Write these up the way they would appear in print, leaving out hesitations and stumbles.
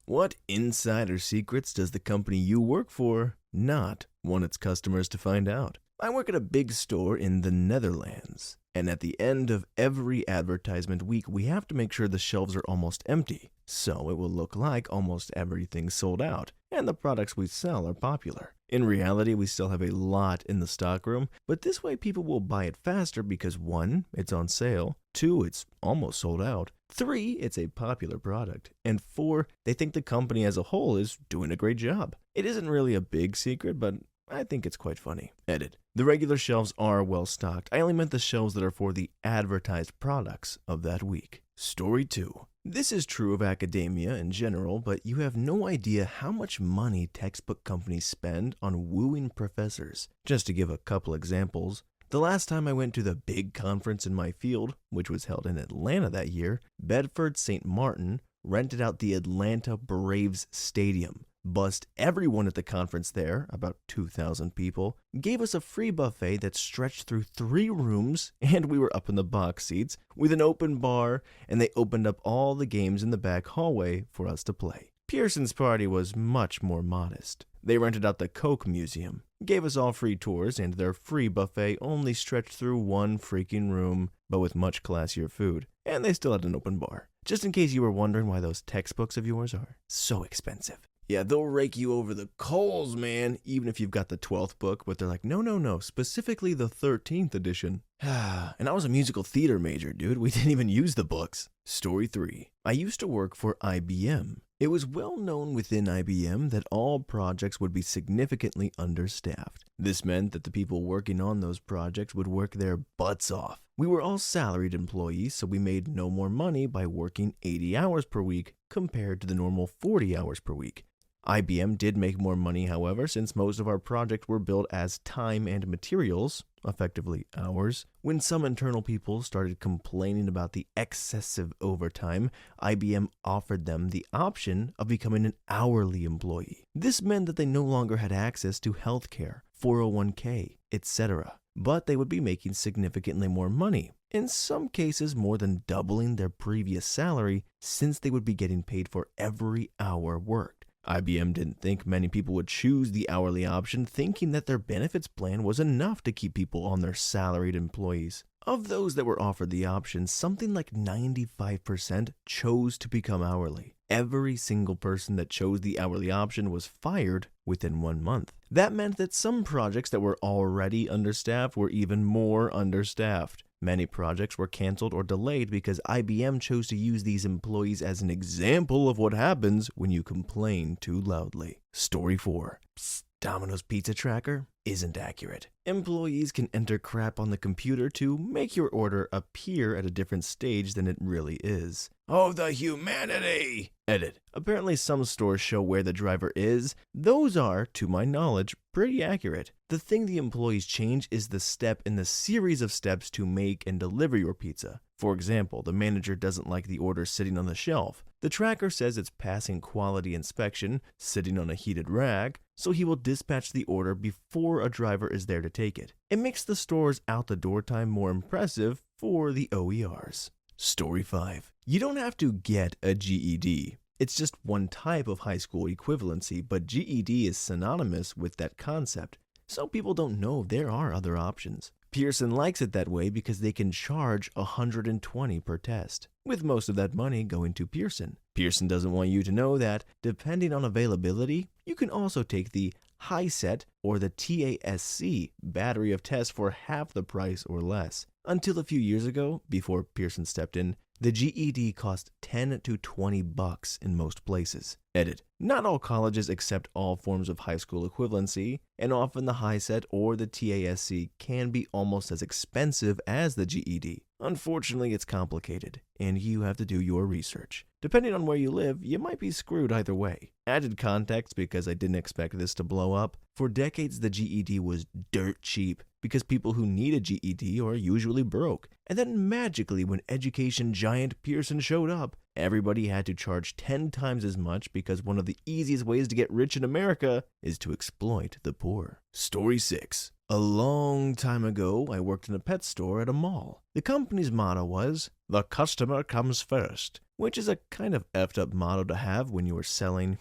What insider secrets does the company you work for not want its customers to find out? I work at a big store in the Netherlands, and at the end of every advertisement week, we have to make sure the shelves are almost empty, so it will look like almost everything's sold out, and the products we sell are popular. In reality, we still have a lot in the stockroom, but this way people will buy it faster because 1, it's on sale, 2, it's almost sold out, 3, it's a popular product, and 4, they think the company as a whole is doing a great job. It isn't really a big secret, but I think it's quite funny. Edit. The regular shelves are well stocked. I only meant the shelves that are for the advertised products of that week. Story 2. This is true of academia in general, but you have no idea how much money textbook companies spend on wooing professors. Just to give a couple examples, the last time I went to the big conference in my field, which was held in Atlanta that year, Bedford St. Martin rented out the Atlanta Braves Stadium, bussed everyone at the conference there, about 2,000 people, gave us a free buffet that stretched through 3 rooms, and we were up in the box seats with an open bar, and they opened up all the games in the back hallway for us to play. Pearson's party was much more modest. They rented out the Coke Museum, gave us all free tours, and their free buffet only stretched through 1 freaking room, but with much classier food, and they still had an open bar. Just in case you were wondering why those textbooks of yours are so expensive. Yeah, they'll rake you over the coals, man, even if you've got the 12th book, but they're like, no, specifically the 13th edition. And I was a musical theater major, dude. We didn't even use the books. Story 3. I used to work for IBM. It was well known within IBM that all projects would be significantly understaffed. This meant that the people working on those projects would work their butts off. We were all salaried employees, so we made no more money by working 80 hours per week compared to the normal 40 hours per week. IBM did make more money, however, since most of our projects were billed as time and materials, effectively hours. When some internal people started complaining about the excessive overtime, IBM offered them the option of becoming an hourly employee. This meant that they no longer had access to healthcare, 401k, etc., but they would be making significantly more money, in some cases more than doubling their previous salary, since they would be getting paid for every hour worked. IBM didn't think many people would choose the hourly option, thinking that their benefits plan was enough to keep people on their salaried employees. Of those that were offered the option, something like 95% chose to become hourly. Every single person that chose the hourly option was fired within 1 month. That meant that some projects that were already understaffed were even more understaffed. Many projects were canceled or delayed because IBM chose to use these employees as an example of what happens when you complain too loudly. Story 4. Psst, Domino's Pizza Tracker isn't accurate. Employees can enter crap on the computer to make your order appear at a different stage than it really is. Oh, the humanity! Edit. Apparently some stores show where the driver is. Those are, to my knowledge, pretty accurate. The thing the employees change is the step in the series of steps to make and deliver your pizza. For example, the manager doesn't like the order sitting on the shelf. The tracker says it's passing quality inspection, sitting on a heated rack, so he will dispatch the order before a driver is there to take it. It makes the store's out-the-door time more impressive for the OERs. Story 5. You don't have to get a GED. It's just one type of high school equivalency, but GED is synonymous with that concept, so people don't know there are other options. Pearson likes it that way because they can charge $120 per test, with most of that money going to Pearson. Pearson doesn't want you to know that, depending on availability, you can also take the HiSET or the TASC battery of tests for half the price or less. Until a few years ago, before Pearson stepped in, the GED cost $10 to $20 in most places. Edit. Not all colleges accept all forms of high school equivalency, and often the HiSET or the TASC can be almost as expensive as the GED. Unfortunately, it's complicated, and you have to do your research. Depending on where you live, you might be screwed either way. Added context because I didn't expect this to blow up. For decades, the GED was dirt cheap because people who need a GED are usually broke. And then magically, when education giant Pearson showed up, everybody had to charge 10 times as much because one of the easiest ways to get rich in America is to exploit the poor. Story 6. A long time ago, I worked in a pet store at a mall. The company's motto was, "The customer comes first," which is a kind of effed up motto to have when you were selling,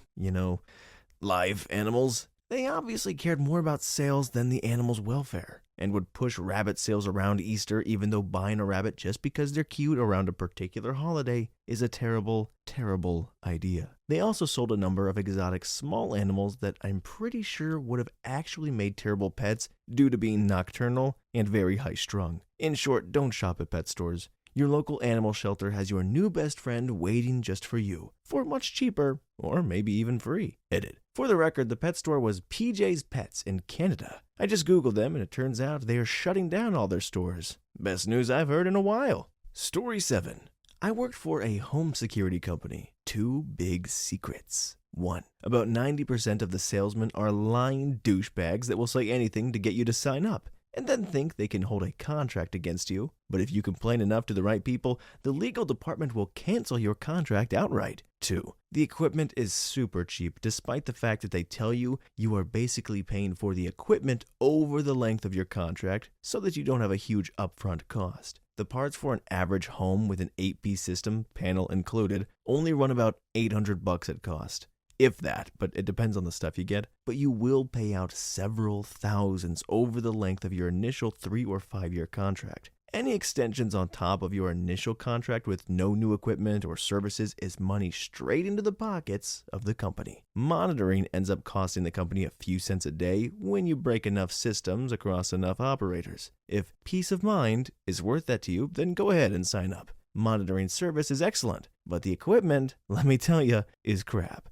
live animals. They obviously cared more about sales than the animal's welfare, and would push rabbit sales around Easter even though buying a rabbit just because they're cute around a particular holiday is a terrible, terrible idea. They also sold a number of exotic small animals that I'm pretty sure would have actually made terrible pets due to being nocturnal and very high-strung. In short, don't shop at pet stores. Your local animal shelter has your new best friend waiting just for you, for much cheaper, or maybe even free. Edit. For the record, the pet store was PJ's Pets in Canada. I just googled them and it turns out they are shutting down all their stores. Best news I've heard in a while. Story 7. I worked for a home security company. 2 big secrets. 1. About 90% of the salesmen are lying douchebags that will say anything to get you to sign up, and then think they can hold a contract against you. But if you complain enough to the right people, the legal department will cancel your contract outright. 2. The equipment is super cheap, despite the fact that they tell you you are basically paying for the equipment over the length of your contract so that you don't have a huge upfront cost. The parts for an average home with an 8-piece system, panel included, only run about $800 at cost. If that, but it depends on the stuff you get. But you will pay out several thousands over the length of your initial 3 or 5 year contract. Any extensions on top of your initial contract with no new equipment or services is money straight into the pockets of the company. Monitoring ends up costing the company a few cents a day when you break enough systems across enough operators. If peace of mind is worth that to you, then go ahead and sign up. Monitoring service is excellent, but the equipment, let me tell you, is crap.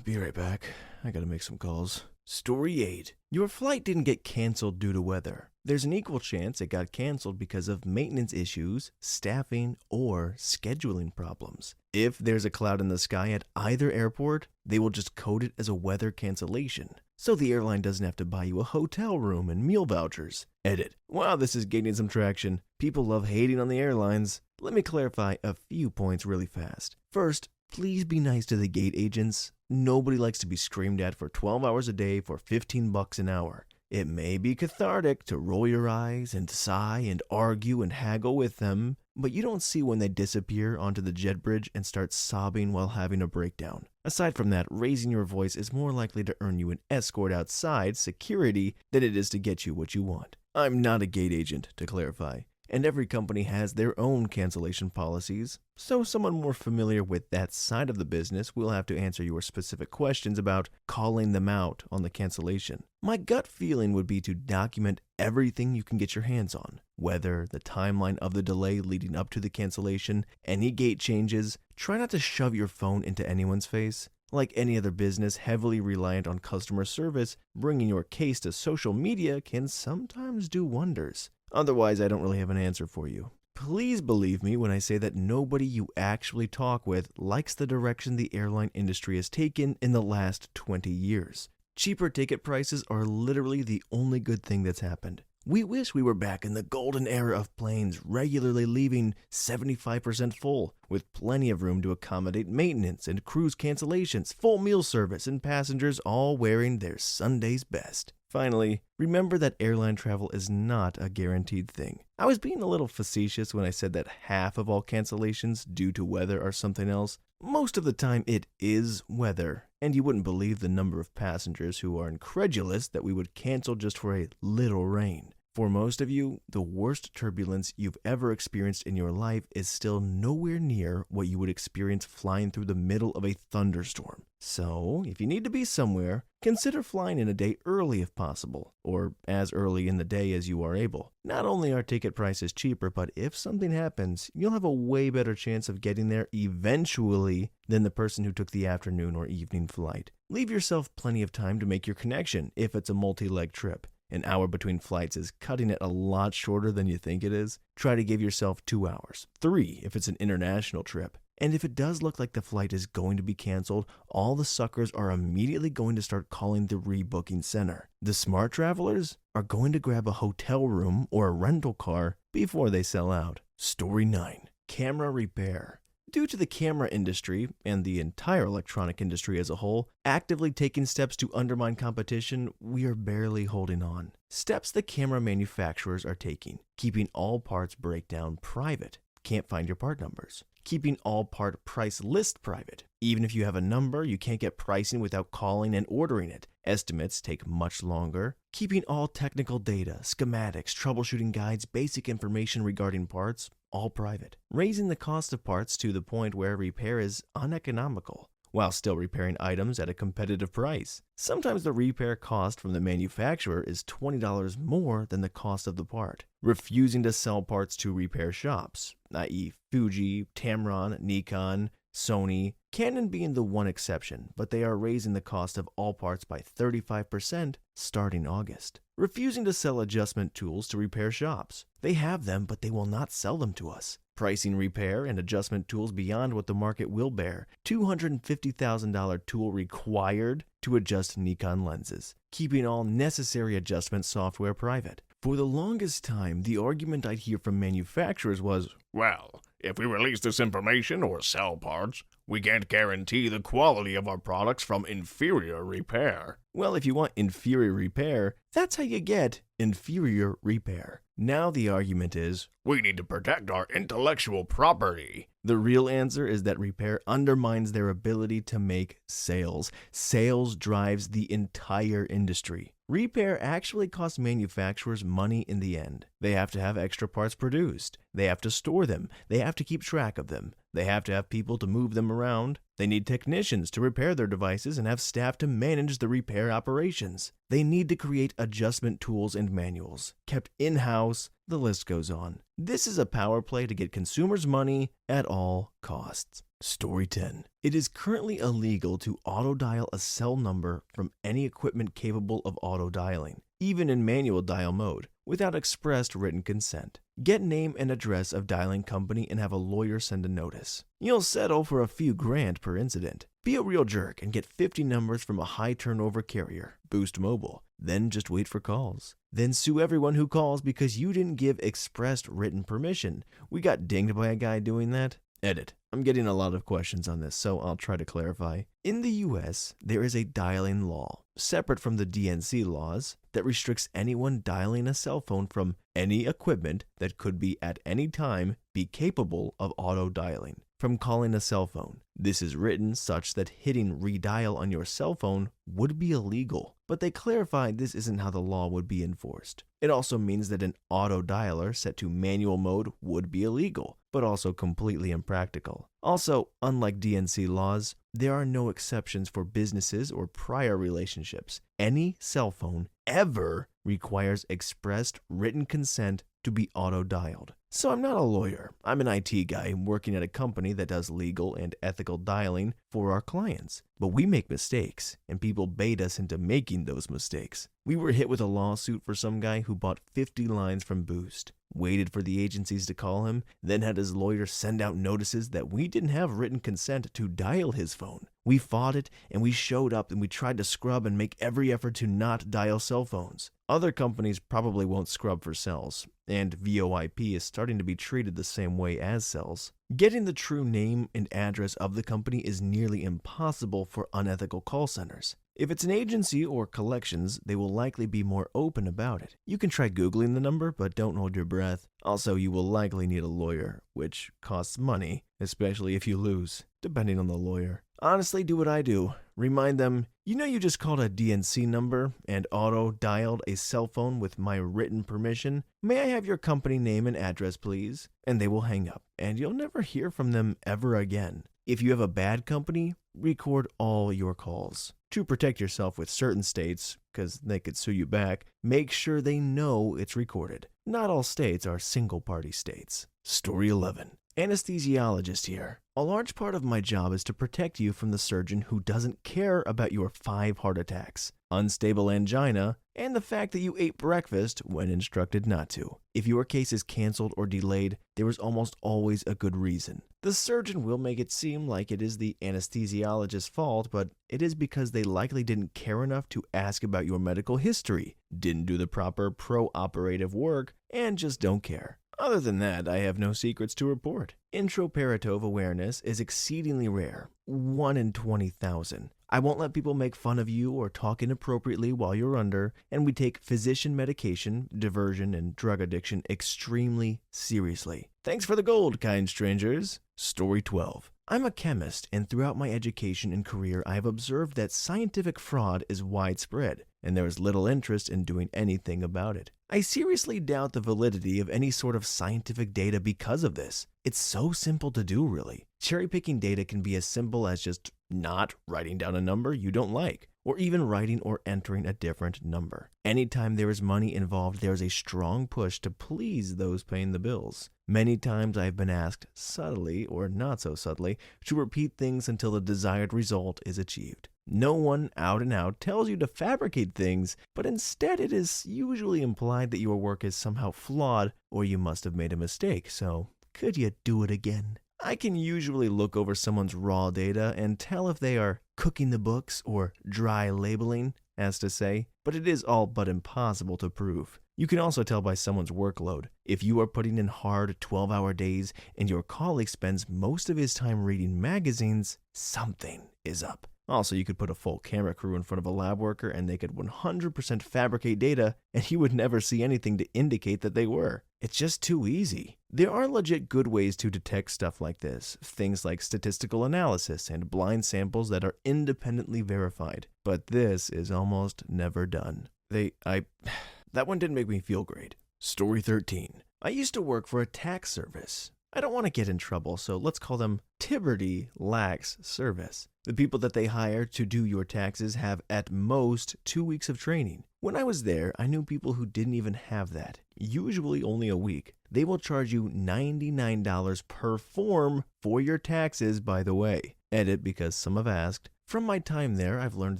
Be right back. I gotta make some calls. Story 8. Your flight didn't get canceled due to weather. There's an equal chance it got canceled because of maintenance issues, staffing, or scheduling problems. If there's a cloud in the sky at either airport, they will just code it as a weather cancellation, so the airline doesn't have to buy you a hotel room and meal vouchers. Edit. Wow, this is gaining some traction. People love hating on the airlines. Let me clarify a few points really fast. First, please be nice to the gate agents. Nobody likes to be screamed at for 12 hours a day for $15 an hour. It may be cathartic to roll your eyes and sigh and argue and haggle with them, but you don't see when they disappear onto the jet bridge and start sobbing while having a breakdown. Aside from that, raising your voice is more likely to earn you an escort outside security than it is to get you what you want. I'm not a gate agent, to clarify, and every company has their own cancellation policies, so someone more familiar with that side of the business will have to answer your specific questions about calling them out on the cancellation. My gut feeling would be to document everything you can get your hands on, weather, the timeline of the delay leading up to the cancellation, any gate changes. Try not to shove your phone into anyone's face. Like any other business heavily reliant on customer service, bringing your case to social media can sometimes do wonders. Otherwise, I don't really have an answer for you. Please believe me when I say that nobody you actually talk with likes the direction the airline industry has taken in the last 20 years. Cheaper ticket prices are literally the only good thing that's happened. We wish we were back in the golden era of planes regularly leaving 75% full, with plenty of room to accommodate maintenance and cruise cancellations, full meal service, and passengers all wearing their Sunday's best. Finally, remember that airline travel is not a guaranteed thing. I was being a little facetious when I said that half of all cancellations due to weather are something else. Most of the time it is weather, and you wouldn't believe the number of passengers who are incredulous that we would cancel just for a little rain. For most of you, the worst turbulence you've ever experienced in your life is still nowhere near what you would experience flying through the middle of a thunderstorm. So, if you need to be somewhere, consider flying in a day early if possible, or as early in the day as you are able. Not only are ticket prices cheaper, but if something happens, you'll have a way better chance of getting there eventually than the person who took the afternoon or evening flight. Leave yourself plenty of time to make your connection if it's a multi-leg trip. An hour between flights is cutting it a lot shorter than you think it is. Try to give yourself 2 hours. 3 if it's an international trip. And if it does look like the flight is going to be canceled, all the suckers are immediately going to start calling the rebooking center. The smart travelers are going to grab a hotel room or a rental car before they sell out. Story 9. Camera repair. Due to the camera industry and the entire electronic industry as a whole actively taking steps to undermine competition, we are barely holding on. Steps the camera manufacturers are taking: keeping all parts breakdown private. Can't find your part numbers. Keeping all part price list private. Even if you have a number, you can't get pricing without calling and ordering it. Estimates take much longer. Keeping all technical data, schematics, troubleshooting guides, basic information regarding parts, all private. Raising the cost of parts to the point where repair is uneconomical, while still repairing items at a competitive price. Sometimes the repair cost from the manufacturer is $20 more than the cost of the part. Refusing to sell parts to repair shops, i.e. Fuji, Tamron, Nikon, Sony, Canon being the one exception, but they are raising the cost of all parts by 35% starting August. Refusing to sell adjustment tools to repair shops. They have them, but they will not sell them to us. Pricing repair and adjustment tools beyond what the market will bear. $250,000 tool required to adjust Nikon lenses. Keeping all necessary adjustment software private. For the longest time, the argument I'd hear from manufacturers was, well, if we release this information or sell parts, we can't guarantee the quality of our products from inferior repair. Well, if you want inferior repair, that's how you get inferior repair. Now the argument is, we need to protect our intellectual property. The real answer is that repair undermines their ability to make sales. Sales drives the entire industry. Repair actually costs manufacturers money in the end. They have to have extra parts produced. They have to store them. They have to keep track of them. They have to have people to move them around. They need technicians to repair their devices and have staff to manage the repair operations. They need to create adjustment tools and manuals, kept in-house. The list goes on. This is a power play to get consumers' money at all costs. Story 10. It is currently illegal to auto-dial a cell number from any equipment capable of auto-dialing, even in manual dial mode, without expressed written consent. Get name and address of dialing company and have a lawyer send a notice. You'll settle for a few grand per incident. Be a real jerk and get 50 numbers from a high turnover carrier, Boost Mobile. Then just wait for calls. Then sue everyone who calls because you didn't give expressed written permission. We got dinged by a guy doing that. Edit. I'm getting a lot of questions on this, so I'll try to clarify. In the US, there is a dialing law, separate from the DNC laws, that restricts anyone dialing a cell phone from any equipment that could be at any time be capable of auto-dialing from calling a cell phone. This is written such that hitting redial on your cell phone would be illegal, but they clarified this isn't how the law would be enforced. It also means that an auto-dialer set to manual mode would be illegal, but also completely impractical. Also, unlike DNC laws, there are no exceptions for businesses or prior relationships. Any cell phone ever requires expressed written consent to be auto-dialed. So I'm not a lawyer. I'm an IT guy working at a company that does legal and ethical dialing for our clients. But we make mistakes, and people bait us into making those mistakes. We were hit with a lawsuit for some guy who bought 50 lines from Boost, waited for the agencies to call him, then had his lawyer send out notices that we didn't have written consent to dial his phone. We fought it, and we showed up, and we tried to scrub and make every effort to not dial cell phones. Other companies probably won't scrub for cells, and VoIP is starting to be treated the same way as cells. Getting the true name and address of the company is nearly impossible for unethical call centers. If it's an agency or collections, they will likely be more open about it. You can try Googling the number, but don't hold your breath. Also, you will likely need a lawyer, which costs money, especially if you lose, depending on the lawyer. Honestly, do what I do. Remind them, you just called a DNC number and auto-dialed a cell phone with my written permission? May I have your company name and address, please? And they will hang up, and you'll never hear from them ever again. If you have a bad company, record all your calls. To protect yourself with certain states, because they could sue you back, make sure they know it's recorded. Not all states are single-party states. Story 11. Anesthesiologist here. A large part of my job is to protect you from the surgeon who doesn't care about your 5 heart attacks, unstable angina, and the fact that you ate breakfast when instructed not to. If your case is canceled or delayed, there is almost always a good reason. The surgeon will make it seem like it is the anesthesiologist's fault, but it is because they likely didn't care enough to ask about your medical history, didn't do the proper pro-operative work, and just don't care. Other than that, I have no secrets to report. Intraoperative awareness is exceedingly rare, 1 in 20,000. I won't let people make fun of you or talk inappropriately while you're under, and we take physician medication, diversion, and drug addiction extremely seriously. Thanks for the gold, kind strangers. Story 12. I'm a chemist, and throughout my education and career, I have observed that scientific fraud is widespread, and there is little interest in doing anything about it. I seriously doubt the validity of any sort of scientific data because of this. It's so simple to do, really. Cherry-picking data can be as simple as just not writing down a number you don't like, or even writing or entering a different number. Anytime there is money involved, there is a strong push to please those paying the bills. Many times I have been asked, subtly or not so subtly, to repeat things until the desired result is achieved. No one out and out tells you to fabricate things, but instead it is usually implied that your work is somehow flawed or you must have made a mistake, so could you do it again? I can usually look over someone's raw data and tell if they are cooking the books or dry labeling, as to say, but it is all but impossible to prove. You can also tell by someone's workload. If you are putting in hard 12-hour days and your colleague spends most of his time reading magazines, something is up. Also, you could put a full camera crew in front of a lab worker and they could 100% fabricate data and you would never see anything to indicate that they were. It's just too easy. There are legit good ways to detect stuff like this, things like statistical analysis and blind samples that are independently verified, but this is almost never done. That one didn't make me feel great. Story 13. I used to work for a tax service. I don't want to get in trouble, so let's call them Liberty Lax Service. The people that they hire to do your taxes have at most 2 weeks of training. When I was there, I knew people who didn't even have that, usually only a week. They will charge you $99 per form for your taxes, by the way. Edit because some have asked. From my time there, I've learned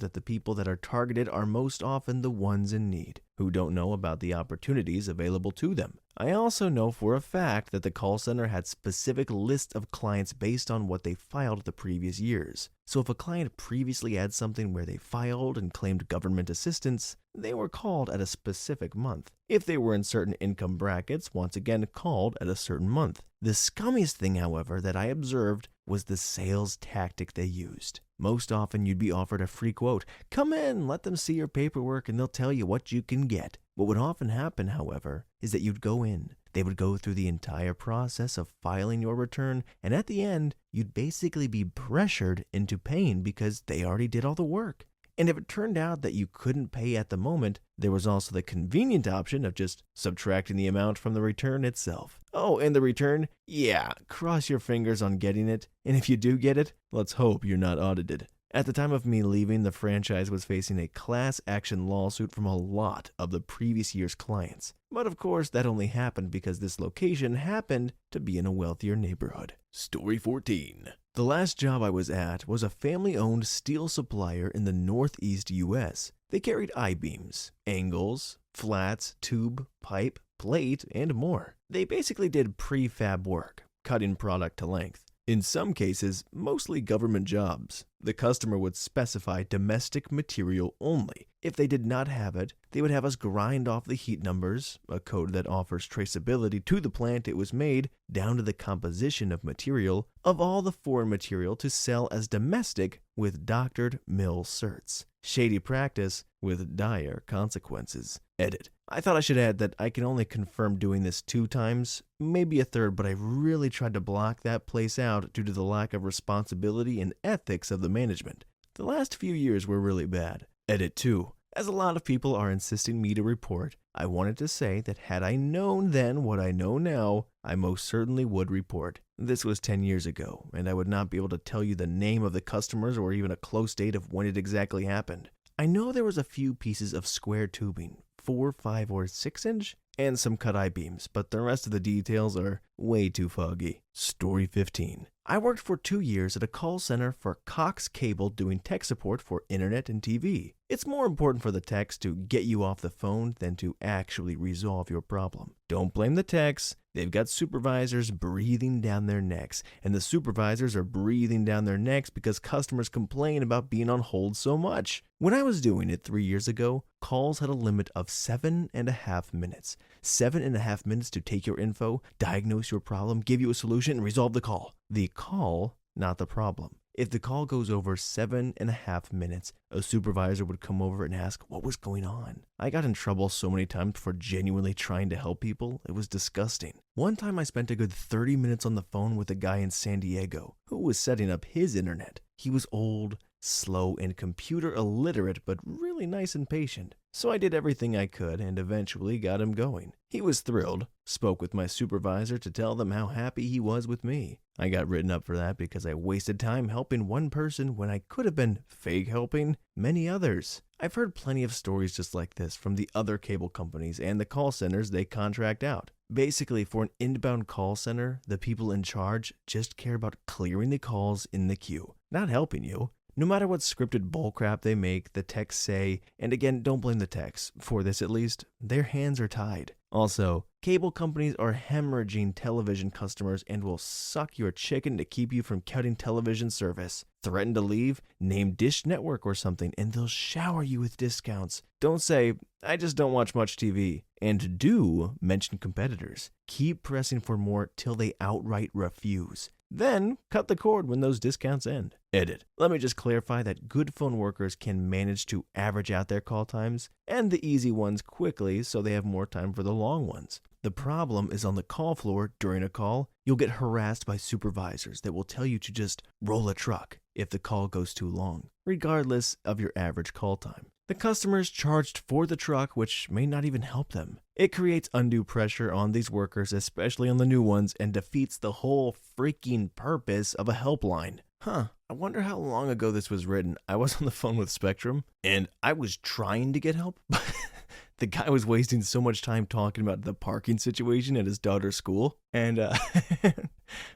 that the people that are targeted are most often the ones in need, who don't know about the opportunities available to them. I also know for a fact that the call center had specific lists of clients based on what they filed the previous years. So if a client previously had something where they filed and claimed government assistance, they were called at a specific month. If they were in certain income brackets, once again called at a certain month. The scummiest thing, however, that I observed was the sales tactic they used. Most often you'd be offered a free quote. Come in, let them see your paperwork and they'll tell you what you can get. What would often happen, however, is that you'd go in. They would go through the entire process of filing your return, and at the end, you'd basically be pressured into paying because they already did all the work. And if it turned out that you couldn't pay at the moment, there was also the convenient option of just subtracting the amount from the return itself. Oh, and the return? Yeah, cross your fingers on getting it. And if you do get it, let's hope you're not audited. At the time of me leaving, the franchise was facing a class action lawsuit from a lot of the previous year's clients. But of course, that only happened because this location happened to be in a wealthier neighborhood. Story 14. The last job I was at was a family-owned steel supplier in the Northeast U.S. They carried I-beams, angles, flats, tube, pipe, plate, and more. They basically did prefab work, cutting product to length. In some cases, mostly government jobs, the customer would specify domestic material only. If they did not have it, they would have us grind off the heat numbers, a code that offers traceability to the plant it was made, down to the composition of material, of all the foreign material to sell as domestic with doctored mill certs. Shady practice with dire consequences. Edit. I thought I should add that I can only confirm doing this 2 times, maybe a third, but I really tried to block that place out due to the lack of responsibility and ethics of the management. The last few years were really bad. Edit 2. As a lot of people are insisting me to report, I wanted to say that had I known then what I know now, I most certainly would report. This was 10 years ago, and I would not be able to tell you the name of the customers or even a close date of when it exactly happened. I know there was a few pieces of square tubing, 4, 5, or 6 inch, and some cut I-beams, but the rest of the details are way too foggy. Story 15. I worked for 2 years at a call center for Cox Cable doing tech support for internet and TV. It's more important for the techs to get you off the phone than to actually resolve your problem. Don't blame the techs. They've got supervisors breathing down their necks, and the supervisors are breathing down their necks because customers complain about being on hold so much. When I was doing it 3 years ago, calls had a limit of 7.5 minutes. 7.5 minutes to take your info, diagnose your problem, give you a solution, and resolve the call. The call, not the problem. If the call goes over 7.5 minutes, a supervisor would come over and ask what was going on. I got in trouble so many times for genuinely trying to help people, it was disgusting. One time I spent a good 30 minutes on the phone with a guy in San Diego who was setting up his internet. He was old, slow, and computer illiterate, but really nice and patient. So I did everything I could and eventually got him going. He was thrilled, spoke with my supervisor to tell them how happy he was with me. I got written up for that because I wasted time helping one person when I could have been fake helping many others. I've heard plenty of stories just like this from the other cable companies and the call centers they contract out. Basically, for an inbound call center, the people in charge just care about clearing the calls in the queue, not helping you. No matter what scripted bullcrap they make, the techs say, and again, don't blame the techs, for this at least, their hands are tied. Also, cable companies are hemorrhaging television customers and will suck your chicken to keep you from cutting television service. Threaten to leave, name Dish Network or something, and they'll shower you with discounts. Don't say, I just don't watch much TV. And do mention competitors. Keep pressing for more till they outright refuse. Then, cut the cord when those discounts end. Edit. Let me just clarify that good phone workers can manage to average out their call times and the easy ones quickly so they have more time for the long ones. The problem is on the call floor during a call, you'll get harassed by supervisors that will tell you to just roll a truck if the call goes too long, regardless of your average call time. The customer is charged for the truck, which may not even help them. It creates undue pressure on these workers, especially on the new ones, and defeats the whole freaking purpose of a helpline. I wonder how long ago this was written. I was on the phone with Spectrum, and I was trying to get help, but the guy was wasting so much time talking about the parking situation at his daughter's school, and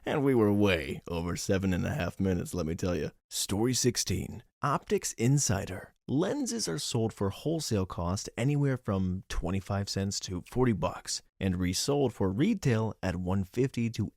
and we were way over 7.5 minutes, let me tell you. Story 16. Optics Insider. Lenses are sold for wholesale cost anywhere from 25 cents to $40 and resold for retail at $150 to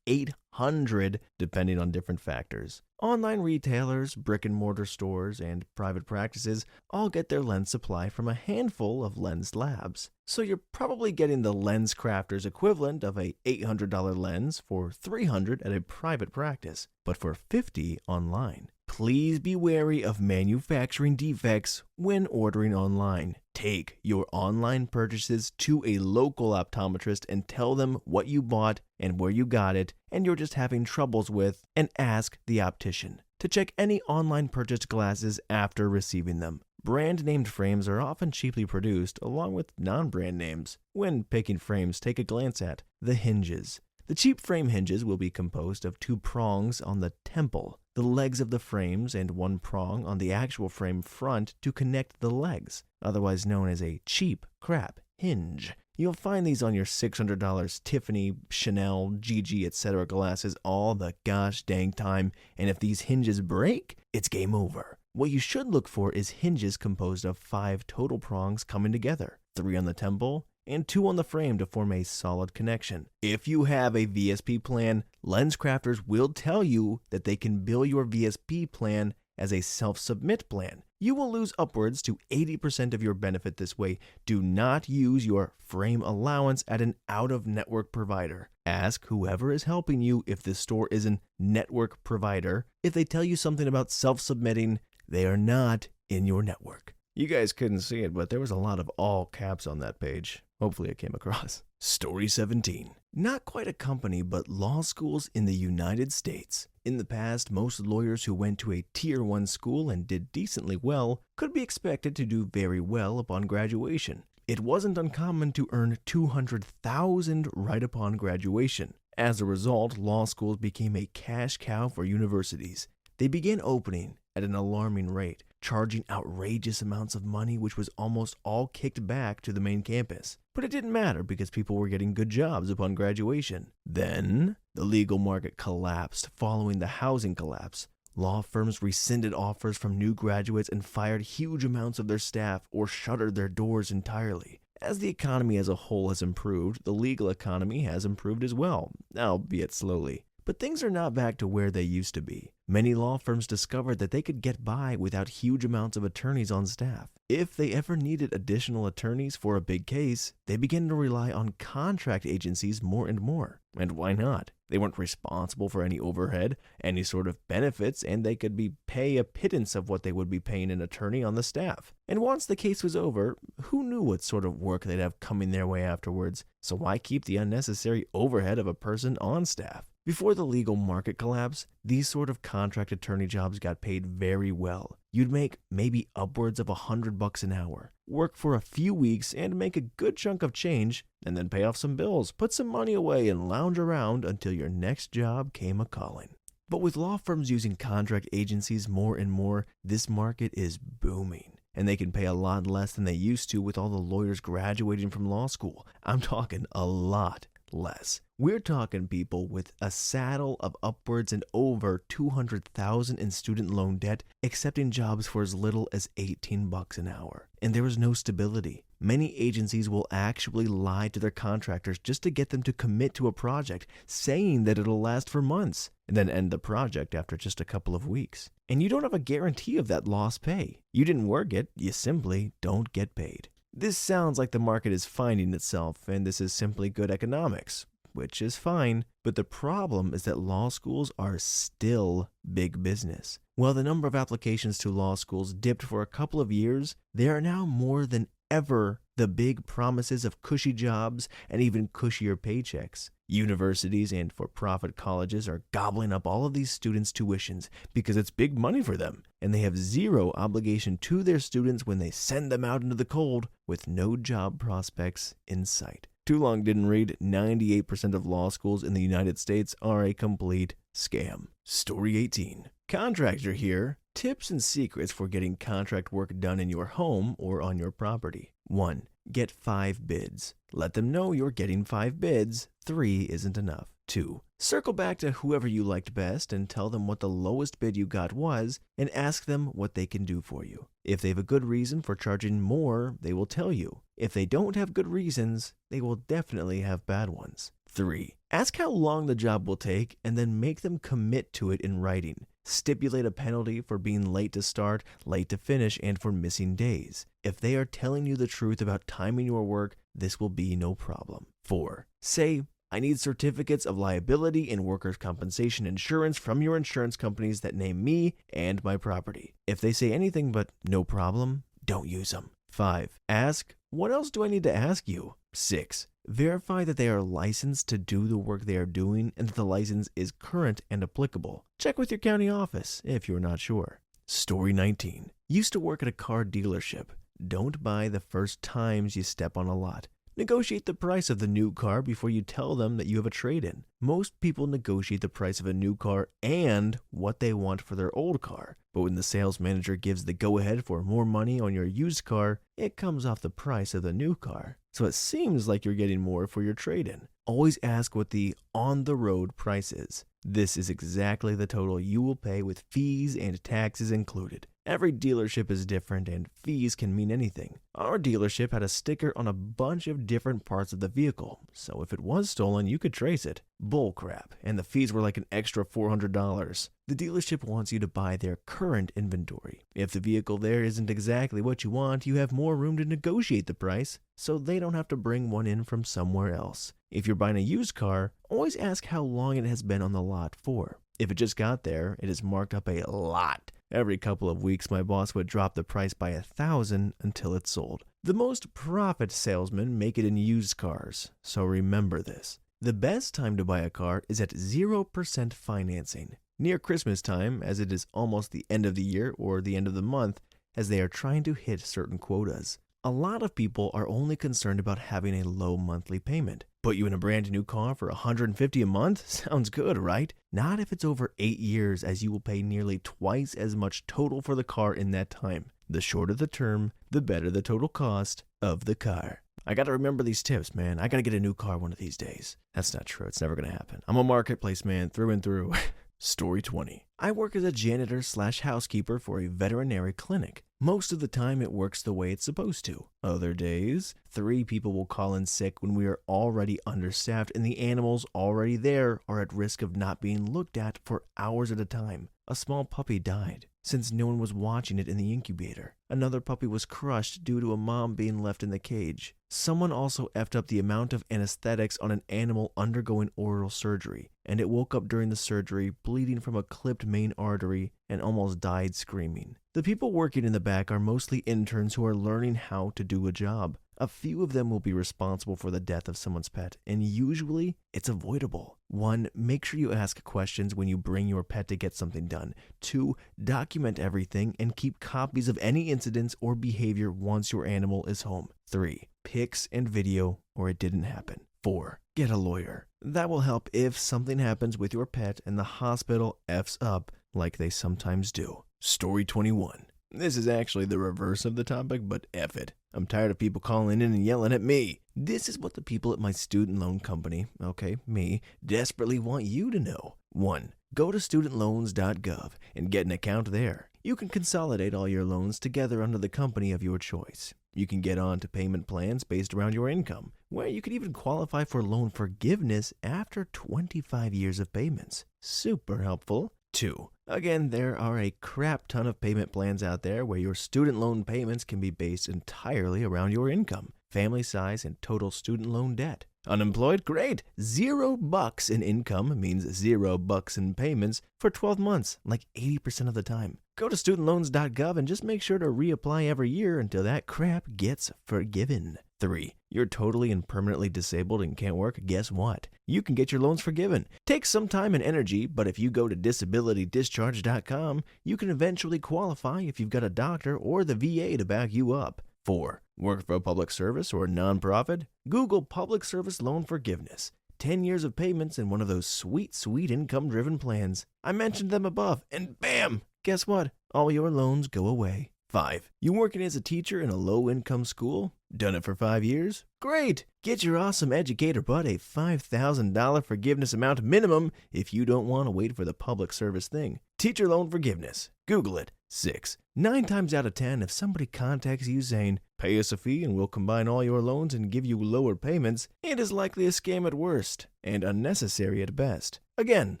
$800 depending on different factors. Online retailers, brick and mortar stores, and private practices all get their lens supply from a handful of lens labs. So you're probably getting the lens crafter's equivalent of a $800 lens for $300 at a private practice, but for $50 online. Please be wary of manufacturing defects when ordering online. Take your online purchases to a local optometrist and tell them what you bought and where you got it and you're just having troubles with, and ask the optician to check any online purchased glasses after receiving them. Brand-named frames are often cheaply produced along with non-brand names. When picking frames, take a glance at the hinges. The cheap frame hinges will be composed of 2 prongs on the temple, the legs of the frames, and 1 prong on the actual frame front to connect the legs, otherwise known as a cheap crap hinge. You'll find these on your $600 Tiffany, Chanel, GG, etc. glasses all the gosh dang time, and if these hinges break, it's game over. What you should look for is hinges composed of 5 total prongs coming together, 3 on the temple, and 2 on the frame to form a solid connection. If you have a VSP plan, lens crafters will tell you that they can bill your VSP plan as a self-submit plan. You will lose upwards to 80% of your benefit this way. Do not use your frame allowance at an out-of-network provider. Ask whoever is helping you if the store is a network provider. If they tell you something about self-submitting, they are not in your network. You guys couldn't see it, but there was a lot of all caps on that page. Hopefully it came across. Story 17. Not quite a company, but law schools in the United States. In the past, most lawyers who went to a Tier 1 school and did decently well could be expected to do very well upon graduation. It wasn't uncommon to earn $200,000 right upon graduation. As a result, law schools became a cash cow for universities. They began opening at an alarming rate, charging outrageous amounts of money, which was almost all kicked back to the main campus. But it didn't matter because people were getting good jobs upon graduation. Then, the legal market collapsed following the housing collapse. Law firms rescinded offers from new graduates and fired huge amounts of their staff or shuttered their doors entirely. As the economy as a whole has improved, the legal economy has improved as well, albeit slowly. But things are not back to where they used to be. Many law firms discovered that they could get by without huge amounts of attorneys on staff. If they ever needed additional attorneys for a big case, they began to rely on contract agencies more and more. And why not? They weren't responsible for any overhead, any sort of benefits, and they could pay a pittance of what they would be paying an attorney on the staff. And once the case was over, who knew what sort of work they'd have coming their way afterwards? So why keep the unnecessary overhead of a person on staff? Before the legal market collapse, these sort of contract attorney jobs got paid very well. You'd make maybe upwards of $100 an hour, work for a few weeks and make a good chunk of change, and then pay off some bills, put some money away and lounge around until your next job came a-calling. But with law firms using contract agencies more and more, this market is booming. And they can pay a lot less than they used to with all the lawyers graduating from law school. I'm talking a lot less. We're talking people with a saddle of upwards and over $200,000 in student loan debt, accepting jobs for as little as $18 an hour. And there is no stability. Many agencies will actually lie to their contractors just to get them to commit to a project, saying that it'll last for months, and then end the project after just a couple of weeks. And you don't have a guarantee of that lost pay. You didn't work it, you simply don't get paid. This sounds like the market is finding itself, and this is simply good economics, which is fine, but the problem is that law schools are still big business. While the number of applications to law schools dipped for a couple of years, there are now more than ever the big promises of cushy jobs and even cushier paychecks. Universities and for-profit colleges are gobbling up all of these students' tuitions because it's big money for them, and they have zero obligation to their students when they send them out into the cold with no job prospects in sight. Too long didn't read, 98% of law schools in the United States are a complete scam. Story 18. Contractor here. Tips and secrets for getting contract work done in your home or on your property. 1. Get 5 bids. Let them know you're getting 5 bids. 3 isn't enough. 2. Circle back to whoever you liked best and tell them what the lowest bid you got was and ask them what they can do for you. If they have a good reason for charging more, they will tell you. If they don't have good reasons, they will definitely have bad ones. 3. Ask how long the job will take and then make them commit to it in writing. Stipulate a penalty for being late to start, late to finish, and for missing days. If they are telling you the truth about timing your work, this will be no problem. 4. Say, I need certificates of liability and workers' compensation insurance from your insurance companies that name me and my property. If they say anything but no problem, don't use them. 5. Ask, what else do I need to ask you? 6. Verify that they are licensed to do the work they are doing and that the license is current and applicable. Check with your county office if you're not sure. Story 19. Used to work at a car dealership. Don't buy the first times you step on a lot. Negotiate the price of the new car before you tell them that you have a trade-in. Most people negotiate the price of a new car and what they want for their old car. But when the sales manager gives the go-ahead for more money on your used car, it comes off the price of the new car. So it seems like you're getting more for your trade-in. Always ask what the on-the-road price is. This is exactly the total you will pay with fees and taxes included. Every dealership is different and fees can mean anything. Our dealership had a sticker on a bunch of different parts of the vehicle, so if it was stolen, you could trace it. Bullcrap, and the fees were like an extra $400. The dealership wants you to buy their current inventory. If the vehicle there isn't exactly what you want, you have more room to negotiate the price, so they don't have to bring one in from somewhere else. If you're buying a used car, always ask how long it has been on the lot for. If it just got there, it is marked up a lot. Every couple of weeks, my boss would drop the price by $1,000 until it's sold. The most profit salesmen make it in used cars, so remember this. The best time to buy a car is at 0% financing. Near Christmas time, as it is almost the end of the year or the end of the month, as they are trying to hit certain quotas. A lot of people are only concerned about having a low monthly payment. Put you in a brand new car for $150 a month? Sounds good, right? Not if it's over 8 years, as you will pay nearly twice as much total for the car in that time. The shorter the term, the better the total cost of the car. I gotta remember these tips, man. I gotta get a new car one of these days. That's not true. It's never gonna happen. I'm a marketplace man through and through. Story 20. I work as a janitor/housekeeper for a veterinary clinic. Most of the time it works the way it's supposed to. Other days, 3 people will call in sick when we are already understaffed and the animals already there are at risk of not being looked at for hours at a time. A small puppy died since no one was watching it in the incubator. Another puppy was crushed due to a mom being left in the cage. Someone also effed up the amount of anesthetics on an animal undergoing oral surgery, and it woke up during the surgery bleeding from a clipped main artery and almost died screaming. The people working in the back are mostly interns who are learning how to do a job. A few of them will be responsible for the death of someone's pet, and usually it's avoidable. 1. Make sure you ask questions when you bring your pet to get something done. 2. Document everything and keep copies of any incidents or behavior once your animal is home. 3. Pics and video or it didn't happen. 4. Get a lawyer. That will help if something happens with your pet and the hospital F's up like they sometimes do. Story 21. This is actually the reverse of the topic, but F it. I'm tired of people calling in and yelling at me. This is what the people at my student loan company, okay, me, desperately want you to know. 1. Go to studentloans.gov and get an account there. You can consolidate all your loans together under the company of your choice. You can get on to payment plans based around your income, where you could even qualify for loan forgiveness after 25 years of payments. Super helpful. 2. Again, there are a crap ton of payment plans out there where your student loan payments can be based entirely around your income, family size, and total student loan debt. Unemployed? Great! $0 in income means $0 in payments for 12 months, like 80% of the time. Go to studentloans.gov and just make sure to reapply every year until that crap gets forgiven. 3. You're totally and permanently disabled and can't work? Guess what? You can get your loans forgiven. Takes some time and energy, but if you go to disabilitydischarge.com, you can eventually qualify if you've got a doctor or the VA to back you up. 4. Work for a public service or a nonprofit? Google Public Service Loan Forgiveness. 10 years of payments in one of those sweet, sweet income-driven plans. I mentioned them above, and bam! Guess what? All your loans go away. 5. You working as a teacher in a low-income school? Done it for 5 years? Great! Get your awesome educator butt a $5,000 forgiveness amount minimum if you don't want to wait for the public service thing. Teacher loan forgiveness. Google it. 6. 9 times out of 10, if somebody contacts you saying, pay us a fee and we'll combine all your loans and give you lower payments, it is likely a scam at worst and unnecessary at best. Again,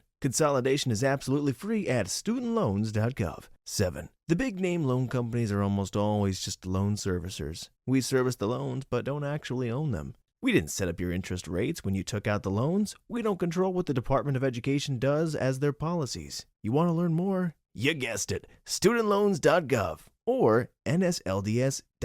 consolidation is absolutely free at studentloans.gov. 7. The big name loan companies are almost always just loan servicers. We service the loans but don't actually own them. We didn't set up your interest rates when you took out the loans. We don't control what the Department of Education does as their policies. You want to learn more? You guessed it, studentloans.gov or nslds.ed.gov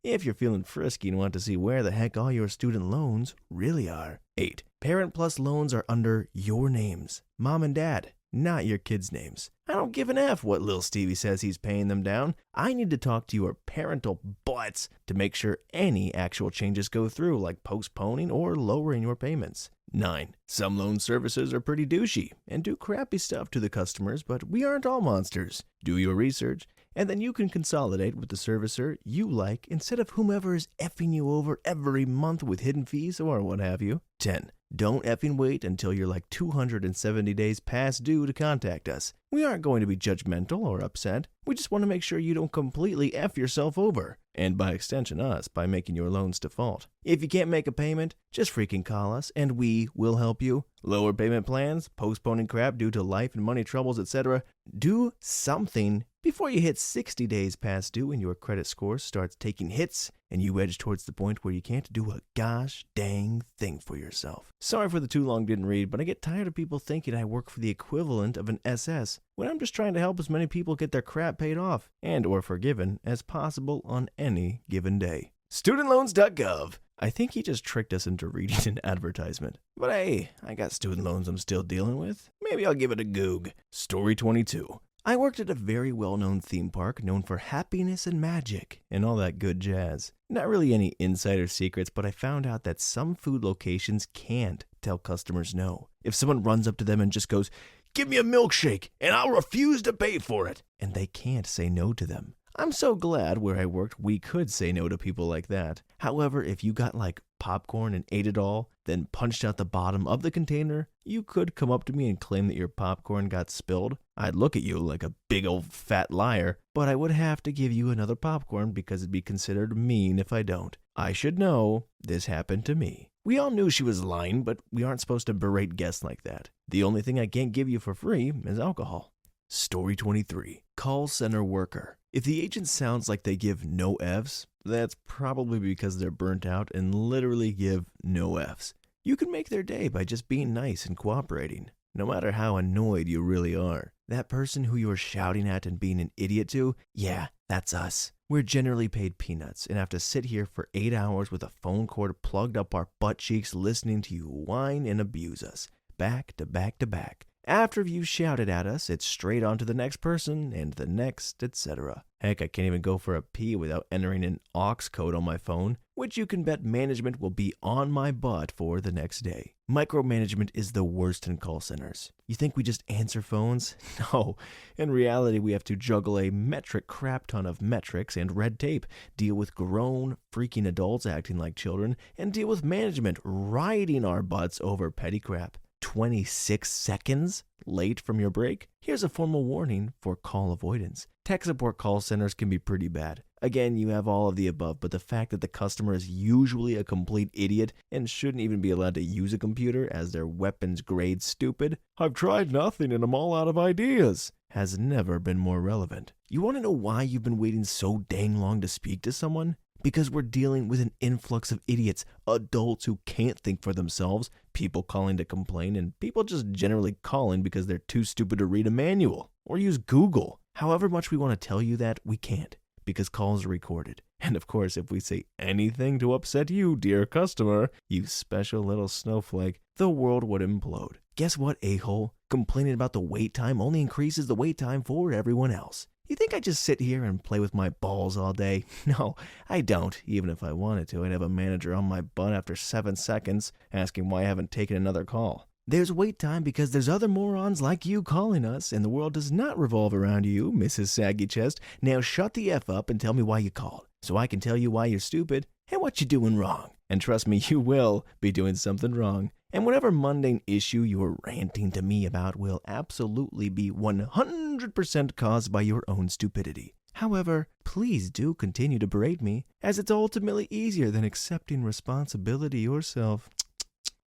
if you're feeling frisky and want to see where the heck all your student loans really are. 8. Parent Plus loans are under your names, mom and dad, not your kids' names. I don't give an F what Lil Stevie says he's paying them down. I need to talk to your parental butts to make sure any actual changes go through, like postponing or lowering your payments. 9. Some loan services are pretty douchey and do crappy stuff to the customers, but we aren't all monsters. Do your research, and then you can consolidate with the servicer you like instead of whomever is effing you over every month with hidden fees or what have you. 10. Don't effing wait until you're like 270 days past due to contact us. We aren't going to be judgmental or upset. We just want to make sure you don't completely F yourself over, and by extension us, by making your loans default. If you can't make a payment, just freaking call us and we will help you. Lower payment plans, postponing crap due to life and money troubles, etc. Do something before you hit 60 days past due and your credit score starts taking hits and you edge towards the point where you can't do a gosh dang thing for yourself. Sorry for the too long didn't read, but I get tired of people thinking I work for the equivalent of an SS when I'm just trying to help as many people get their crap paid off and or forgiven as possible on any given day. Studentloans.gov. I think he just tricked us into reading an advertisement. But hey, I got student loans I'm still dealing with. Maybe I'll give it a goog. Story 22. I worked at a very well-known theme park known for happiness and magic and all that good jazz. Not really any insider secrets, but I found out that some food locations can't tell customers no. If someone runs up to them and just goes, "Give me a milkshake and I'll refuse to pay for it," and they can't say no to them. I'm so glad where I worked we could say no to people like that. However, if you got like popcorn and ate it all, then punched out the bottom of the container, you could come up to me and claim that your popcorn got spilled. I'd look at you like a big old fat liar, but I would have to give you another popcorn because it'd be considered mean if I don't. I should know this happened to me. We all knew she was lying, but we aren't supposed to berate guests like that. The only thing I can't give you for free is alcohol. Story 23. Call center worker. If the agent sounds like they give no Fs, that's probably because they're burnt out and literally give no Fs. You can make their day by just being nice and cooperating, no matter how annoyed you really are. That person who you're shouting at and being an idiot to, yeah, that's us. We're generally paid peanuts and have to sit here for 8 hours with a phone cord plugged up our butt cheeks listening to you whine and abuse us, back to back to back. After you shouted at us, it's straight on to the next person and the next, etc. Heck, I can't even go for a pee without entering an aux code on my phone, which you can bet management will be on my butt for the next day. Micromanagement is the worst in call centers. You think we just answer phones? No. In reality, we have to juggle a metric crap ton of metrics and red tape, deal with grown, freaking adults acting like children, and deal with management riding our butts over petty crap. 26 seconds late from your break? Here's a formal warning for call avoidance. Tech support call centers can be pretty bad. Again, you have all of the above, but the fact that the customer is usually a complete idiot and shouldn't even be allowed to use a computer as their weapons grade stupid, "I've tried nothing and I'm all out of ideas," has never been more relevant. You want to know why you've been waiting so dang long to speak to someone? Because we're dealing with an influx of idiots, adults who can't think for themselves, people calling to complain, and people just generally calling because they're too stupid to read a manual or use Google. However much we want to tell you that, we can't, because calls are recorded. And of course, if we say anything to upset you, dear customer, you special little snowflake, the world would implode. Guess what, a-hole? Complaining about the wait time only increases the wait time for everyone else. You think I just sit here and play with my balls all day? No, I don't. Even if I wanted to, I'd have a manager on my butt after 7 seconds asking why I haven't taken another call. There's wait time because there's other morons like you calling us, and the world does not revolve around you, Mrs. Saggy Chest. Now shut the F up and tell me why you called, so I can tell you why you're stupid and what you're doing wrong. And trust me, you will be doing something wrong. And whatever mundane issue you're ranting to me about will absolutely be 100% caused by your own stupidity. However, please do continue to berate me, as it's ultimately easier than accepting responsibility yourself.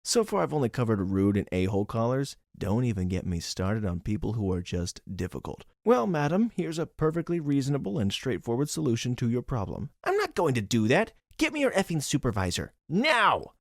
So far, I've only covered rude and a-hole callers. Don't even get me started on people who are just difficult. Well, madam, here's a perfectly reasonable and straightforward solution to your problem. I'm not going to do that. Get me your effing supervisor. Now!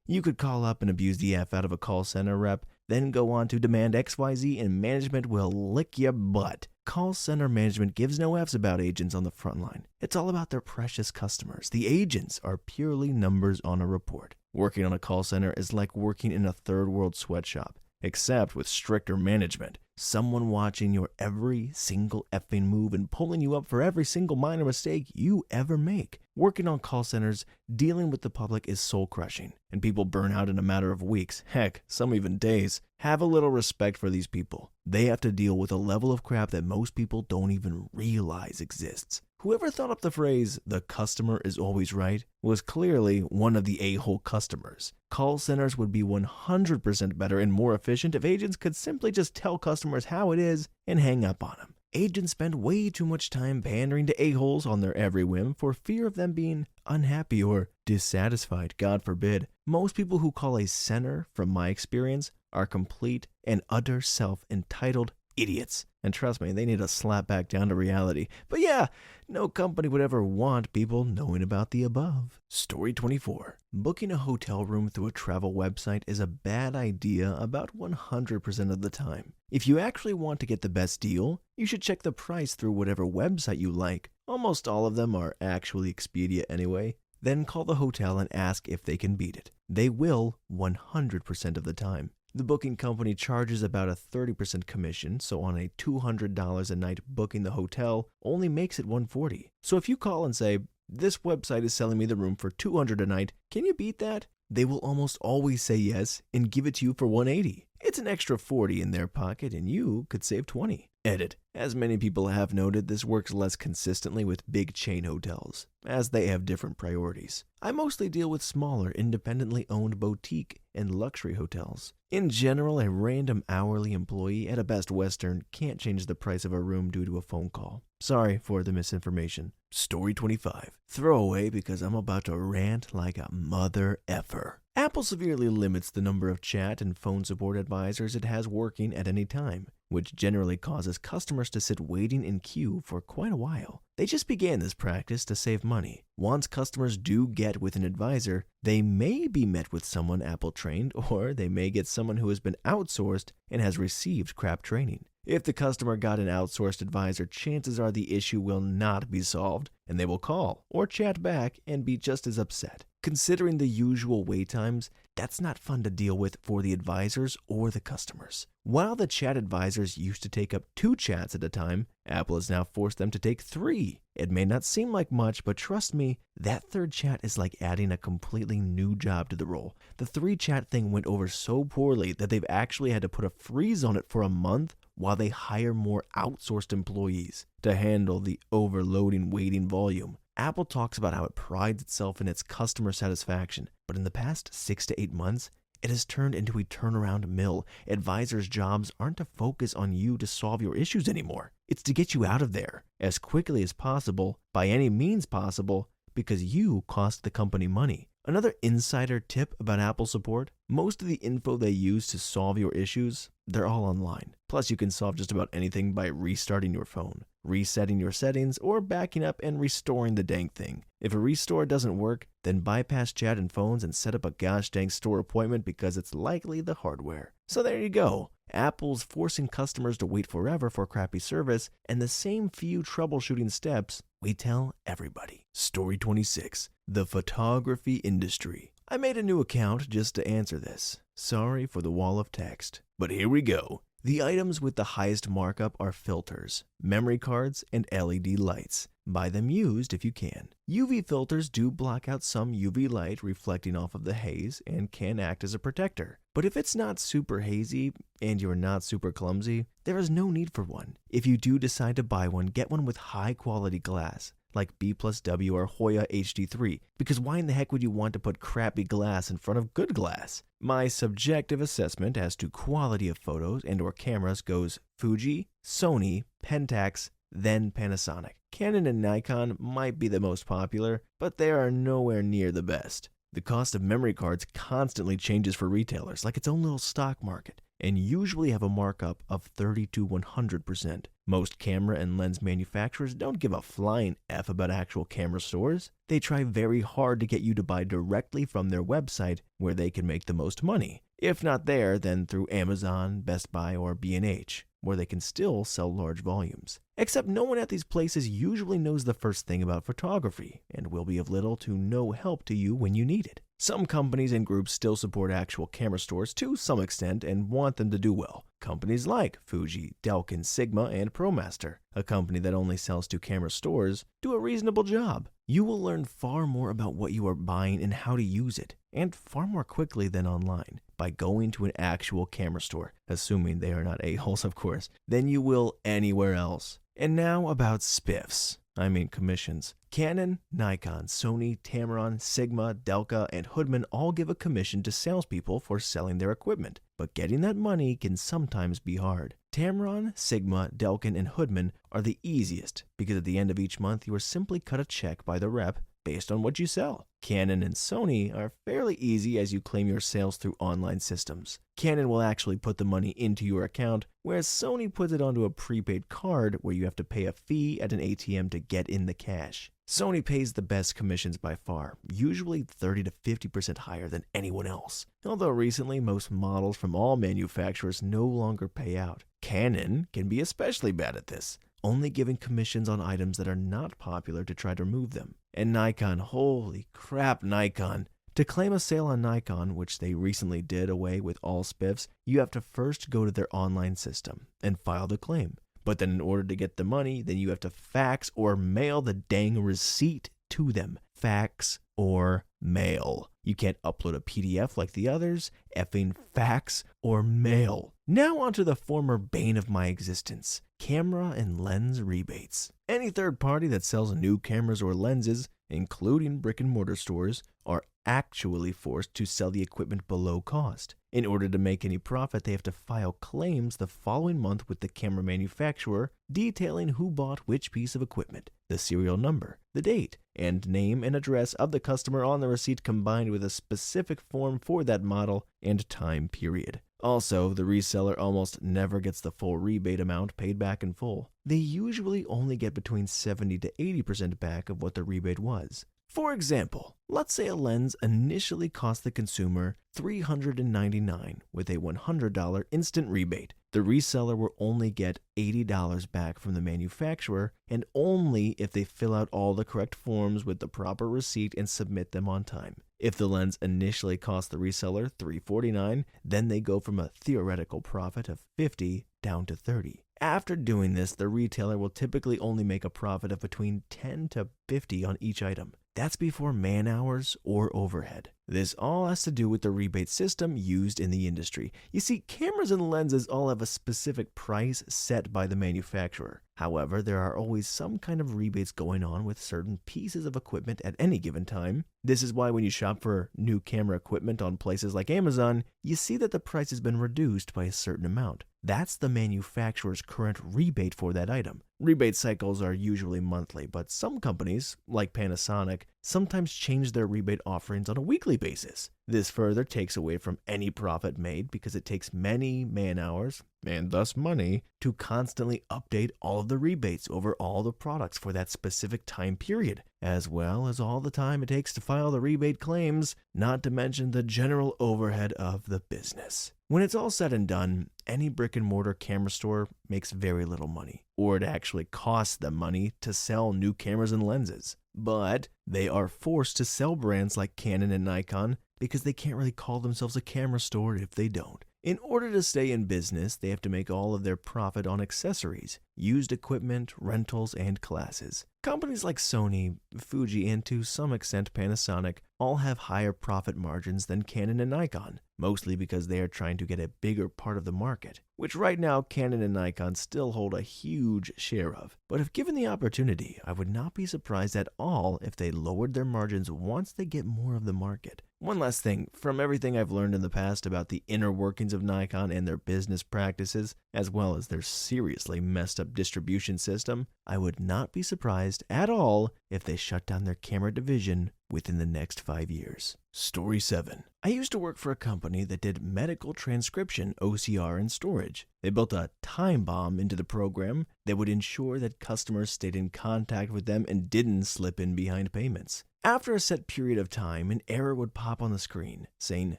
You could call up and abuse the F out of a call center rep, then go on to demand XYZ and management will lick your butt. Call center management gives no Fs about agents on the front line. It's all about their precious customers. The agents are purely numbers on a report. Working on a call center is like working in a third world sweatshop, except with stricter management. Someone watching your every single effing move and pulling you up for every single minor mistake you ever make. Working on call centers, dealing with the public is soul-crushing, and people burn out in a matter of weeks, heck, some even days. Have a little respect for these people. They have to deal with a level of crap that most people don't even realize exists. Whoever thought up the phrase, "the customer is always right," was clearly one of the a-hole customers. Call centers would be 100% better and more efficient if agents could simply just tell customers how it is and hang up on them. Agents spend way too much time pandering to a-holes on their every whim for fear of them being unhappy or dissatisfied, God forbid. Most people who call a center, from my experience, are complete and utter self-entitled idiots. And trust me, they need to slap back down to reality. But yeah, no company would ever want people knowing about the above. Story 24. Booking a hotel room through a travel website is a bad idea about 100% of the time. If you actually want to get the best deal, you should check the price through whatever website you like. Almost all of them are actually Expedia anyway. Then call the hotel and ask if they can beat it. They will 100% of the time. The booking company charges about a 30% commission, so on a $200 a night booking, the hotel only makes it $140. So if you call and say, "This website is selling me the room for $200 a night, can you beat that?" They will almost always say yes and give it to you for $180. It's an extra $40 in their pocket and you could save $20. Edit. As many people have noted, this works less consistently with big chain hotels, as they have different priorities. I mostly deal with smaller, independently owned boutique and luxury hotels. In general, a random hourly employee at a Best Western can't change the price of a room due to a phone call. Sorry for the misinformation. Story 25. Throwaway because I'm about to rant like a mother effer. Apple severely limits the number of chat and phone support advisors it has working at any time, which generally causes customers to sit waiting in queue for quite a while. They just began this practice to save money. Once customers do get with an advisor, they may be met with someone Apple trained, or they may get someone who has been outsourced and has received crap training. If the customer got an outsourced advisor, chances are the issue will not be solved, and they will call or chat back and be just as upset. Considering the usual wait times, that's not fun to deal with for the advisors or the customers. While the chat advisors used to take up 2 chats at a time, Apple has now forced them to take 3. It may not seem like much, but trust me, that 3rd chat is like adding a completely new job to the role. The 3 chat thing went over so poorly that they've actually had to put a freeze on it for a month while they hire more outsourced employees to handle the overloading waiting volume. Apple talks about how it prides itself in its customer satisfaction, but in the past 6 to 8 months, it has turned into a turnaround mill. Advisors' jobs aren't to focus on you to solve your issues anymore. It's to get you out of there as quickly as possible, by any means possible, because you cost the company money. Another insider tip about Apple support: most of the info they use to solve your issues, they're all online. Plus, you can solve just about anything by restarting your phone, resetting your settings, or backing up and restoring the dang thing. If a restore doesn't work, then bypass chat and phones and set up a gosh dang store appointment, because it's likely the hardware. So there you go. Apple's forcing customers to wait forever for crappy service, and the same few troubleshooting steps we tell everybody. Story 26. The photography industry. I made a new account just to answer this. Sorry for the wall of text, but here we go. The items with the highest markup are filters, memory cards, and LED lights. Buy them used if you can. UV filters do block out some UV light reflecting off of the haze and can act as a protector. But if it's not super hazy and you're not super clumsy, there is no need for one. If you do decide to buy one, get one with high quality glass, like B+W or Hoya HD3, because why in the heck would you want to put crappy glass in front of good glass? My subjective assessment as to quality of photos and or cameras goes Fuji, Sony, Pentax, then Panasonic. Canon and Nikon might be the most popular, but they are nowhere near the best. The cost of memory cards constantly changes for retailers, like its own little stock market, and usually have a markup of 30 to 100%. Most camera and lens manufacturers don't give a flying F about actual camera stores. They try very hard to get you to buy directly from their website where they can make the most money. If not there, then through Amazon, Best Buy, or B&H, where they can still sell large volumes. Except no one at these places usually knows the first thing about photography and will be of little to no help to you when you need it. Some companies and groups still support actual camera stores to some extent and want them to do well. Companies like Fuji, Delkin, Sigma, and ProMaster, a company that only sells to camera stores, do a reasonable job. You will learn far more about what you are buying and how to use it, and far more quickly than online, by going to an actual camera store, assuming they are not a-holes of course, than you will anywhere else. And now about spiffs. I mean commissions. Canon, Nikon, Sony, Tamron, Sigma, Delca, and Hoodman all give a commission to salespeople for selling their equipment, but getting that money can sometimes be hard. Tamron, Sigma, Delkin, and Hoodman are the easiest because at the end of each month you are simply cut a check by the rep based on what you sell. Canon and Sony are fairly easy as you claim your sales through online systems. Canon will actually put the money into your account, whereas Sony puts it onto a prepaid card where you have to pay a fee at an ATM to get in the cash. Sony pays the best commissions by far, usually 30 to 50% higher than anyone else. Although recently most models from all manufacturers no longer pay out. Canon can be especially bad at this, only giving commissions on items that are not popular to try to remove them. And Nikon, holy crap, Nikon, To claim a sale on Nikon, which they recently did away with all spiffs, you have to first go to their online system and file the claim. But then in order to get the money, then you have to fax or mail the dang receipt to them. Fax or mail. You can't upload a PDF like the others. Effing fax or mail. Now onto the former bane of my existence. Camera and lens rebates. Any third party that sells new cameras or lenses, including brick and mortar stores, are actually forced to sell the equipment below cost. In order to make any profit, they have to file claims the following month with the camera manufacturer detailing who bought which piece of equipment, the serial number, the date, and name and address of the customer on the receipt combined with a specific form for that model and time period. Also, the reseller almost never gets the full rebate amount paid back in full. They usually only get between 70 to 80% back of what the rebate was. For example, let's say a lens initially cost the consumer $399 with a $100 instant rebate. The reseller will only get $80 back from the manufacturer, and only if they fill out all the correct forms with the proper receipt and submit them on time. If the lens initially cost the reseller $349, then they go from a theoretical profit of $50 down to $30. After doing this, the retailer will typically only make a profit of between $10 to $50 on each item. That's before man hours or overhead. This all has to do with the rebate system used in the industry. You see, cameras and lenses all have a specific price set by the manufacturer. However, there are always some kind of rebates going on with certain pieces of equipment at any given time. This is why when you shop for new camera equipment on places like Amazon, you see that the price has been reduced by a certain amount. That's the manufacturer's current rebate for that item. Rebate cycles are usually monthly, but some companies, like Panasonic, sometimes change their rebate offerings on a weekly basis. This further takes away from any profit made because it takes many man-hours, and thus money, to constantly update all of the rebates over all the products for that specific time period, as well as all the time it takes to file the rebate claims, not to mention the general overhead of the business. When it's all said and done, any brick-and-mortar camera store makes very little money, or it actually costs them money to sell new cameras and lenses. But they are forced to sell brands like Canon and Nikon because they can't really call themselves a camera store if they don't. In order to stay in business, they have to make all of their profit on accessories, used equipment, rentals, and classes. Companies like Sony, Fuji, and to some extent Panasonic all have higher profit margins than Canon and Nikon, mostly because they are trying to get a bigger part of the market, which right now Canon and Nikon still hold a huge share of. But if given the opportunity, I would not be surprised at all if they lowered their margins once they get more of the market. One last thing, from everything I've learned in the past about the inner workings of Nikon and their business practices, as well as their seriously messed up distribution system, I would not be surprised at all if they shut down their camera division within the next 5 years. Story 7. I used to work for a company that did medical transcription, OCR, and storage. They built a time bomb into the program that would ensure that customers stayed in contact with them and didn't slip in behind payments. After a set period of time, an error would pop on the screen saying,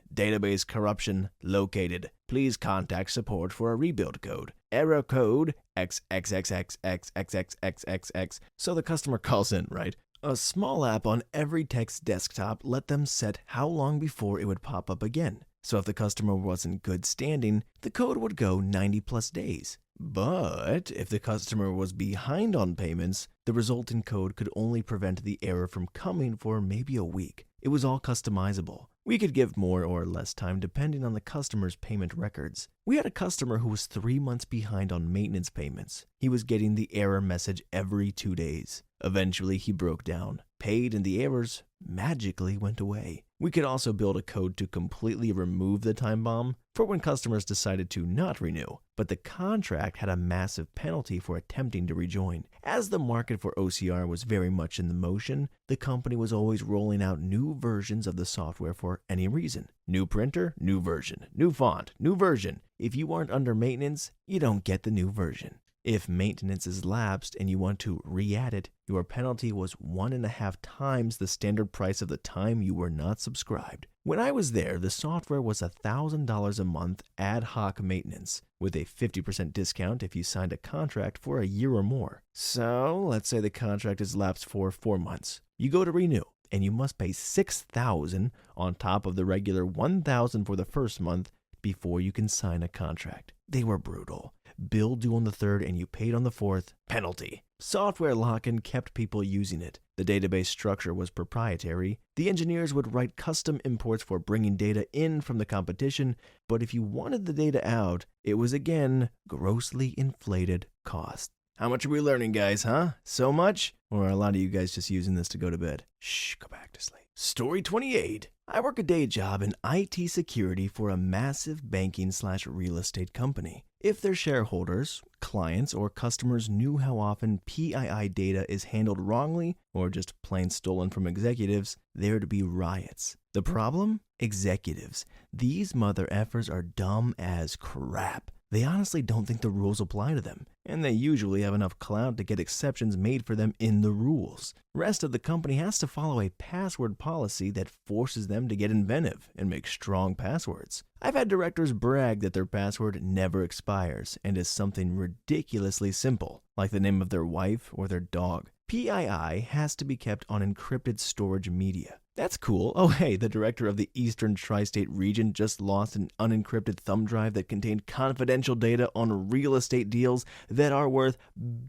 "Database corruption located. Please contact support for a rebuild code. Error code XXXXXXXXXX." So the customer calls in, right? A small app on every tech's desktop let them set how long before it would pop up again. So if the customer was in good standing, the code would go 90 plus days. But if the customer was behind on payments, the resulting code could only prevent the error from coming for maybe a week. It was all customizable. We could give more or less time depending on the customer's payment records. We had a customer who was 3 months behind on maintenance payments. He was getting the error message every 2 days. Eventually, he broke down, paid, and the errors magically went away. We could also build a code to completely remove the time bomb for when customers decided to not renew, but the contract had a massive penalty for attempting to rejoin. As the market for OCR was very much in the motion, the company was always rolling out new versions of the software for any reason. New printer, new version. New font, new version. If you aren't under maintenance, you don't get the new version. If maintenance is lapsed and you want to re-add it, your penalty was 1.5 times the standard price of the time you were not subscribed. When I was there, the software was $1,000 a month ad hoc maintenance, with a 50% discount if you signed a contract for a year or more. So, let's say the contract is lapsed for 4 months. You go to renew. and you must pay $6,000 on top of the regular $1,000 for the first month before you can sign a contract. They were brutal. Bill due on the 3rd and you paid on the 4th, penalty. Software lock-in kept people using it. The database structure was proprietary. The engineers would write custom imports for bringing data in from the competition, but if you wanted the data out, it was again grossly inflated cost. How much are we learning, guys, huh? So much? Or are a lot of you guys just using this to go to bed? Shh, go back to sleep. Story 28. I work a day job in IT security for a massive banking/real estate company. If their shareholders, clients, or customers knew how often PII data is handled wrongly or just plain stolen from executives, there'd be riots. The problem? Executives. These mother effers are dumb as crap. They honestly don't think the rules apply to them, and they usually have enough clout to get exceptions made for them in the rules. Rest of the company has to follow a password policy that forces them to get inventive and make strong passwords. I've had directors brag that their password never expires and is something ridiculously simple, like the name of their wife or their dog. PII has to be kept on encrypted storage media. That's cool. Oh hey, the director of the Eastern Tri-State region just lost an unencrypted thumb drive that contained confidential data on real estate deals that are worth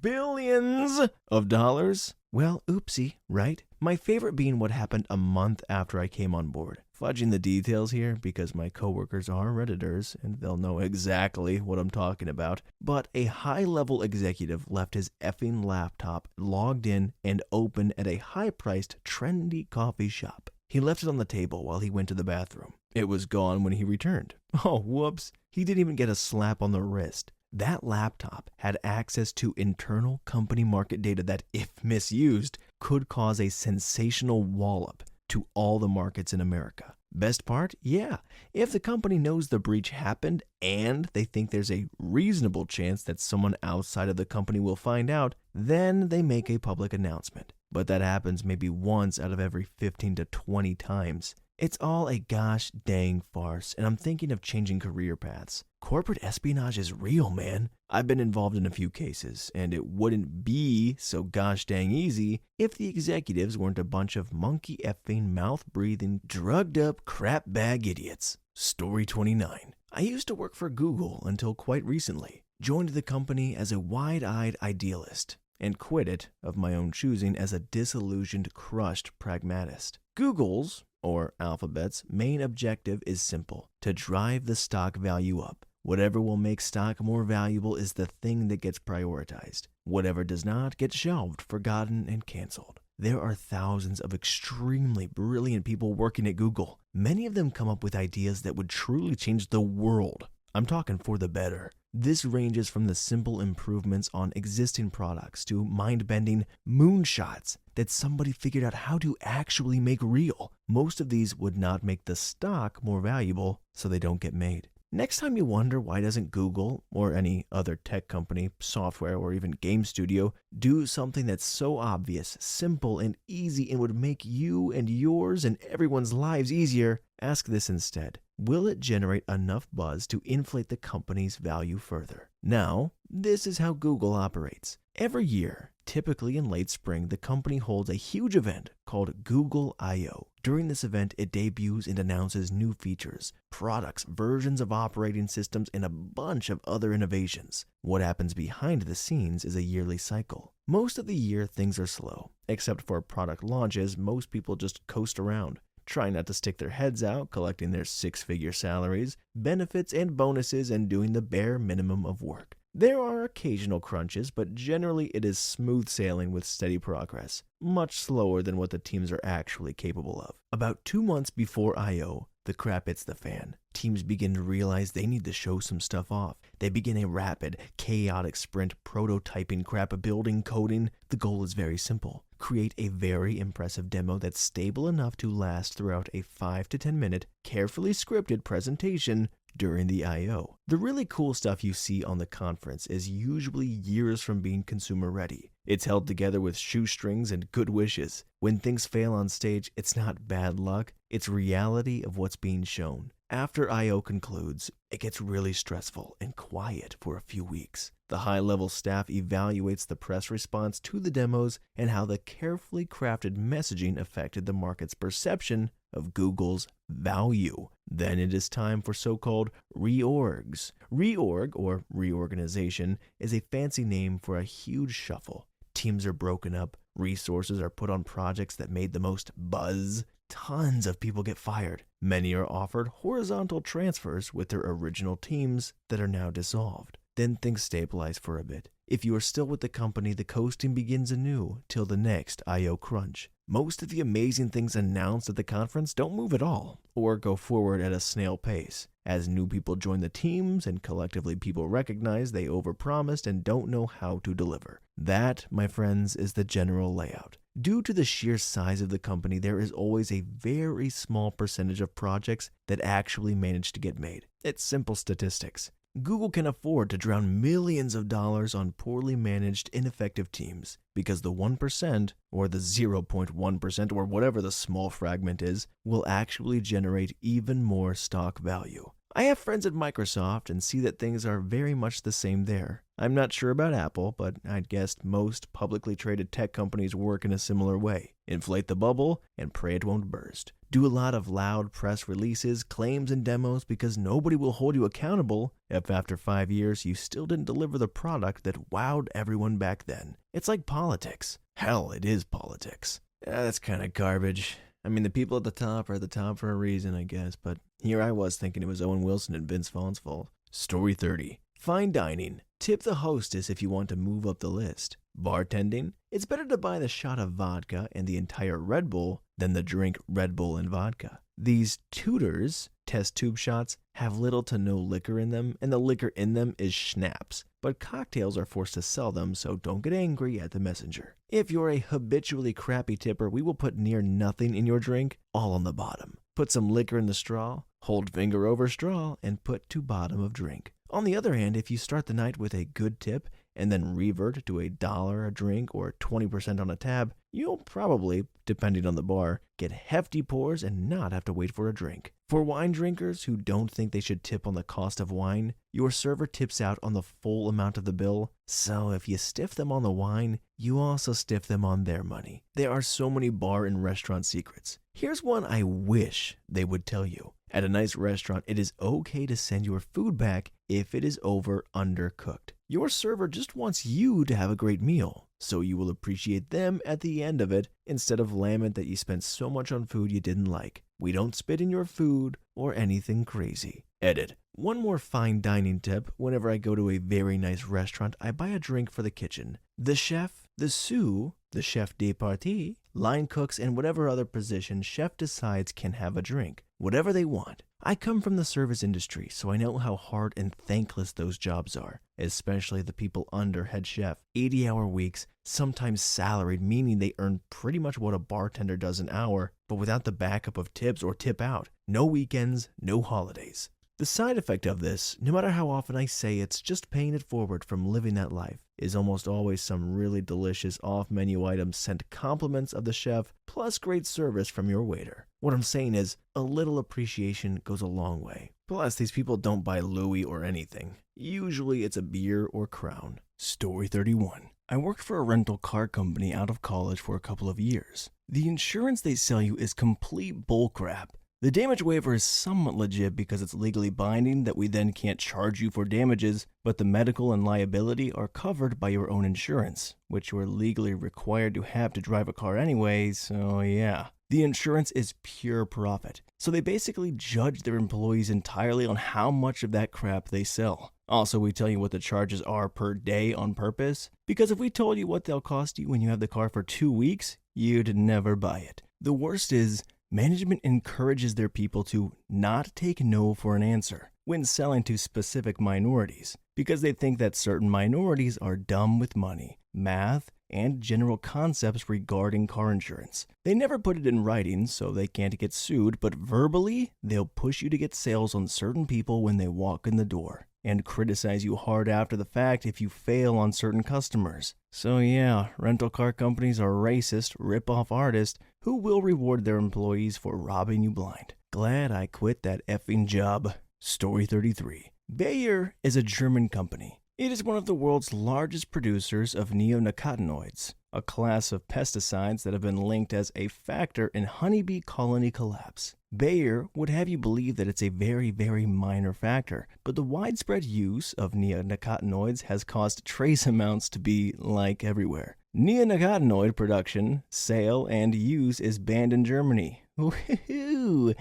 billions of dollars. Well, oopsie, right? My favorite being what happened a month after I came on board. Fudging the details here because my coworkers are Redditors and they'll know exactly what I'm talking about. But a high-level executive left his effing laptop logged in and open at a high-priced, trendy coffee shop. He left it on the table while he went to the bathroom. It was gone when he returned. Oh, whoops. He didn't even get a slap on the wrist. That laptop had access to internal company market data that, if misused, could cause a sensational wallop to all the markets in America. Best part? Yeah, if the company knows the breach happened and they think there's a reasonable chance that someone outside of the company will find out, then they make a public announcement. But that happens maybe once out of every 15 to 20 times. It's all a gosh dang farce, and I'm thinking of changing career paths. Corporate espionage is real, man. I've been involved in a few cases, and it wouldn't be so gosh dang easy if the executives weren't a bunch of monkey effing, mouth-breathing, drugged-up crap bag idiots. Story 29. I used to work for Google until quite recently. Joined the company as a wide-eyed idealist, and quit it of my own choosing as a disillusioned, crushed pragmatist. Google's, or Alphabet's, main objective is simple: to drive the stock value up. Whatever will make stock more valuable is the thing that gets prioritized. Whatever does not gets shelved, forgotten, and canceled. There are thousands of extremely brilliant people working at Google. Many of them come up with ideas that would truly change the world. I'm talking for the better. This ranges from the simple improvements on existing products to mind-bending moonshots that somebody figured out how to actually make real. Most of these would not make the stock more valuable, so they don't get made. Next time you wonder why doesn't Google or any other tech company, software, or even game studio do something that's so obvious, simple, and easy and would make you and yours and everyone's lives easier, ask this instead. Will it generate enough buzz to inflate the company's value further? Now, this is how Google operates. Every year, typically in late spring, the company holds a huge event called Google I/O. During this event, it debuts and announces new features, products, versions of operating systems, and a bunch of other innovations. What happens behind the scenes is a yearly cycle. Most of the year, things are slow. Except for product launches, most people just coast around, trying not to stick their heads out, collecting their six-figure salaries, benefits, and bonuses, and doing the bare minimum of work. There are occasional crunches, but generally it is smooth sailing with steady progress, much slower than what the teams are actually capable of. About 2 months before I/O, the crap hits the fan. Teams begin to realize they need to show some stuff off. They begin a rapid, chaotic sprint prototyping crap, building, coding. The goal is very simple. Create a very impressive demo that's stable enough to last throughout a 5 to 10 minute, carefully scripted presentation during the I/O. The really cool stuff you see on the conference is usually years from being consumer ready. It's held together with shoestrings and good wishes. When things fail on stage, it's not bad luck. It's reality of what's being shown. After I.O. concludes, it gets really stressful and quiet for a few weeks. The high-level staff evaluates the press response to the demos and how the carefully crafted messaging affected the market's perception of Google's value. Then it is time for so-called reorgs. Reorg, or reorganization, is a fancy name for a huge shuffle. Teams are broken up, resources are put on projects that made the most buzz. Tons of people get fired. Many are offered horizontal transfers with their original teams that are now dissolved. Then things stabilize for a bit. If you are still with the company, the coasting begins anew till the next I.O. crunch. Most of the amazing things announced at the conference don't move at all, or go forward at a snail pace. As new people join the teams and collectively people recognize they overpromised and don't know how to deliver. That, my friends, is the general layout. Due to the sheer size of the company, there is always a very small percentage of projects that actually manage to get made. It's simple statistics. Google can afford to drown millions of dollars on poorly managed, ineffective teams because the 1% or the 0.1% or whatever the small fragment is will actually generate even more stock value. I have friends at Microsoft and see that things are very much the same there. I'm not sure about Apple, but I'd guess most publicly traded tech companies work in a similar way. Inflate the bubble and pray it won't burst. Do a lot of loud press releases, claims, and demos because nobody will hold you accountable if after 5 years you still didn't deliver the product that wowed everyone back then. It's like politics. Hell, it is politics. That's kind of garbage. I mean, the people at the top are at the top for a reason, I guess, but here I was thinking it was Owen Wilson and Vince Vaughn's fault. Story 30. Fine dining. Tip the hostess if you want to move up the list. Bartending. It's better to buy the shot of vodka and the entire Red Bull than the drink Red Bull and vodka. These tutors, test tube shots, have little to no liquor in them, and the liquor in them is schnapps. But cocktails are forced to sell them, so don't get angry at the messenger. If you're a habitually crappy tipper, we will put near nothing in your drink, all on the bottom. Put some liquor in the straw, hold finger over straw, and put to bottom of drink. On the other hand, if you start the night with a good tip and then revert to $1 a drink or 20% on a tab, you'll probably, depending on the bar, get hefty pours and not have to wait for a drink. For wine drinkers who don't think they should tip on the cost of wine, your server tips out on the full amount of the bill, so if you stiff them on the wine, you also stiff them on their money. There are so many bar and restaurant secrets. Here's one I wish they would tell you. At a nice restaurant, it is okay to send your food back if it is undercooked. Your server just wants you to have a great meal, so you will appreciate them at the end of it instead of lament that you spent so much on food you didn't like. We don't spit in your food or anything crazy. Edit. One more fine dining tip. Whenever I go to a very nice restaurant, I buy a drink for the kitchen. The chef, the sous, the chef de partie, line cooks, and whatever other position chef decides can have a drink. Whatever they want. I come from the service industry, so I know how hard and thankless those jobs are, especially the people under head chef. 80-hour weeks, sometimes salaried, meaning they earn pretty much what a bartender does an hour, but without the backup of tips or tip out. No weekends, no holidays. The side effect of this, no matter how often I say it's just paying it forward from living that life, is almost always some really delicious off-menu items sent compliments of the chef plus great service from your waiter. What I'm saying is, a little appreciation goes a long way. Plus, these people don't buy Louis or anything. Usually it's a beer or Crown. Story 31. I worked for a rental car company out of college for a couple of years. The insurance they sell you is complete bullcrap. The damage waiver is somewhat legit because it's legally binding that we then can't charge you for damages, but the medical and liability are covered by your own insurance, which you are legally required to have to drive a car anyway, so yeah. The insurance is pure profit, so they basically judge their employees entirely on how much of that crap they sell. Also, we tell you what the charges are per day on purpose, because if we told you what they'll cost you when you have the car for 2 weeks, you'd never buy it. The worst is, management encourages their people to not take no for an answer when selling to specific minorities because they think that certain minorities are dumb with money, math, and general concepts regarding car insurance. They never put it in writing, so they can't get sued, but verbally, they'll push you to get sales on certain people when they walk in the door, and criticize you hard after the fact if you fail on certain customers. So yeah, rental car companies are racist, rip-off artists who will reward their employees for robbing you blind. Glad I quit that effing job. Story 33. Bayer is a German company. It is one of the world's largest producers of neonicotinoids, a class of pesticides that have been linked as a factor in honeybee colony collapse. Bayer would have you believe that it's a very, very minor factor, but the widespread use of neonicotinoids has caused trace amounts to be like everywhere. Neonicotinoid production, sale, and use is banned in Germany. Woohoo!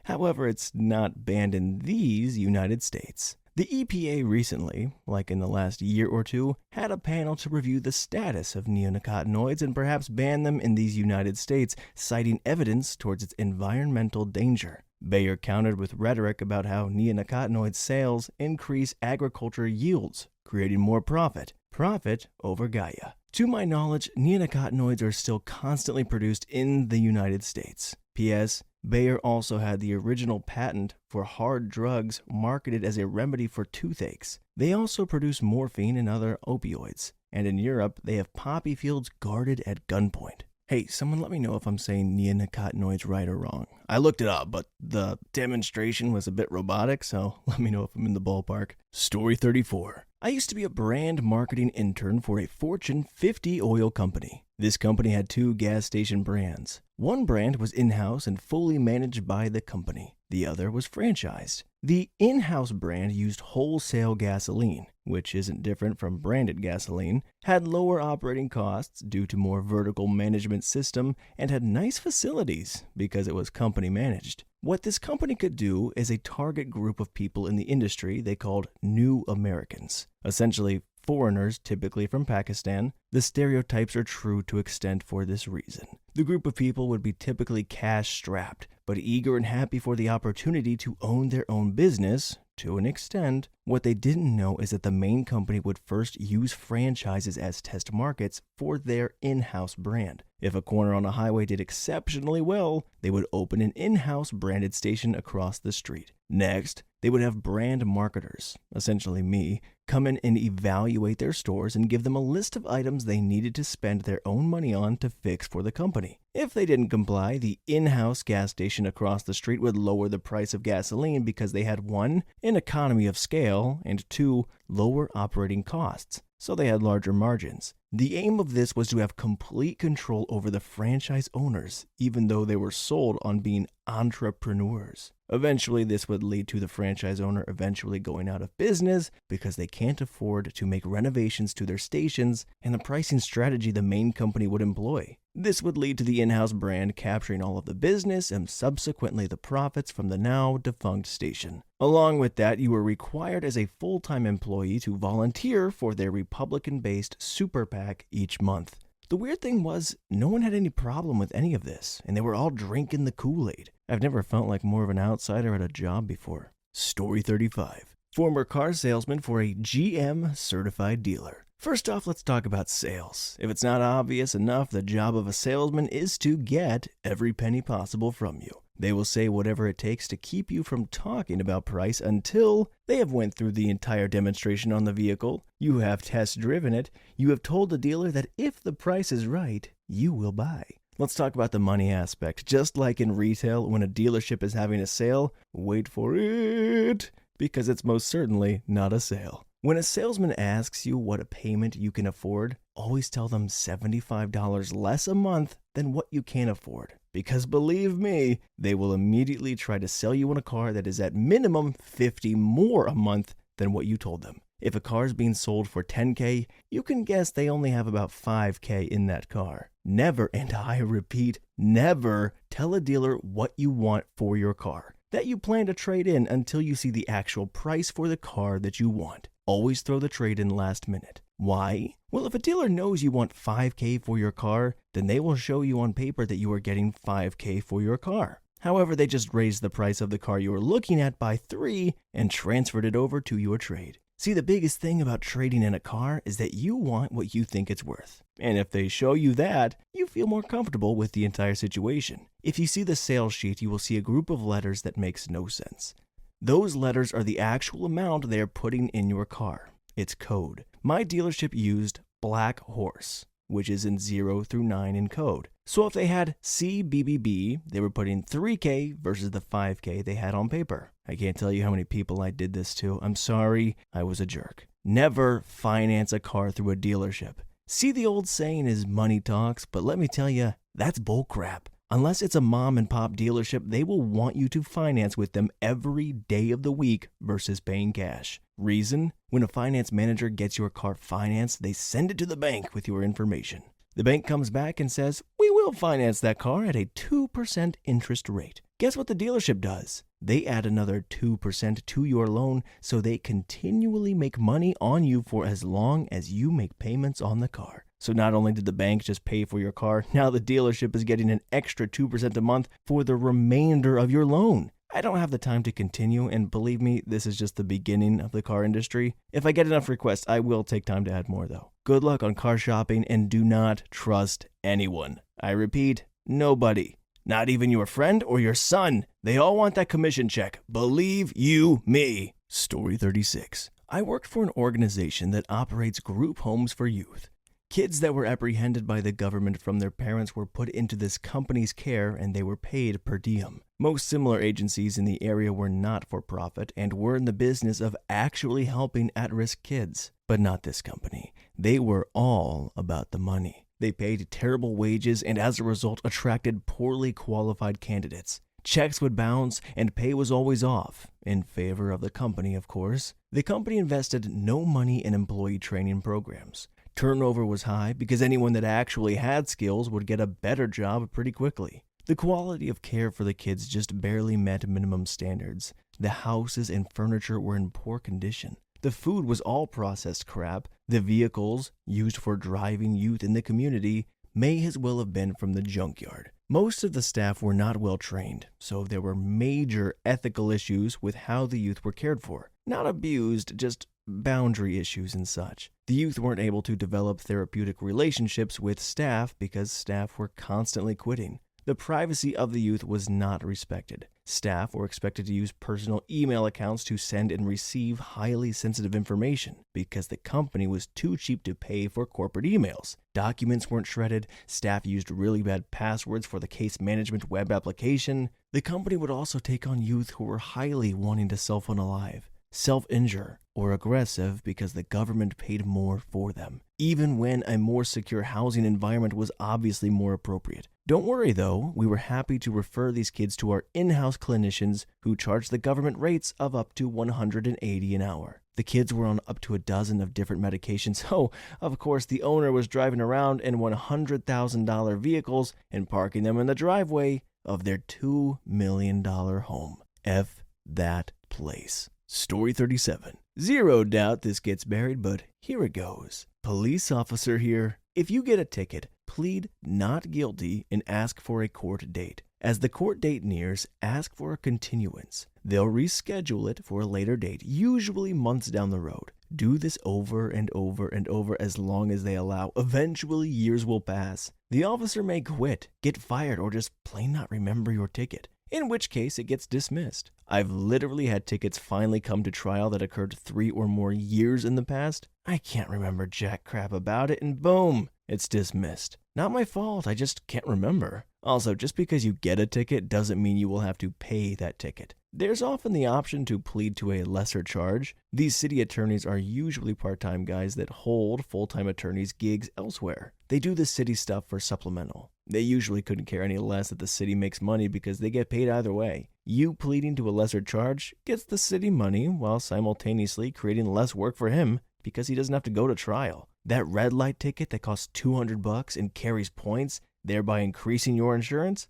However, it's not banned in these United States. The EPA recently, like in the last year or two, had a panel to review the status of neonicotinoids and perhaps ban them in these United States, citing evidence towards its environmental danger. Bayer countered with rhetoric about how neonicotinoid sales increase agriculture yields, creating more profit. Profit over Gaia. To my knowledge, neonicotinoids are still constantly produced in the United States. P.S. Bayer also had the original patent for hard drugs marketed as a remedy for toothaches. They also produce morphine and other opioids. And in Europe, they have poppy fields guarded at gunpoint. Hey, someone let me know if I'm saying neonicotinoids right or wrong. I looked it up, but the demonstration was a bit robotic, so let me know if I'm in the ballpark. Story 34. I used to be a brand marketing intern for a Fortune 50 oil company. This company had 2 gas station brands. One brand was in-house and fully managed by the company. The other was franchised. The in-house brand used wholesale gasoline, which isn't different from branded gasoline, had lower operating costs due to more vertical management system, and had nice facilities because it was company managed. What this company could do is a target group of people in the industry they called New Americans, essentially foreigners, typically from Pakistan. The stereotypes are true to extent for this reason. The group of people would be typically cash-strapped, but eager and happy for the opportunity to own their own business, to an extent. What they didn't know is that the main company would first use franchises as test markets for their in-house brand. If a corner on a highway did exceptionally well, they would open an in-house branded station across the street. Next, they would have brand marketers, essentially me, come in and evaluate their stores and give them a list of items they needed to spend their own money on to fix for the company. If they didn't comply, the in-house gas station across the street would lower the price of gasoline because they had 1, an economy of scale, and 2, lower operating costs, so they had larger margins. The aim of this was to have complete control over the franchise owners, even though they were sold on being entrepreneurs. Eventually, this would lead to the franchise owner eventually going out of business because they can't afford to make renovations to their stations and the pricing strategy the main company would employ. This would lead to the in-house brand capturing all of the business and subsequently the profits from the now defunct station. Along with that, you were required as a full-time employee to volunteer for their Republican-based super PAC each month. The weird thing was, no one had any problem with any of this, and they were all drinking the Kool-Aid. I've never felt like more of an outsider at a job before. Story 35. Former car salesman for a GM certified dealer. First off, let's talk about sales. If it's not obvious enough, the job of a salesman is to get every penny possible from you. They will say whatever it takes to keep you from talking about price until they have went through the entire demonstration on the vehicle, you have test driven it, you have told the dealer that if the price is right, you will buy. Let's talk about the money aspect. Just like in retail, when a dealership is having a sale, wait for it, because it's most certainly not a sale. When a salesman asks you what a payment you can afford, always tell them $75 less a month than what you can afford. Because believe me, they will immediately try to sell you on a car that is at minimum $50 more a month than what you told them. If a car is being sold for $10K, you can guess they only have about $5K in that car. Never, and I repeat, never tell a dealer what you want for your car, that you plan to trade in until you see the actual price for the car that you want. Always throw the trade in last minute. Why? Well, if a dealer knows you want $5K for your car, then they will show you on paper that you are getting $5K for your car. However, they just raised the price of the car you were looking at by 3 and transferred it over to your trade. See, the biggest thing about trading in a car is that you want what you think it's worth. And if they show you that, you feel more comfortable with the entire situation. If you see the sales sheet, you will see a group of letters that makes no sense. Those letters are the actual amount they are putting in your car. It's code. My dealership used Black Horse, which is in 0 through 9 in code. So if they had CBBB, they were putting 3K versus the 5K they had on paper. I can't tell you how many people I did this to. I'm sorry, I was a jerk. Never finance a car through a dealership. See, the old saying is money talks, but let me tell you, that's bullcrap. Unless it's a mom and pop dealership, they will want you to finance with them every day of the week versus paying cash. Reason? When a finance manager gets your car financed, they send it to the bank with your information. The bank comes back and says, we will finance that car at a 2% interest rate. Guess what the dealership does? They add another 2% to your loan so they continually make money on you for as long as you make payments on the car. So not only did the bank just pay for your car, now the dealership is getting an extra 2% a month for the remainder of your loan. I don't have the time to continue, and believe me, this is just the beginning of the car industry. If I get enough requests, I will take time to add more though. Good luck on car shopping, and do not trust anyone. I repeat, nobody. Not even your friend or your son. They all want that commission check. Believe you me. Story 36. I worked for an organization that operates group homes for youth. Kids that were apprehended by the government from their parents were put into this company's care and they were paid per diem. Most similar agencies in the area were not for profit and were in the business of actually helping at-risk kids. But not this company. They were all about the money. They paid terrible wages and as a result attracted poorly qualified candidates. Checks would bounce and pay was always off, in favor of the company, of course. The company invested no money in employee training programs. Turnover was high because anyone that actually had skills would get a better job pretty quickly. The quality of care for the kids just barely met minimum standards. The houses and furniture were in poor condition. The food was all processed crap. The vehicles, used for driving youth in the community, may as well have been from the junkyard. Most of the staff were not well trained, so there were major ethical issues with how the youth were cared for. Not abused, just boundary issues and such. The youth weren't able to develop therapeutic relationships with staff because staff were constantly quitting. The privacy of the youth was not respected. Staff were expected to use personal email accounts to send and receive highly sensitive information because the company was too cheap to pay for corporate emails. Documents weren't shredded. Staff used really bad passwords for the case management web application. The company would also take on youth who were highly wanting to self-unalive, self-injure, or aggressive because the government paid more for them, even when a more secure housing environment was obviously more appropriate. Don't worry though, we were happy to refer these kids to our in-house clinicians who charged the government rates of up to $180 an hour. The kids were on up to a dozen of different medications, so of course the owner was driving around in $100,000 vehicles and parking them in the driveway of their $2 million home. F that place. Story 37. Zero doubt this gets buried, but here it goes. Police officer here. If you get a ticket, plead not guilty and ask for a court date. As the court date nears, ask for a continuance. They'll reschedule it for a later date, usually months down the road. Do this over and over and over as long as they allow. Eventually, years will pass. The officer may quit, get fired, or just plain not remember your ticket, in which case it gets dismissed. I've literally had tickets finally come to trial that occurred 3 or more years in the past. I can't remember jack crap about it, and boom, it's dismissed. Not my fault, I just can't remember. Also, just because you get a ticket doesn't mean you will have to pay that ticket. There's often the option to plead to a lesser charge. These city attorneys are usually part-time guys that hold full-time attorneys' gigs elsewhere. They do the city stuff for supplemental. They usually couldn't care any less that the city makes money because they get paid either way. You pleading to a lesser charge gets the city money while simultaneously creating less work for him because he doesn't have to go to trial. That red light ticket that costs $200 and carries points, thereby increasing your insurance?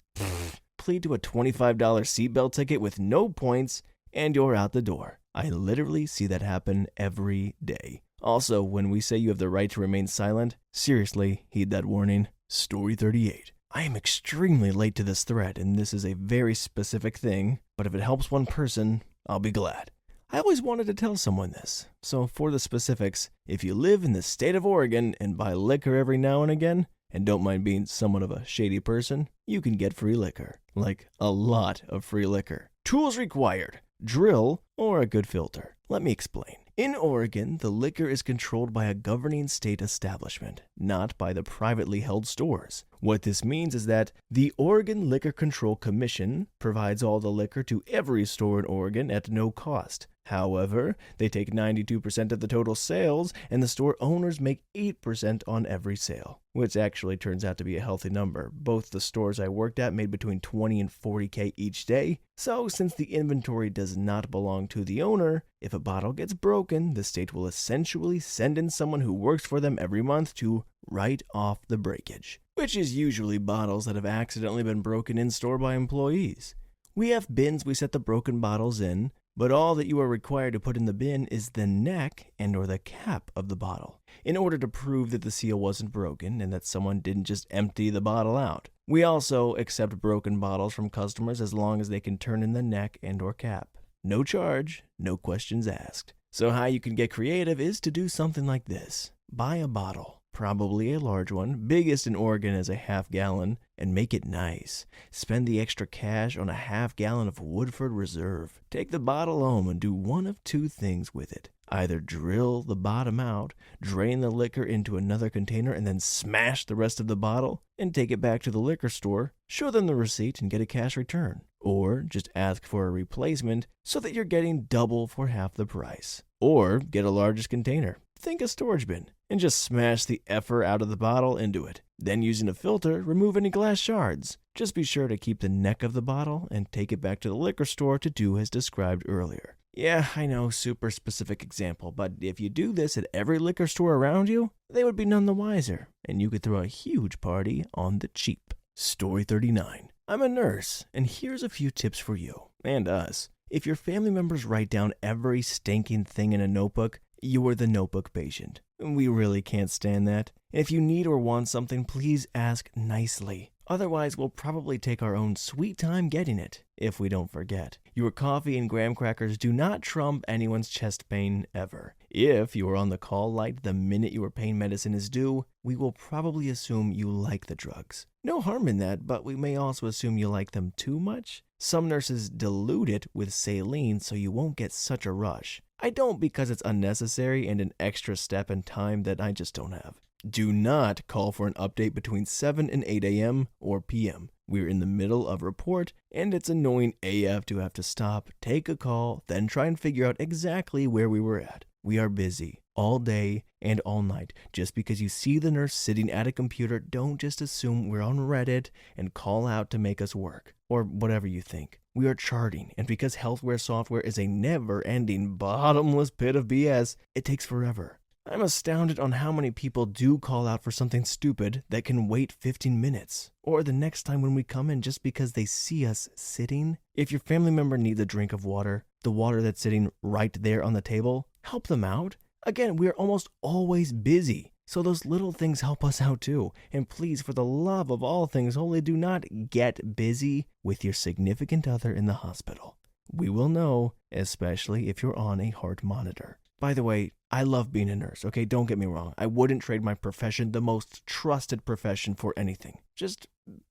Plead to a $25 seatbelt ticket with no points and you're out the door. I literally see that happen every day. Also, when we say you have the right to remain silent, seriously, heed that warning. Story 38. I am extremely late to this thread, and this is a very specific thing, but if it helps one person, I'll be glad. I always wanted to tell someone this, so for the specifics, if you live in the state of Oregon and buy liquor every now and again, and don't mind being somewhat of a shady person, you can get free liquor. Like, a lot of free liquor. Tools required: drill or a good filter. Let me explain. In Oregon, the liquor is controlled by a governing state establishment, not by the privately held stores. What this means is that the Oregon Liquor Control Commission provides all the liquor to every store in Oregon at no cost. However, they take 92% of the total sales, and the store owners make 8% on every sale, which actually turns out to be a healthy number. Both the stores I worked at made between $20 and $40K each day, so since the inventory does not belong to the owner, if a bottle gets broken, the state will essentially send in someone who works for them every month to write off the breakage, which is usually bottles that have accidentally been broken in store by employees. We have bins we set the broken bottles in, but all that you are required to put in the bin is the neck and or the cap of the bottle, in order to prove that the seal wasn't broken and that someone didn't just empty the bottle out. We also accept broken bottles from customers as long as they can turn in the neck and or cap. No charge, no questions asked. So how you can get creative is to do something like this. Buy a bottle, probably a large one, biggest in Oregon is a half-gallon, and make it nice. Spend the extra cash on a half-gallon of Woodford Reserve. Take the bottle home and do one of two things with it. Either drill the bottom out, drain the liquor into another container, and then smash the rest of the bottle, and take it back to the liquor store, show them the receipt, and get a cash return. Or just ask for a replacement so that you're getting double for half the price. Or get a largest container. Think a storage bin, and just smash the effer out of the bottle into it. Then using a filter, remove any glass shards. Just be sure to keep the neck of the bottle and take it back to the liquor store to do as described earlier. Yeah, I know, super specific example, but if you do this at every liquor store around you, they would be none the wiser, and you could throw a huge party on the cheap. Story 39. I'm a nurse, and here's a few tips for you, and us. If your family members write down every stinking thing in a notebook, you are the notebook patient. We really can't stand that. And if you need or want something, please ask nicely. Otherwise, we'll probably take our own sweet time getting it, if we don't forget. Your coffee and graham crackers do not trump anyone's chest pain ever. If you are on the call light the minute your pain medicine is due, we will probably assume you like the drugs. No harm in that, but we may also assume you like them too much. Some nurses dilute it with saline so you won't get such a rush. I don't, because it's unnecessary and an extra step and time that I just don't have. Do not call for an update between 7 and 8 a.m. or p.m. We're in the middle of report, and it's annoying AF to have to stop, take a call, then try and figure out exactly where we were at. We are busy all day and all night. Just because you see the nurse sitting at a computer, don't just assume we're on Reddit and call out to make us work, or whatever you think. We are charting, and because healthcare software is a never-ending, bottomless pit of BS, it takes forever. I'm astounded on how many people do call out for something stupid that can wait 15 minutes, or the next time when we come in just because they see us sitting. If your family member needs a drink of water, the water that's sitting right there on the table, help them out. Again, we are almost always busy, so those little things help us out too. And please, for the love of all things holy, do not get busy with your significant other in the hospital. We will know, especially if you're on a heart monitor. By the way, I love being a nurse, okay? Don't get me wrong. I wouldn't trade my profession, the most trusted profession, for anything. Just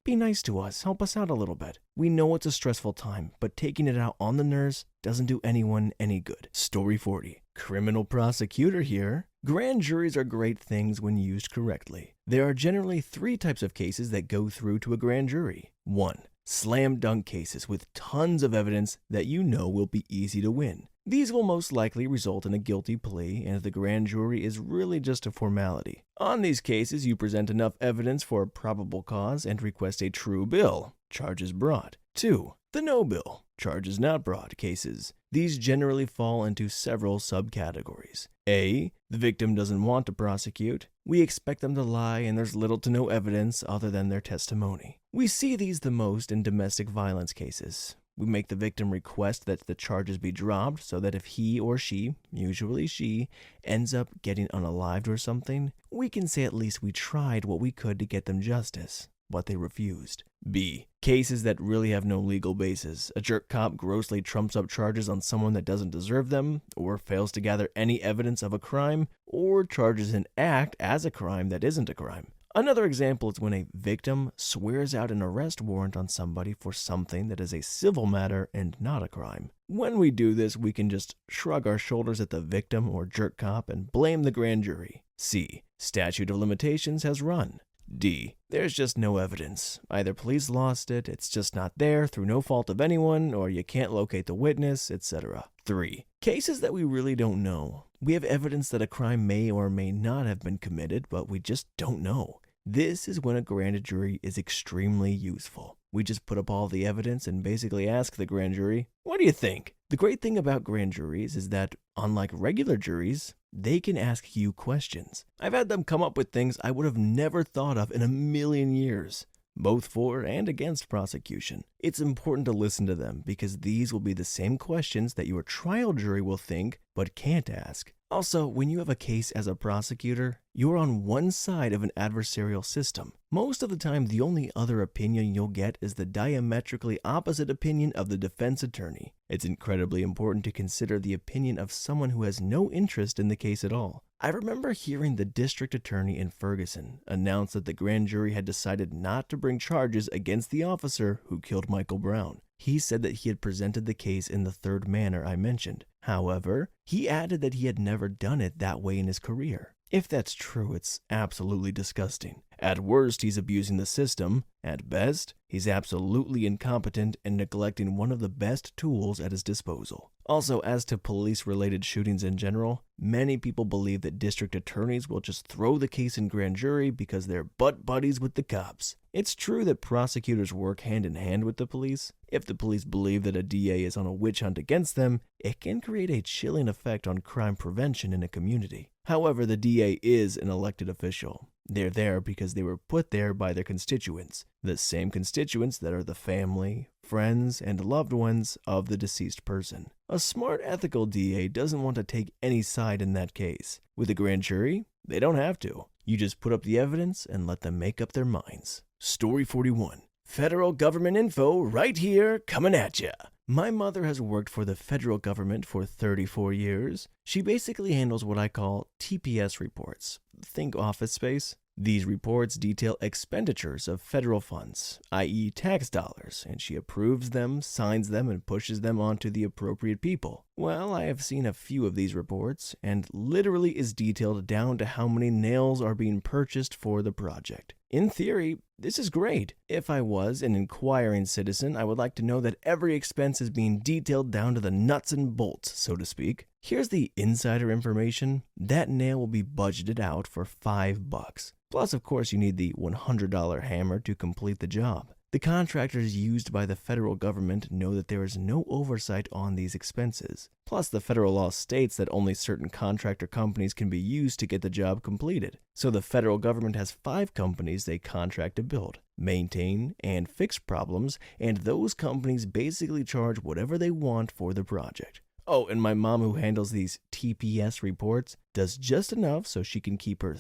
be nice to us. Help us out a little bit. We know it's a stressful time, but taking it out on the nurse doesn't do anyone any good. Story 40. Criminal prosecutor here. Grand juries are great things when used correctly. There are generally 3 types of cases that go through to a grand jury. 1. Slam dunk cases with tons of evidence that you know will be easy to win. These will most likely result in a guilty plea, and the grand jury is really just a formality. On these cases, you present enough evidence for a probable cause and request a true bill. Charges brought. 2. The no bill. Charges not brought cases. These generally fall into several subcategories. A. The victim doesn't want to prosecute. We expect them to lie, and there's little to no evidence other than their testimony. We see these the most in domestic violence cases. We make the victim request that the charges be dropped so that if he or she, usually she, ends up getting unalived or something, we can say at least we tried what we could to get them justice, but they refused. B. Cases that really have no legal basis. A jerk cop grossly trumps up charges on someone that doesn't deserve them, or fails to gather any evidence of a crime, or charges an act as a crime that isn't a crime. Another example is when a victim swears out an arrest warrant on somebody for something that is a civil matter and not a crime. When we do this, we can just shrug our shoulders at the victim or jerk cop and blame the grand jury. C. Statute of limitations has run. D. There's just no evidence. Either police lost it, it's just not there through no fault of anyone, or you can't locate the witness, etc. 3. Cases that we really don't know. We have evidence that a crime may or may not have been committed, but we just don't know. This is when a grand jury is extremely useful. We just put up all the evidence and basically ask the grand jury, what do you think? The great thing about grand juries is that, unlike regular juries, they can ask you questions. I've had them come up with things I would have never thought of in a million years, both for and against prosecution. It's important to listen to them because these will be the same questions that your trial jury will think but can't ask. Also, when you have a case as a prosecutor, you're on one side of an adversarial system. Most of the time, the only other opinion you'll get is the diametrically opposite opinion of the defense attorney. It's incredibly important to consider the opinion of someone who has no interest in the case at all. I remember hearing the district attorney in Ferguson announce that the grand jury had decided not to bring charges against the officer who killed Michael Brown. He said that he had presented the case in the third manner I mentioned. However, he added that he had never done it that way in his career. If that's true, it's absolutely disgusting. At worst, he's abusing the system. At best, he's absolutely incompetent and neglecting one of the best tools at his disposal. Also, as to police-related shootings in general, many people believe that district attorneys will just throw the case in grand jury because they're butt buddies with the cops. It's true that prosecutors work hand in hand with the police. If the police believe that a DA is on a witch hunt against them, it can create a chilling effect on crime prevention in a community. However, the DA is an elected official. They're there because they were put there by their constituents, the same constituents that are the family, friends, and loved ones of the deceased person. A smart, ethical DA doesn't want to take any side in that case. With a grand jury, they don't have to. You just put up the evidence and let them make up their minds. Story 41. Federal government info right here, coming at ya. My mother has worked for the federal government for 34 years. She basically handles what I call TPS reports. Think office space. These reports detail expenditures of federal funds, i.e. tax dollars, and she approves them, signs them, and pushes them on to the appropriate people. Well, I have seen a few of these reports, and literally is detailed down to how many nails are being purchased for the project. In theory, this is great. If I was an inquiring citizen, I would like to know that every expense is being detailed down to the nuts and bolts, so to speak. Here's the insider information. That nail will be budgeted out for $5. Plus, of course, you need the $100 hammer to complete the job. The contractors used by the federal government know that there is no oversight on these expenses. Plus, the federal law states that only certain contractor companies can be used to get the job completed. So the federal government has 5 companies they contract to build, maintain, and fix problems, and those companies basically charge whatever they want for the project. Oh, and my mom, who handles these TPS reports, does just enough so she can keep her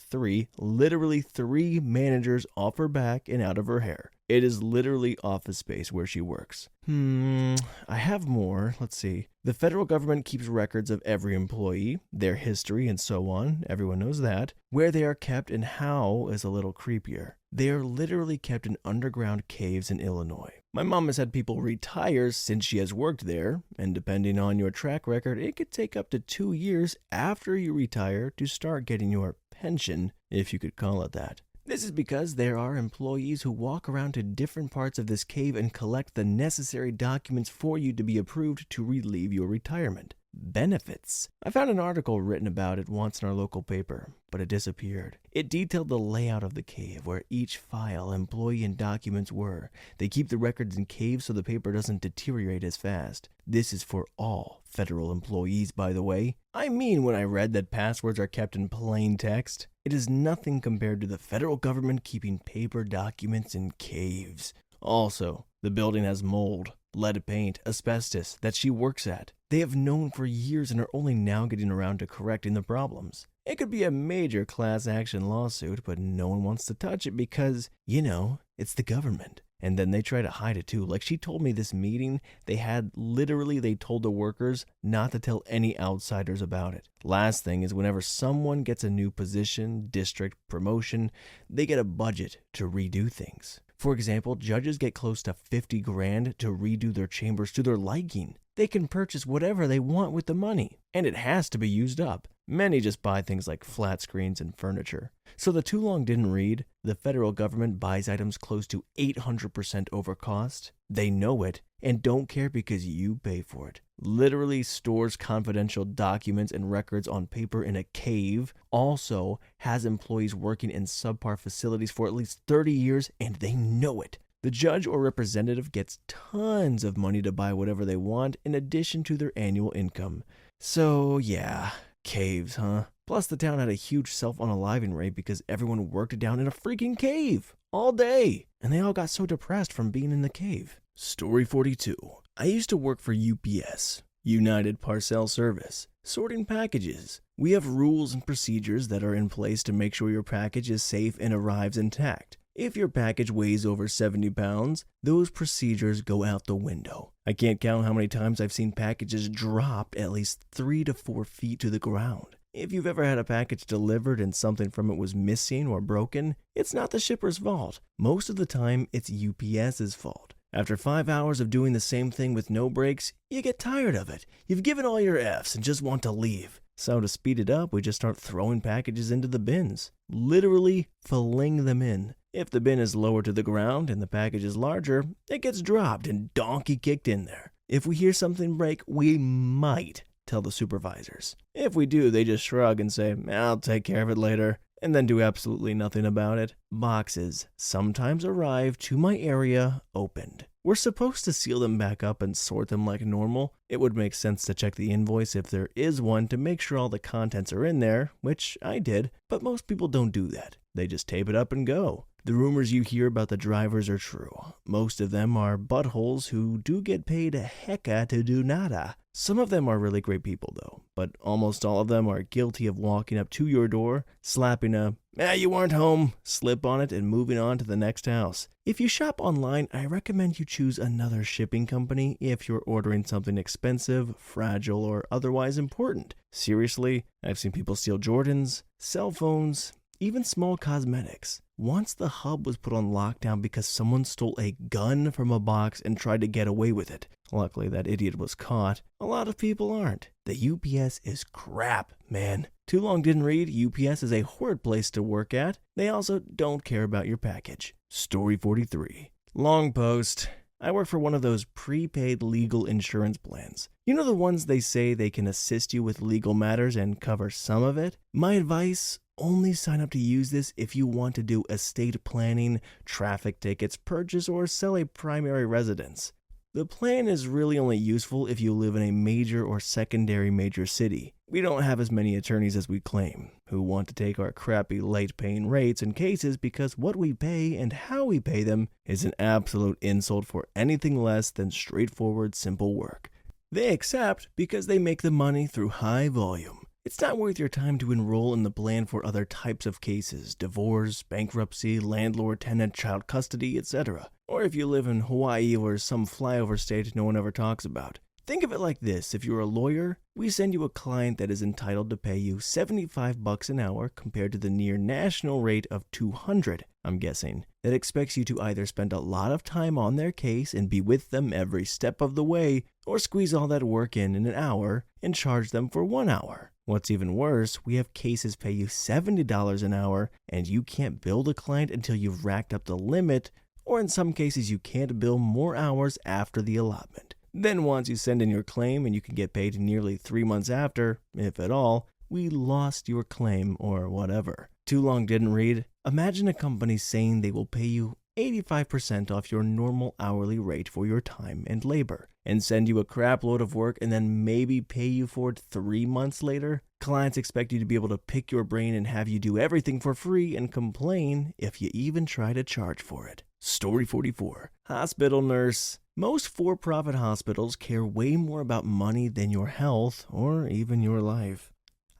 literally three managers off her back and out of her hair. It is literally office space where she works. I have more. Let's see. The federal government keeps records of every employee, their history, and so on. Everyone knows that. Where they are kept and how is a little creepier. They are literally kept in underground caves in Illinois. My mom has had people retire since she has worked there, and depending on your track record, it could take up to 2 years after you retire to start getting your pension, if you could call it that. This is because there are employees who walk around to different parts of this cave and collect the necessary documents for you to be approved to relieve your retirement. Benefits. I found an article written about it once in our local paper, but it disappeared. It detailed the layout of the cave, where each file, employee, and documents were. They keep the records in caves so the paper doesn't deteriorate as fast. This is for all federal employees, by the way. I mean, when I read that passwords are kept in plain text, it is nothing compared to the federal government keeping paper documents in caves. Also, the building has mold, lead paint, asbestos that she works at. They have known for years and are only now getting around to correcting the problems. It could be a major class action lawsuit, but no one wants to touch it because, it's the government. And then they try to hide it too. Like she told me this meeting, they told the workers not to tell any outsiders about it. Last thing is whenever someone gets a new position, district, promotion, they get a budget to redo things. For example, judges get close to 50 grand to redo their chambers to their liking. They can purchase whatever they want with the money, and it has to be used up. Many just buy things like flat screens and furniture. So the too long didn't read, the federal government buys items close to 800% over cost. They know it and don't care because you pay for it. Literally stores confidential documents and records on paper in a cave. Also has employees working in subpar facilities for at least 30 years and they know it. The judge or representative gets tons of money to buy whatever they want in addition to their annual income. So yeah, caves, huh? Plus the town had a huge self-unaliving rate because everyone worked down in a freaking cave all day. And they all got so depressed from being in the cave. Story 42. I used to work for UPS, United Parcel Service, sorting packages. We have rules and procedures that are in place to make sure your package is safe and arrives intact. If your package weighs over 70 pounds, those procedures go out the window. I can't count how many times I've seen packages drop at least 3 to 4 feet to the ground. If you've ever had a package delivered and something from it was missing or broken, it's not the shipper's fault. Most of the time, it's UPS's fault. After 5 hours of doing the same thing with no breaks, you get tired of it. You've given all your F's and just want to leave. So to speed it up, we just start throwing packages into the bins. Literally filleting them in. If the bin is lower to the ground and the package is larger, it gets dropped and donkey kicked in there. If we hear something break, we might tell the supervisors. If we do, they just shrug and say, I'll take care of it later, and then do absolutely nothing about it. Boxes sometimes arrive to my area opened. We're supposed to seal them back up and sort them like normal. It would make sense to check the invoice if there is one to make sure all the contents are in there, which I did, but most people don't do that. They just tape it up and go. The rumors you hear about the drivers are true. Most of them are buttholes who do get paid a hecka to do nada. Some of them are really great people though, but almost all of them are guilty of walking up to your door, slapping a, you weren't home, slip on it and moving on to the next house. If you shop online, I recommend you choose another shipping company if you're ordering something expensive, fragile, or otherwise important. Seriously, I've seen people steal Jordans, cell phones, even small cosmetics. Once the hub was put on lockdown because someone stole a gun from a box and tried to get away with it. Luckily, that idiot was caught. A lot of people aren't. The UPS is crap, man. Too long didn't read, UPS is a horrid place to work at. They also don't care about your package. Story 43. Long post. I work for one of those prepaid legal insurance plans. You know the ones they say they can assist you with legal matters and cover some of it? My advice, only sign up to use this if you want to do estate planning, traffic tickets, purchase, or sell a primary residence. The plan is really only useful if you live in a major or secondary major city. We don't have as many attorneys as we claim, who want to take our crappy late-paying rates and cases because what we pay and how we pay them is an absolute insult for anything less than straightforward, simple work. They accept because they make the money through high volume. It's not worth your time to enroll in the plan for other types of cases, divorce, bankruptcy, landlord, tenant, child custody, etc. Or if you live in Hawaii or some flyover state no one ever talks about. Think of it like this, if you're a lawyer, we send you a client that is entitled to pay you $75 an hour compared to the near national rate of $200, I'm guessing, that expects you to either spend a lot of time on their case and be with them every step of the way, or squeeze all that work in an hour and charge them for 1 hour. What's even worse, we have cases pay you $70 an hour and you can't bill the client until you've racked up the limit, or in some cases you can't bill more hours after the allotment. Then once you send in your claim and you can get paid nearly 3 months after, if at all, we lost your claim or whatever. Too long didn't read. Imagine a company saying they will pay you 85% off your normal hourly rate for your time and labor, and send you a crap load of work and then maybe pay you for it 3 months later. Clients expect you to be able to pick your brain and have you do everything for free and complain if you even try to charge for it. Story 44. Hospital nurse. Most for-profit hospitals care way more about money than your health or even your life.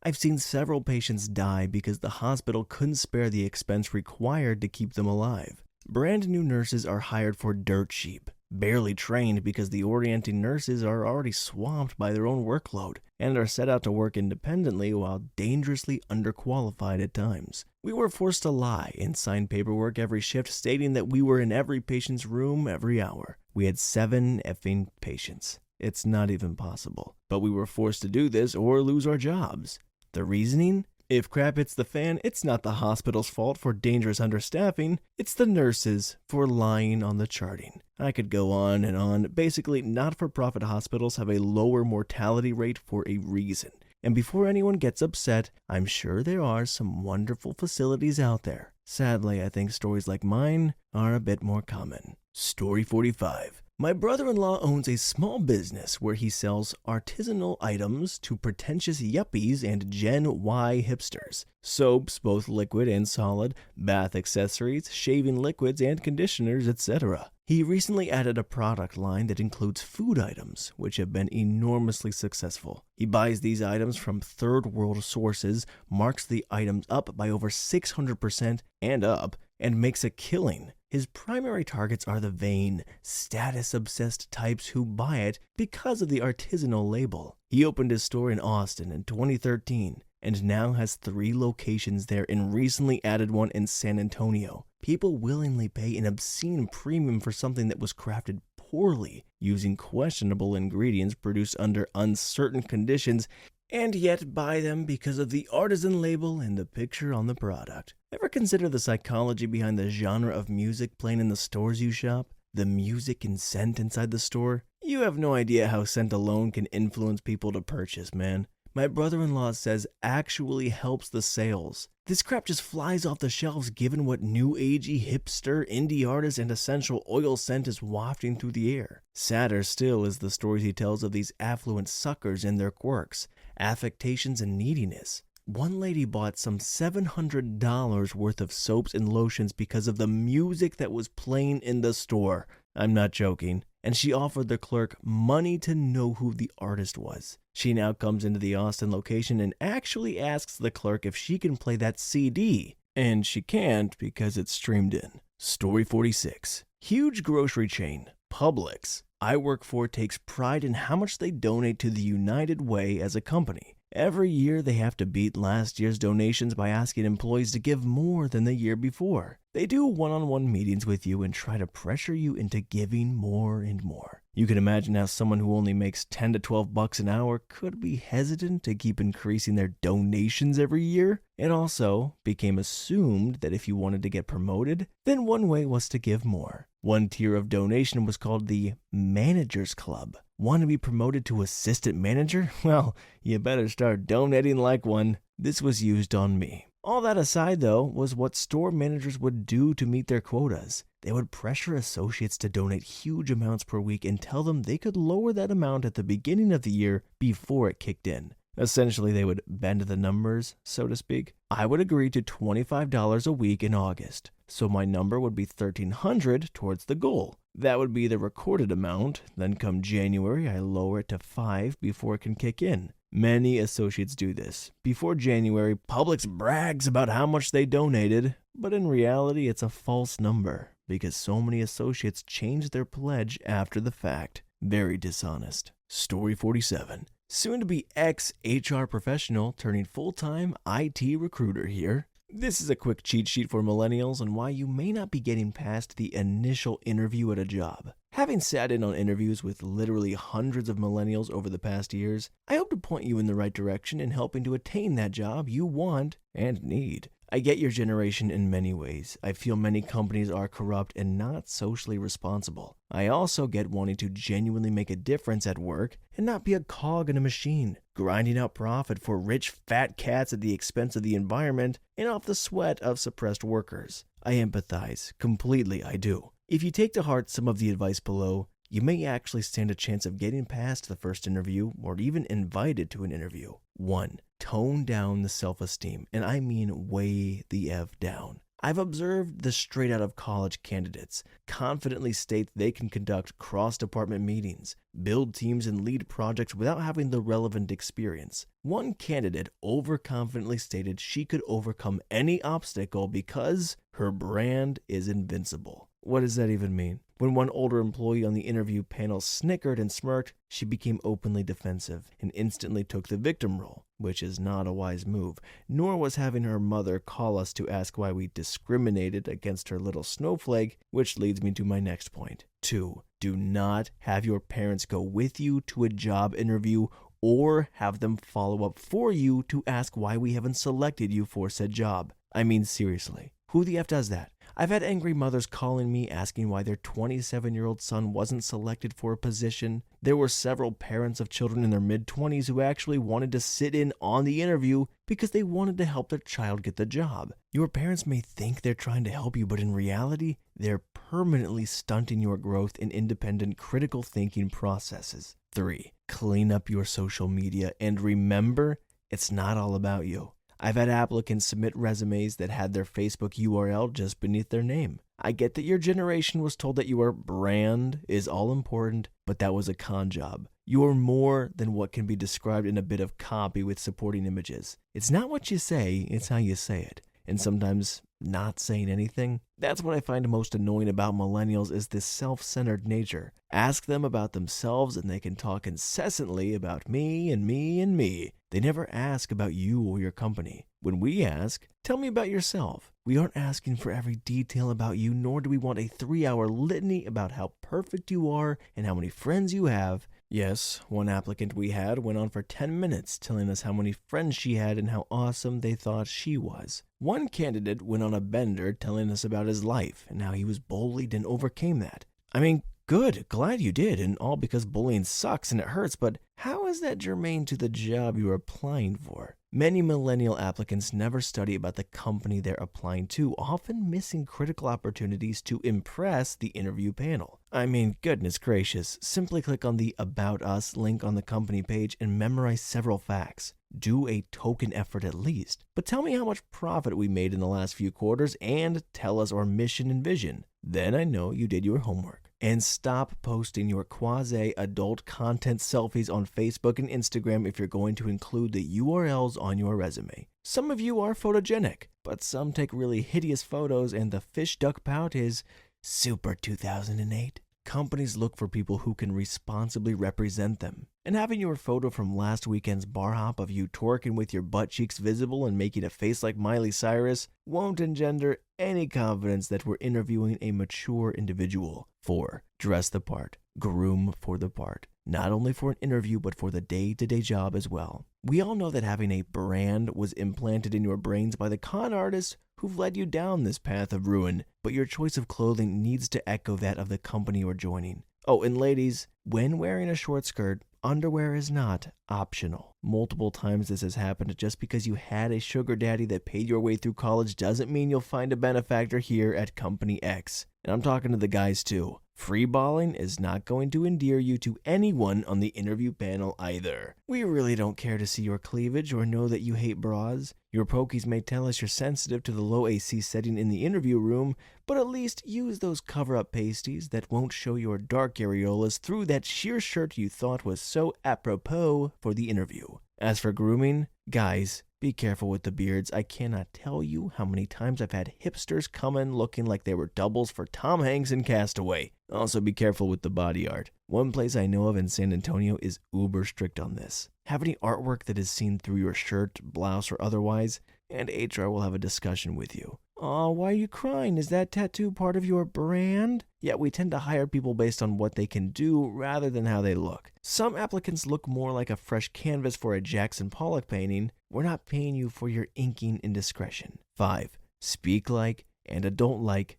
I've seen several patients die because the hospital couldn't spare the expense required to keep them alive. Brand new nurses are hired for dirt cheap, barely trained because the orienting nurses are already swamped by their own workload and are set out to work independently while dangerously underqualified at times. We were forced to lie and sign paperwork every shift stating that we were in every patient's room every hour. We had 7 effing patients. It's not even possible. But we were forced to do this or lose our jobs. The reasoning? If crap hits the fan, it's not the hospital's fault for dangerous understaffing, it's the nurses for lying on the charting. I could go on and on. Basically, not-for-profit hospitals have a lower mortality rate for a reason. And before anyone gets upset, I'm sure there are some wonderful facilities out there. Sadly, I think stories like mine are a bit more common. Story 45. My brother-in-law owns a small business where he sells artisanal items to pretentious yuppies and Gen Y hipsters. Soaps, both liquid and solid, bath accessories, shaving liquids and conditioners, etc. He recently added a product line that includes food items, which have been enormously successful. He buys these items from third-world sources, marks the items up by over 600% and up, and makes a killing. His primary targets are the vain, status-obsessed types who buy it because of the artisanal label. He opened his store in Austin in 2013 and now has 3 locations there and recently added one in San Antonio. People willingly pay an obscene premium for something that was crafted poorly, using questionable ingredients produced under uncertain conditions, and yet buy them because of the artisan label and the picture on the product. Ever consider the psychology behind the genre of music playing in the stores you shop? The music and scent inside the store? You have no idea how scent alone can influence people to purchase, man. My brother-in-law says actually helps the sales. This crap just flies off the shelves given what new agey, hipster, indie artist and essential oil scent is wafting through the air. Sadder still is the stories he tells of these affluent suckers and their quirks, affectations and neediness. One lady bought some $700 worth of soaps and lotions because of the music that was playing in the store. I'm not joking. And she offered the clerk money to know who the artist was. She now comes into the Austin location and actually asks the clerk if she can play that CD. And she can't because it's streamed in. Story 46. Huge grocery chain, Publix, I work for takes pride in how much they donate to the United Way as a company. Every year they have to beat last year's donations by asking employees to give more than the year before. They do one-on-one meetings with you and try to pressure you into giving more and more. You can imagine how someone who only makes $10 to $12 an hour could be hesitant to keep increasing their donations every year. It also became assumed that if you wanted to get promoted, then one way was to give more. One tier of donation was called the Managers Club. Want to be promoted to assistant manager? Well, you better start donating like one. This was used on me. All that aside, though, was what store managers would do to meet their quotas. They would pressure associates to donate huge amounts per week and tell them they could lower that amount at the beginning of the year before it kicked in. Essentially, they would bend the numbers, so to speak. I would agree to $25 a week in August, so my number would be $1,300 towards the goal. That would be the recorded amount. Then come January, I lower it to $5 before it can kick in. Many associates do this. Before January, Publix brags about how much they donated, but in reality, it's a false number because so many associates change their pledge after the fact. Very dishonest. Story 47. Soon to be ex-HR professional turning full-time IT recruiter here. This is a quick cheat sheet for millennials on why you may not be getting past the initial interview at a job. Having sat in on interviews with literally hundreds of millennials over the past years, I hope to point you in the right direction in helping to attain that job you want and need. I get your generation in many ways. I feel many companies are corrupt and not socially responsible. I also get wanting to genuinely make a difference at work and not be a cog in a machine, grinding out profit for rich fat cats at the expense of the environment and off the sweat of suppressed workers. I empathize. Completely, I do. If you take to heart some of the advice below, you may actually stand a chance of getting past the first interview or even invited to an interview. 1. Tone down the self-esteem, and I mean way the F down. I've observed the straight out of college candidates confidently state they can conduct cross-department meetings, build teams, and lead projects without having the relevant experience. One candidate overconfidently stated she could overcome any obstacle because her brand is invincible. What does that even mean? When one older employee on the interview panel snickered and smirked, she became openly defensive and instantly took the victim role, which is not a wise move, nor was having her mother call us to ask why we discriminated against her little snowflake, which leads me to my next point. 2. Do not have your parents go with you to a job interview or have them follow up for you to ask why we haven't selected you for said job. I mean, seriously, who the F does that? I've had angry mothers calling me asking why their 27-year-old son wasn't selected for a position. There were several parents of children in their mid-20s who actually wanted to sit in on the interview because they wanted to help their child get the job. Your parents may think they're trying to help you, but in reality, they're permanently stunting your growth in independent critical thinking processes. 3. Clean up your social media and remember, it's not all about you. I've had applicants submit resumes that had their Facebook URL just beneath their name. I get that your generation was told that your brand is all important, but that was a con job. You're more than what can be described in a bit of copy with supporting images. It's not what you say, it's how you say it. And sometimes not saying anything. That's what I find most annoying about millennials is this self-centered nature. Ask them about themselves and they can talk incessantly about me and me and me. They never ask about you or your company. When we ask, tell me about yourself. We aren't asking for every detail about you, nor do we want a 3-hour litany about how perfect you are and how many friends you have. Yes, one applicant we had went on for 10 minutes telling us how many friends she had and how awesome they thought she was. One candidate went on a bender telling us about his life and how he was bullied and overcame that. I mean, good, glad you did, and all because bullying sucks and it hurts, but how is that germane to the job you're applying for? Many millennial applicants never study about the company they're applying to, often missing critical opportunities to impress the interview panel. I mean, goodness gracious, simply click on the About Us link on the company page and memorize several facts. Do a token effort at least. But tell me how much profit we made in the last few quarters and tell us our mission and vision. Then I know you did your homework. And stop posting your quasi-adult content selfies on Facebook and Instagram if you're going to include the URLs on your resume. Some of you are photogenic, but some take really hideous photos and the fish duck pout is super 2008. Companies look for people who can responsibly represent them. And having your photo from last weekend's bar hop of you twerking with your butt cheeks visible and making a face like Miley Cyrus won't engender any confidence that we're interviewing a mature individual. 4. Dress the part. Groom for the part. Not only for an interview, but for the day-to-day job as well. We all know that having a brand was implanted in your brains by the con artists who've led you down this path of ruin, but your choice of clothing needs to echo that of the company you're joining. Oh, and ladies, when wearing a short skirt, underwear is not optional. Multiple times this has happened. Just because you had a sugar daddy that paid your way through college doesn't mean you'll find a benefactor here at Company X. And I'm talking to the guys too. Freeballing is not going to endear you to anyone on the interview panel either. We really don't care to see your cleavage or know that you hate bras. Your pokies may tell us you're sensitive to the low AC setting in the interview room, but at least use those cover-up pasties that won't show your dark areolas through that sheer shirt you thought was so apropos for the interview. As for grooming, guys, be careful with the beards. I cannot tell you how many times I've had hipsters come in looking like they were doubles for Tom Hanks in Castaway. Also be careful with the body art. One place I know of in San Antonio is uber strict on this. Have any artwork that is seen through your shirt, blouse, or otherwise, and HR will have a discussion with you. Aw, why are you crying? Is that tattoo part of your brand? Yeah, we tend to hire people based on what they can do rather than how they look. Some applicants look more like a fresh canvas for a Jackson Pollock painting. We're not paying you for your inking indiscretion. 5. Speak like and a don't like,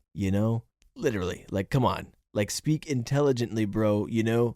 literally, like come on. Like speak intelligently, bro,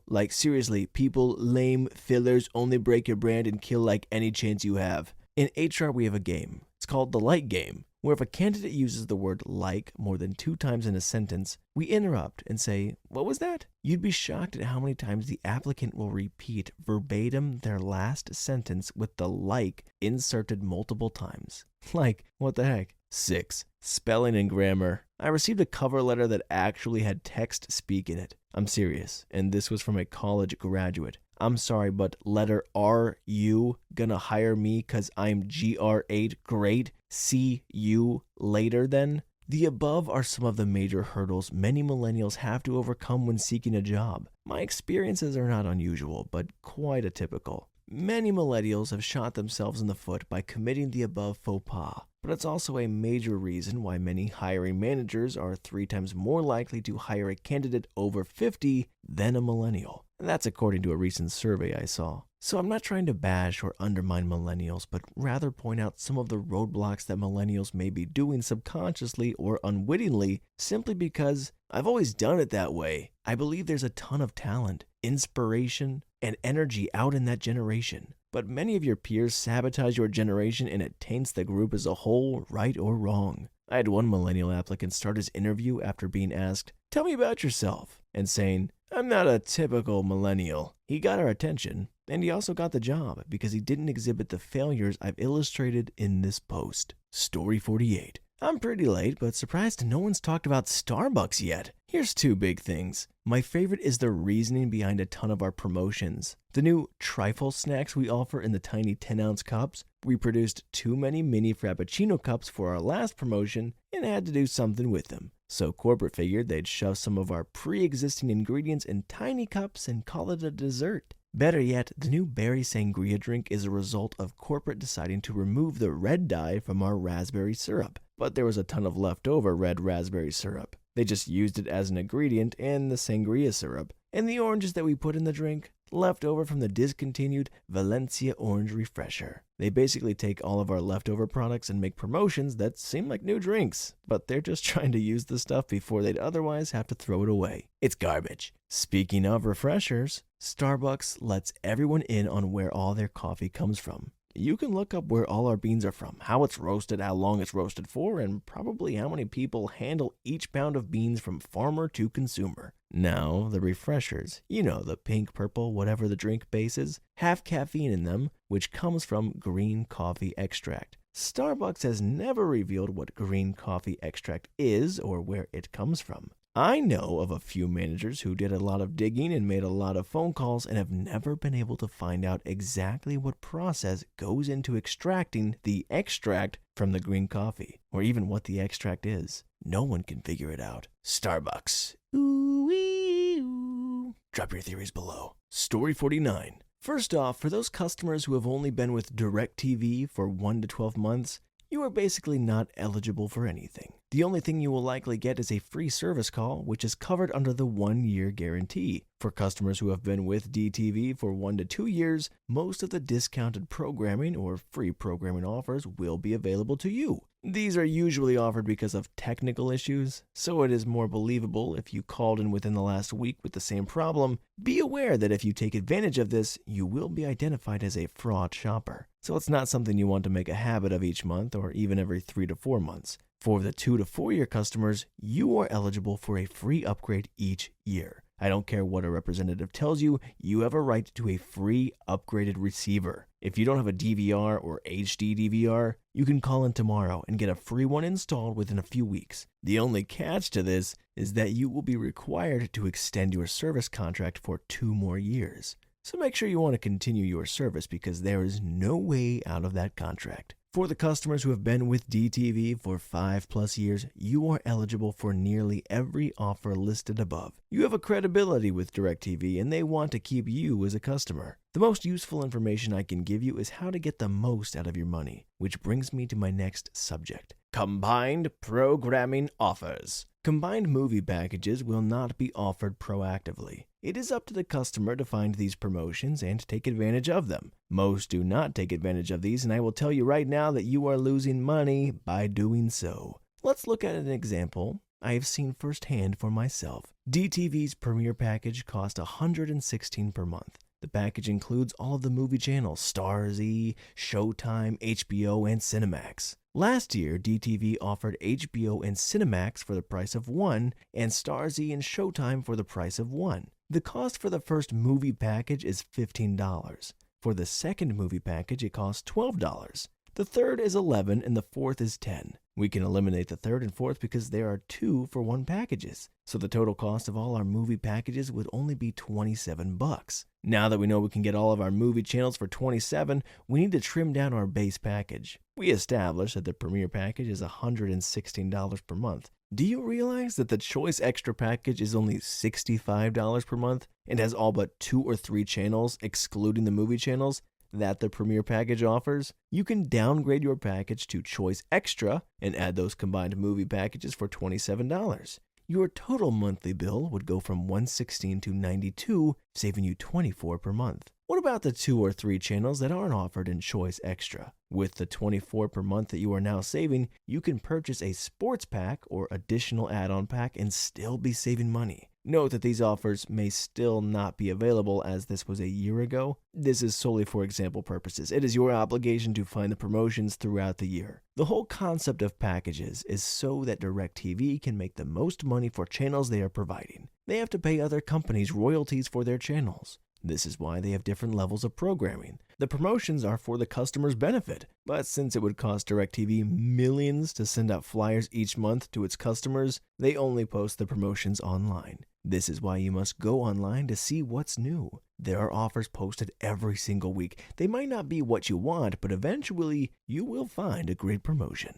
like seriously, people, lame fillers only break your brand and kill like any chance you have. In HR, we have a game. It's called the like game, where if a candidate uses the word like more than 2 times in a sentence, we interrupt and say, what was that? You'd be shocked at how many times the applicant will repeat verbatim their last sentence with the like inserted multiple times. Like, what the heck? 6. Spelling and grammar. I received a cover letter that actually had text speak in it. I'm serious, and this was from a college graduate. I'm sorry, but letter R, you gonna hire me cause I'm GR8 great? See you later then? The above are some of the major hurdles many millennials have to overcome when seeking a job. My experiences are not unusual, but quite atypical. Many millennials have shot themselves in the foot by committing the above faux pas, but it's also a major reason why many hiring managers are 3 times more likely to hire a candidate over 50 than a millennial. And that's according to a recent survey I saw. So I'm not trying to bash or undermine millennials, but rather point out some of the roadblocks that millennials may be doing subconsciously or unwittingly simply because I've always done it that way. I believe there's a ton of talent, inspiration, and energy out in that generation. But many of your peers sabotage your generation and it taints the group as a whole, right or wrong. I had one millennial applicant start his interview after being asked, "Tell me about yourself," and saying, "I'm not a typical millennial." He got our attention, and he also got the job because he didn't exhibit the failures I've illustrated in this post. Story 48. I'm pretty late, but surprised no one's talked about Starbucks yet. Here's 2 big things. My favorite is the reasoning behind a ton of our promotions. The new trifle snacks we offer in the tiny 10-ounce cups. We produced too many mini Frappuccino cups for our last promotion and had to do something with them. So corporate figured they'd shove some of our pre-existing ingredients in tiny cups and call it a dessert. Better yet, the new berry sangria drink is a result of corporate deciding to remove the red dye from our raspberry syrup. But there was a ton of leftover red raspberry syrup. They just used it as an ingredient in the sangria syrup. And the oranges that we put in the drink, left over from the discontinued Valencia Orange Refresher. They basically take all of our leftover products and make promotions that seem like new drinks, but they're just trying to use the stuff before they'd otherwise have to throw it away. It's garbage. Speaking of refreshers, Starbucks lets everyone in on where all their coffee comes from. You can look up where all our beans are from, how it's roasted, how long it's roasted for, and probably how many people handle each pound of beans from farmer to consumer. Now, the refreshers, you know, the pink, purple, whatever the drink base is, have caffeine in them, which comes from green coffee extract. Starbucks has never revealed what green coffee extract is or where it comes from. I know of a few managers who did a lot of digging and made a lot of phone calls and have never been able to find out exactly what process goes into extracting the extract from the green coffee, or even what the extract is. No one can figure it out. Starbucks. Ooh-wee, ooh. Drop your theories below. Story 49. First off, for those customers who have only been with DirecTV for 1 to 12 months, you are basically not eligible for anything. The only thing you will likely get is a free service call, which is covered under the 1-year guarantee. For customers who have been with DTV for 1 to 2 years, most of the discounted programming or free programming offers will be available to you. These are usually offered because of technical issues, so it is more believable if you called in within the last week with the same problem. Be aware that if you take advantage of this, you will be identified as a fraud shopper. So it's not something you want to make a habit of each month or even every 3 to 4 months. For the 2 to 4 year customers, you are eligible for a free upgrade each year. I don't care what a representative tells you, you have a right to a free upgraded receiver. If you don't have a DVR or HD DVR, you can call in tomorrow and get a free one installed within a few weeks. The only catch to this is that you will be required to extend your service contract for 2 more years. So make sure you want to continue your service because there is no way out of that contract. For the customers who have been with DTV for 5+ years, you are eligible for nearly every offer listed above. You have a credibility with DirecTV and they want to keep you as a customer. The most useful information I can give you is how to get the most out of your money, which brings me to my next subject. Combined programming offers. Combined movie packages will not be offered proactively. It is up to the customer to find these promotions and take advantage of them. Most do not take advantage of these, and I will tell you right now that you are losing money by doing so. Let's look at an example I have seen firsthand for myself. DTV's Premiere package cost $116 per month. The package includes all of the movie channels, Starz, Showtime, HBO, and Cinemax. Last year, DTV offered HBO and Cinemax for the price of one, and Starz and Showtime for the price of one. The cost for the first movie package is $15. For the second movie package, it costs $12. The third is $11 and the fourth is $10. We can eliminate the third and fourth because there are 2 for 1 packages. So the total cost of all our movie packages would only be $27. Now that we know we can get all of our movie channels for $27, we need to trim down our base package. We established that the Premier package is $116 per month. Do you realize that the Choice Extra package is only $65 per month and has all but 2 or 3 channels, excluding the movie channels, that the Premier package offers? You can downgrade your package to Choice Extra and add those combined movie packages for $27. Your total monthly bill would go from $116 to $92, saving you $24 per month. What about the 2 or 3 channels that aren't offered in Choice Extra? With the $24 per month that you are now saving, you can purchase a sports pack or additional add-on pack and still be saving money. Note that these offers may still not be available as this was a year ago. This is solely for example purposes. It is your obligation to find the promotions throughout the year. The whole concept of packages is so that DirecTV can make the most money for channels they are providing. They have to pay other companies royalties for their channels. This is why they have different levels of programming. The promotions are for the customer's benefit, but since it would cost DirecTV millions to send out flyers each month to its customers, they only post the promotions online. This is why you must go online to see what's new. There are offers posted every single week. They might not be what you want, but eventually you will find a great promotion.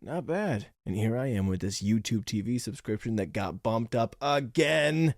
Not bad. And here I am with this YouTube TV subscription that got bumped up again.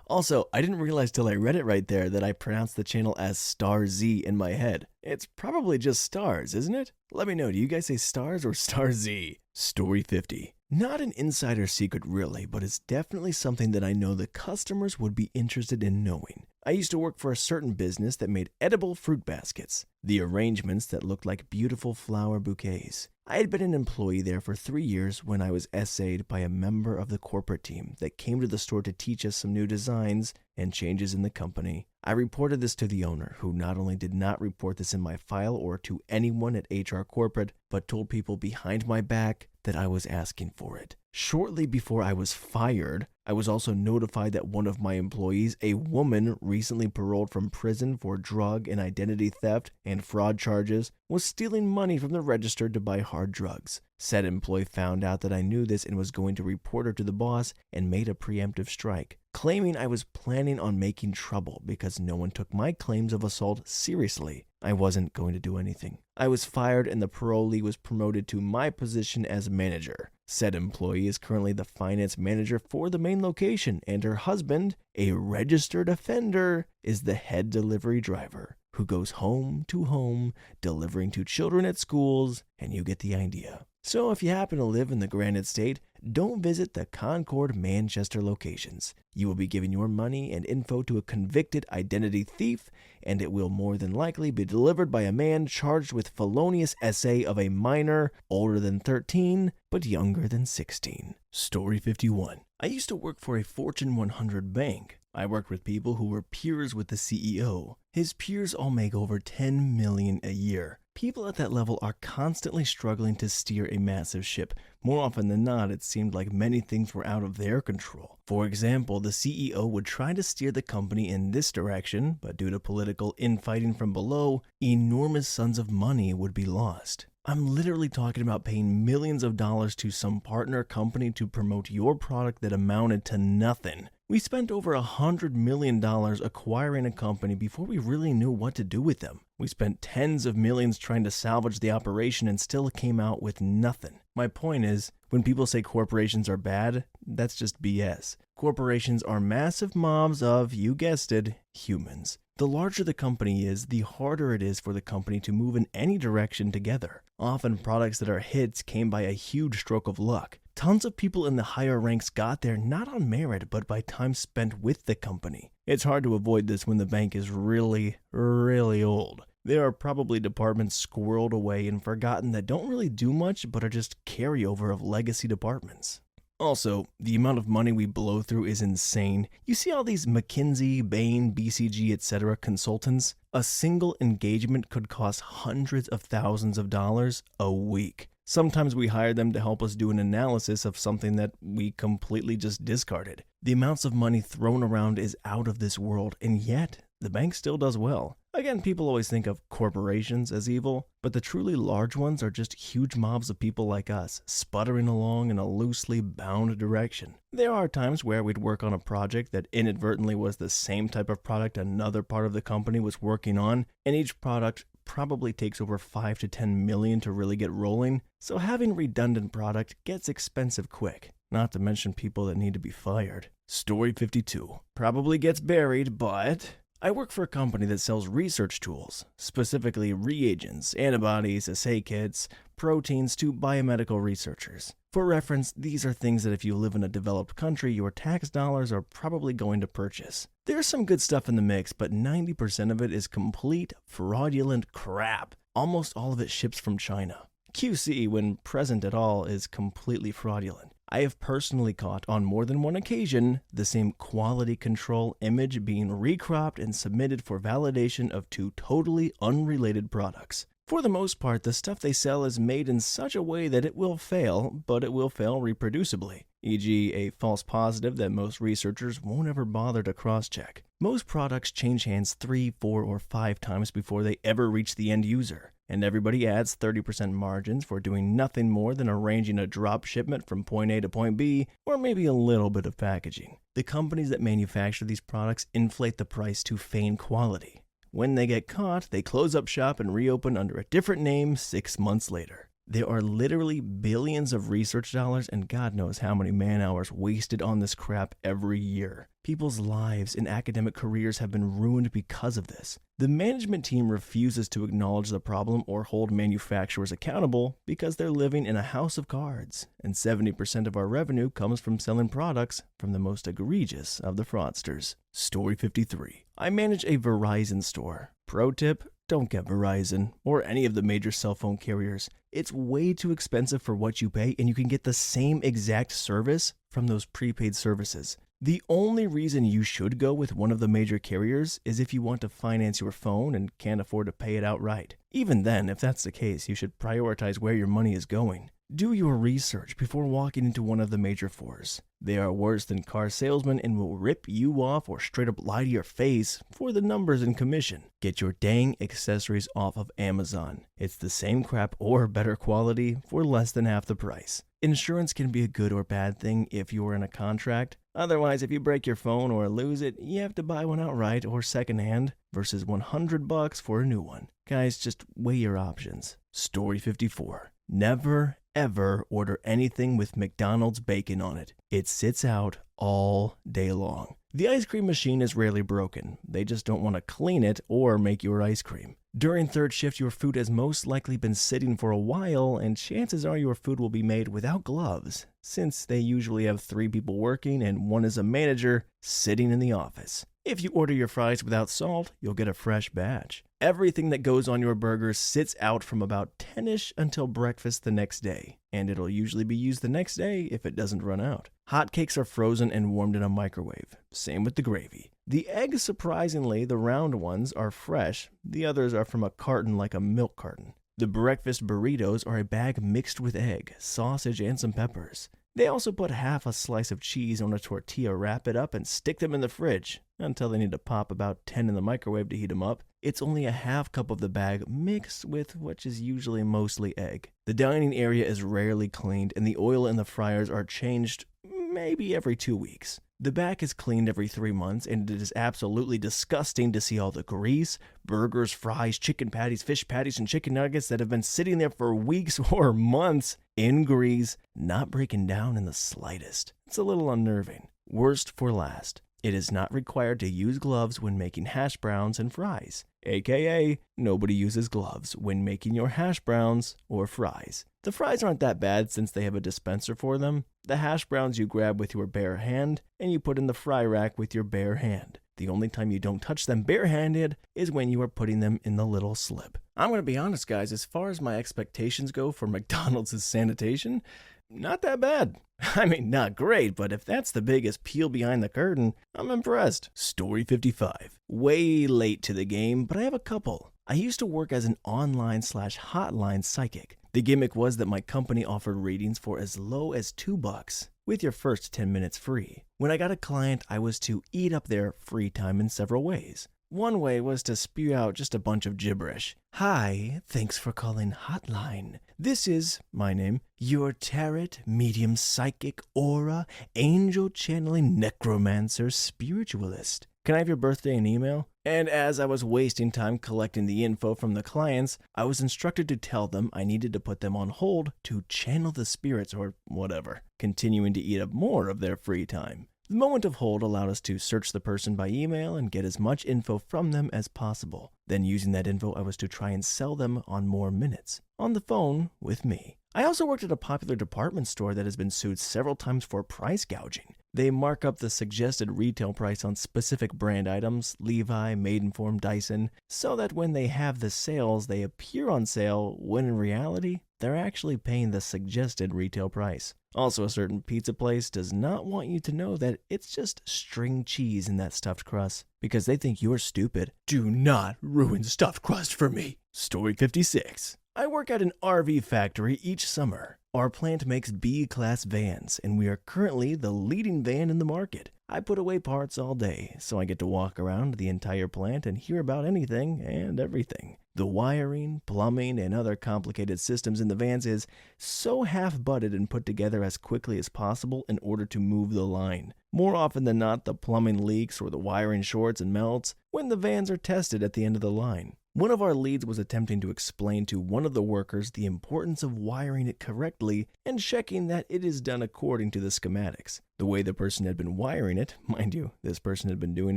Also, I didn't realize till I read it right there that I pronounced the channel as Star Z in my head. It's probably just stars, isn't it? Let me know, do you guys say stars or Star Z? Story 50. Not an insider secret really, but it's definitely something that I know the customers would be interested in knowing. I used to work for a certain business that made edible fruit baskets, the arrangements that looked like beautiful flower bouquets. I had been an employee there for 3 years when I was essayed by a member of the corporate team that came to the store to teach us some new designs and changes in the company. I reported this to the owner, who not only did not report this in my file or to anyone at HR Corporate, but told people behind my back that I was asking for it. Shortly before I was fired, I was also notified that one of my employees, a woman recently paroled from prison for drug and identity theft and fraud charges, was stealing money from the register to buy hard drugs. Said employee found out that I knew this and was going to report her to the boss and made a preemptive strike, claiming I was planning on making trouble because no one took my claims of assault seriously. I wasn't going to do anything. I was fired and the parolee was promoted to my position as manager. Said employee is currently the finance manager for the main location, and her husband, a registered offender, is the head delivery driver who goes home to home delivering to children at schools, and you get the idea. So if you happen to live in the Granite State, don't visit the Concord, Manchester locations. You will be giving your money and info to a convicted identity thief, and it will more than likely be delivered by a man charged with felonious essay of a minor older than 13 but younger than 16. Story 51. I used to work for a Fortune 100 bank. I worked with people who were peers with the CEO. His peers all make over $10 million a year. People at that level are constantly struggling to steer a massive ship. More often than not, it seemed like many things were out of their control. For example, the CEO would try to steer the company in this direction, but due to political infighting from below, enormous sums of money would be lost. I'm literally talking about paying millions of dollars to some partner company to promote your product that amounted to nothing. We spent over $100 million acquiring a company before we really knew what to do with them. We spent tens of millions trying to salvage the operation and still came out with nothing. My point is, when people say corporations are bad, that's just BS. Corporations are massive mobs of, you guessed it, humans. The larger the company is, the harder it is for the company to move in any direction together. Often products that are hits came by a huge stroke of luck. Tons of people in the higher ranks got there not on merit, but by time spent with the company. It's hard to avoid this when the bank is really, really old. There are probably departments squirreled away and forgotten that don't really do much, but are just carryover of legacy departments. Also, the amount of money we blow through is insane. You see all these McKinsey, Bain, BCG, etc. consultants? A single engagement could cost hundreds of thousands of dollars a week. Sometimes we hire them to help us do an analysis of something that we completely just discarded. The amounts of money thrown around is out of this world, and yet the bank still does well. Again, people always think of corporations as evil, but the truly large ones are just huge mobs of people like us, sputtering along in a loosely bound direction. There are times where we'd work on a project that inadvertently was the same type of product another part of the company was working on, and each product probably takes over 5 to 10 million to really get rolling, so having redundant product gets expensive quick, not to mention people that need to be fired. Story 52 probably gets buried, but I work for a company that sells research tools, specifically reagents, antibodies, assay kits, proteins to biomedical researchers. For reference, these are things that if you live in a developed country, your tax dollars are probably going to purchase. There's some good stuff in the mix, but 90% of it is complete fraudulent crap. Almost all of it ships from China. QC, when present at all, is completely fraudulent. I have personally caught, on more than one occasion, the same quality control image being recropped and submitted for validation of two totally unrelated products. For the most part, the stuff they sell is made in such a way that it will fail, but it will fail reproducibly, e.g. a false positive that most researchers won't ever bother to cross-check. Most products change hands 3, 4, or 5 times before they ever reach the end user, and everybody adds 30% margins for doing nothing more than arranging a drop shipment from point A to point B, or maybe a little bit of packaging. The companies that manufacture these products inflate the price to feign quality. When they get caught, they close up shop and reopen under a different name 6 months later. There are literally billions of research dollars and God knows how many man-hours wasted on this crap every year. People's lives and academic careers have been ruined because of this. The management team refuses to acknowledge the problem or hold manufacturers accountable because they're living in a house of cards, and 70% of our revenue comes from selling products from the most egregious of the fraudsters. Story 53. I manage a Verizon store. Pro tip: don't get Verizon or any of the major cell phone carriers. It's way too expensive for what you pay, and you can get the same exact service from those prepaid services. The only reason you should go with one of the major carriers is if you want to finance your phone and can't afford to pay it outright. Even then, if that's the case, you should prioritize where your money is going. Do your research before walking into one of the major fours. They are worse than car salesmen and will rip you off or straight up lie to your face for the numbers and commission. Get your dang accessories off of Amazon. It's the same crap or better quality for less than half the price. Insurance can be a good or bad thing if you are in a contract. Otherwise, if you break your phone or lose it, you have to buy one outright or secondhand versus $100 for a new one. Guys, just weigh your options. Story 54. Never, ever order anything with McDonald's bacon on it. It sits out all day long. The ice cream machine is rarely broken. They just don't want to clean it or make your ice cream. During third shift, your food has most likely been sitting for a while, and chances are your food will be made without gloves, since they usually have 3 people working and one is a manager sitting in the office. If you order your fries without salt, you'll get a fresh batch. Everything that goes on your burger sits out from about 10ish until breakfast the next day, and it'll usually be used the next day if it doesn't run out. Hotcakes are frozen and warmed in a microwave. Same with the gravy. The eggs, surprisingly, the round ones, are fresh. The others are from a carton like a milk carton. The breakfast burritos are a bag mixed with egg, sausage, and some peppers. They also put half a slice of cheese on a tortilla, wrap it up, and stick them in the fridge until they need to pop about 10 in the microwave to heat them up. It's only a half cup of the bag mixed with what is usually mostly egg. The dining area is rarely cleaned, and the oil in the fryers are changed maybe every 2 weeks. The back is cleaned every 3 months, and it is absolutely disgusting to see all the grease, burgers, fries, chicken patties, fish patties, and chicken nuggets that have been sitting there for weeks or months in grease, not breaking down in the slightest. It's a little unnerving. Worst for last. It is not required to use gloves when making hash browns and fries, aka nobody uses gloves when making your hash browns or fries. The fries aren't that bad since they have a dispenser for them. The hash browns you grab with your bare hand and you put in the fry rack with your bare hand. The only time you don't touch them barehanded is when you are putting them in the little slip. I'm going to be honest, guys, as far as my expectations go for McDonald's sanitation, not that bad. I mean, not great, but if that's the biggest peel behind the curtain, I'm impressed. Story 55. Way late to the game, but I have a couple. I used to work as an online/hotline psychic. The gimmick was that my company offered readings for as low as $2, with your first 10 minutes free. When I got a client, I was to eat up their free time in several ways. One way was to spew out just a bunch of gibberish. Hi, thanks for calling Hotline. This is, my name, your tarot, medium psychic, aura, angel channeling necromancer, spiritualist. Can I have your birthday and email? And as I was wasting time collecting the info from the clients, I was instructed to tell them I needed to put them on hold to channel the spirits or whatever, continuing to eat up more of their free time. The moment of hold allowed us to search the person by email and get as much info from them as possible. Then using that info, I was to try and sell them on more minutes, on the phone with me. I also worked at a popular department store that has been sued several times for price gouging. They mark up the suggested retail price on specific brand items, Levi, Maidenform, Dyson, so that when they have the sales, they appear on sale, when in reality, they're actually paying the suggested retail price. Also, a certain pizza place does not want you to know that it's just string cheese in that stuffed crust, because they think you're stupid. Do not ruin stuffed crust for me. Story 56. I work at an RV factory each summer. Our plant makes B-class vans, and we are currently the leading van in the market. I put away parts all day, so I get to walk around the entire plant and hear about anything and everything. The wiring, plumbing, and other complicated systems in the vans is so half-butted and put together as quickly as possible in order to move the line. More often than not, the plumbing leaks or the wiring shorts and melts when the vans are tested at the end of the line. One of our leads was attempting to explain to one of the workers the importance of wiring it correctly and checking that it is done according to the schematics. The way the person had been wiring it, mind you, this person had been doing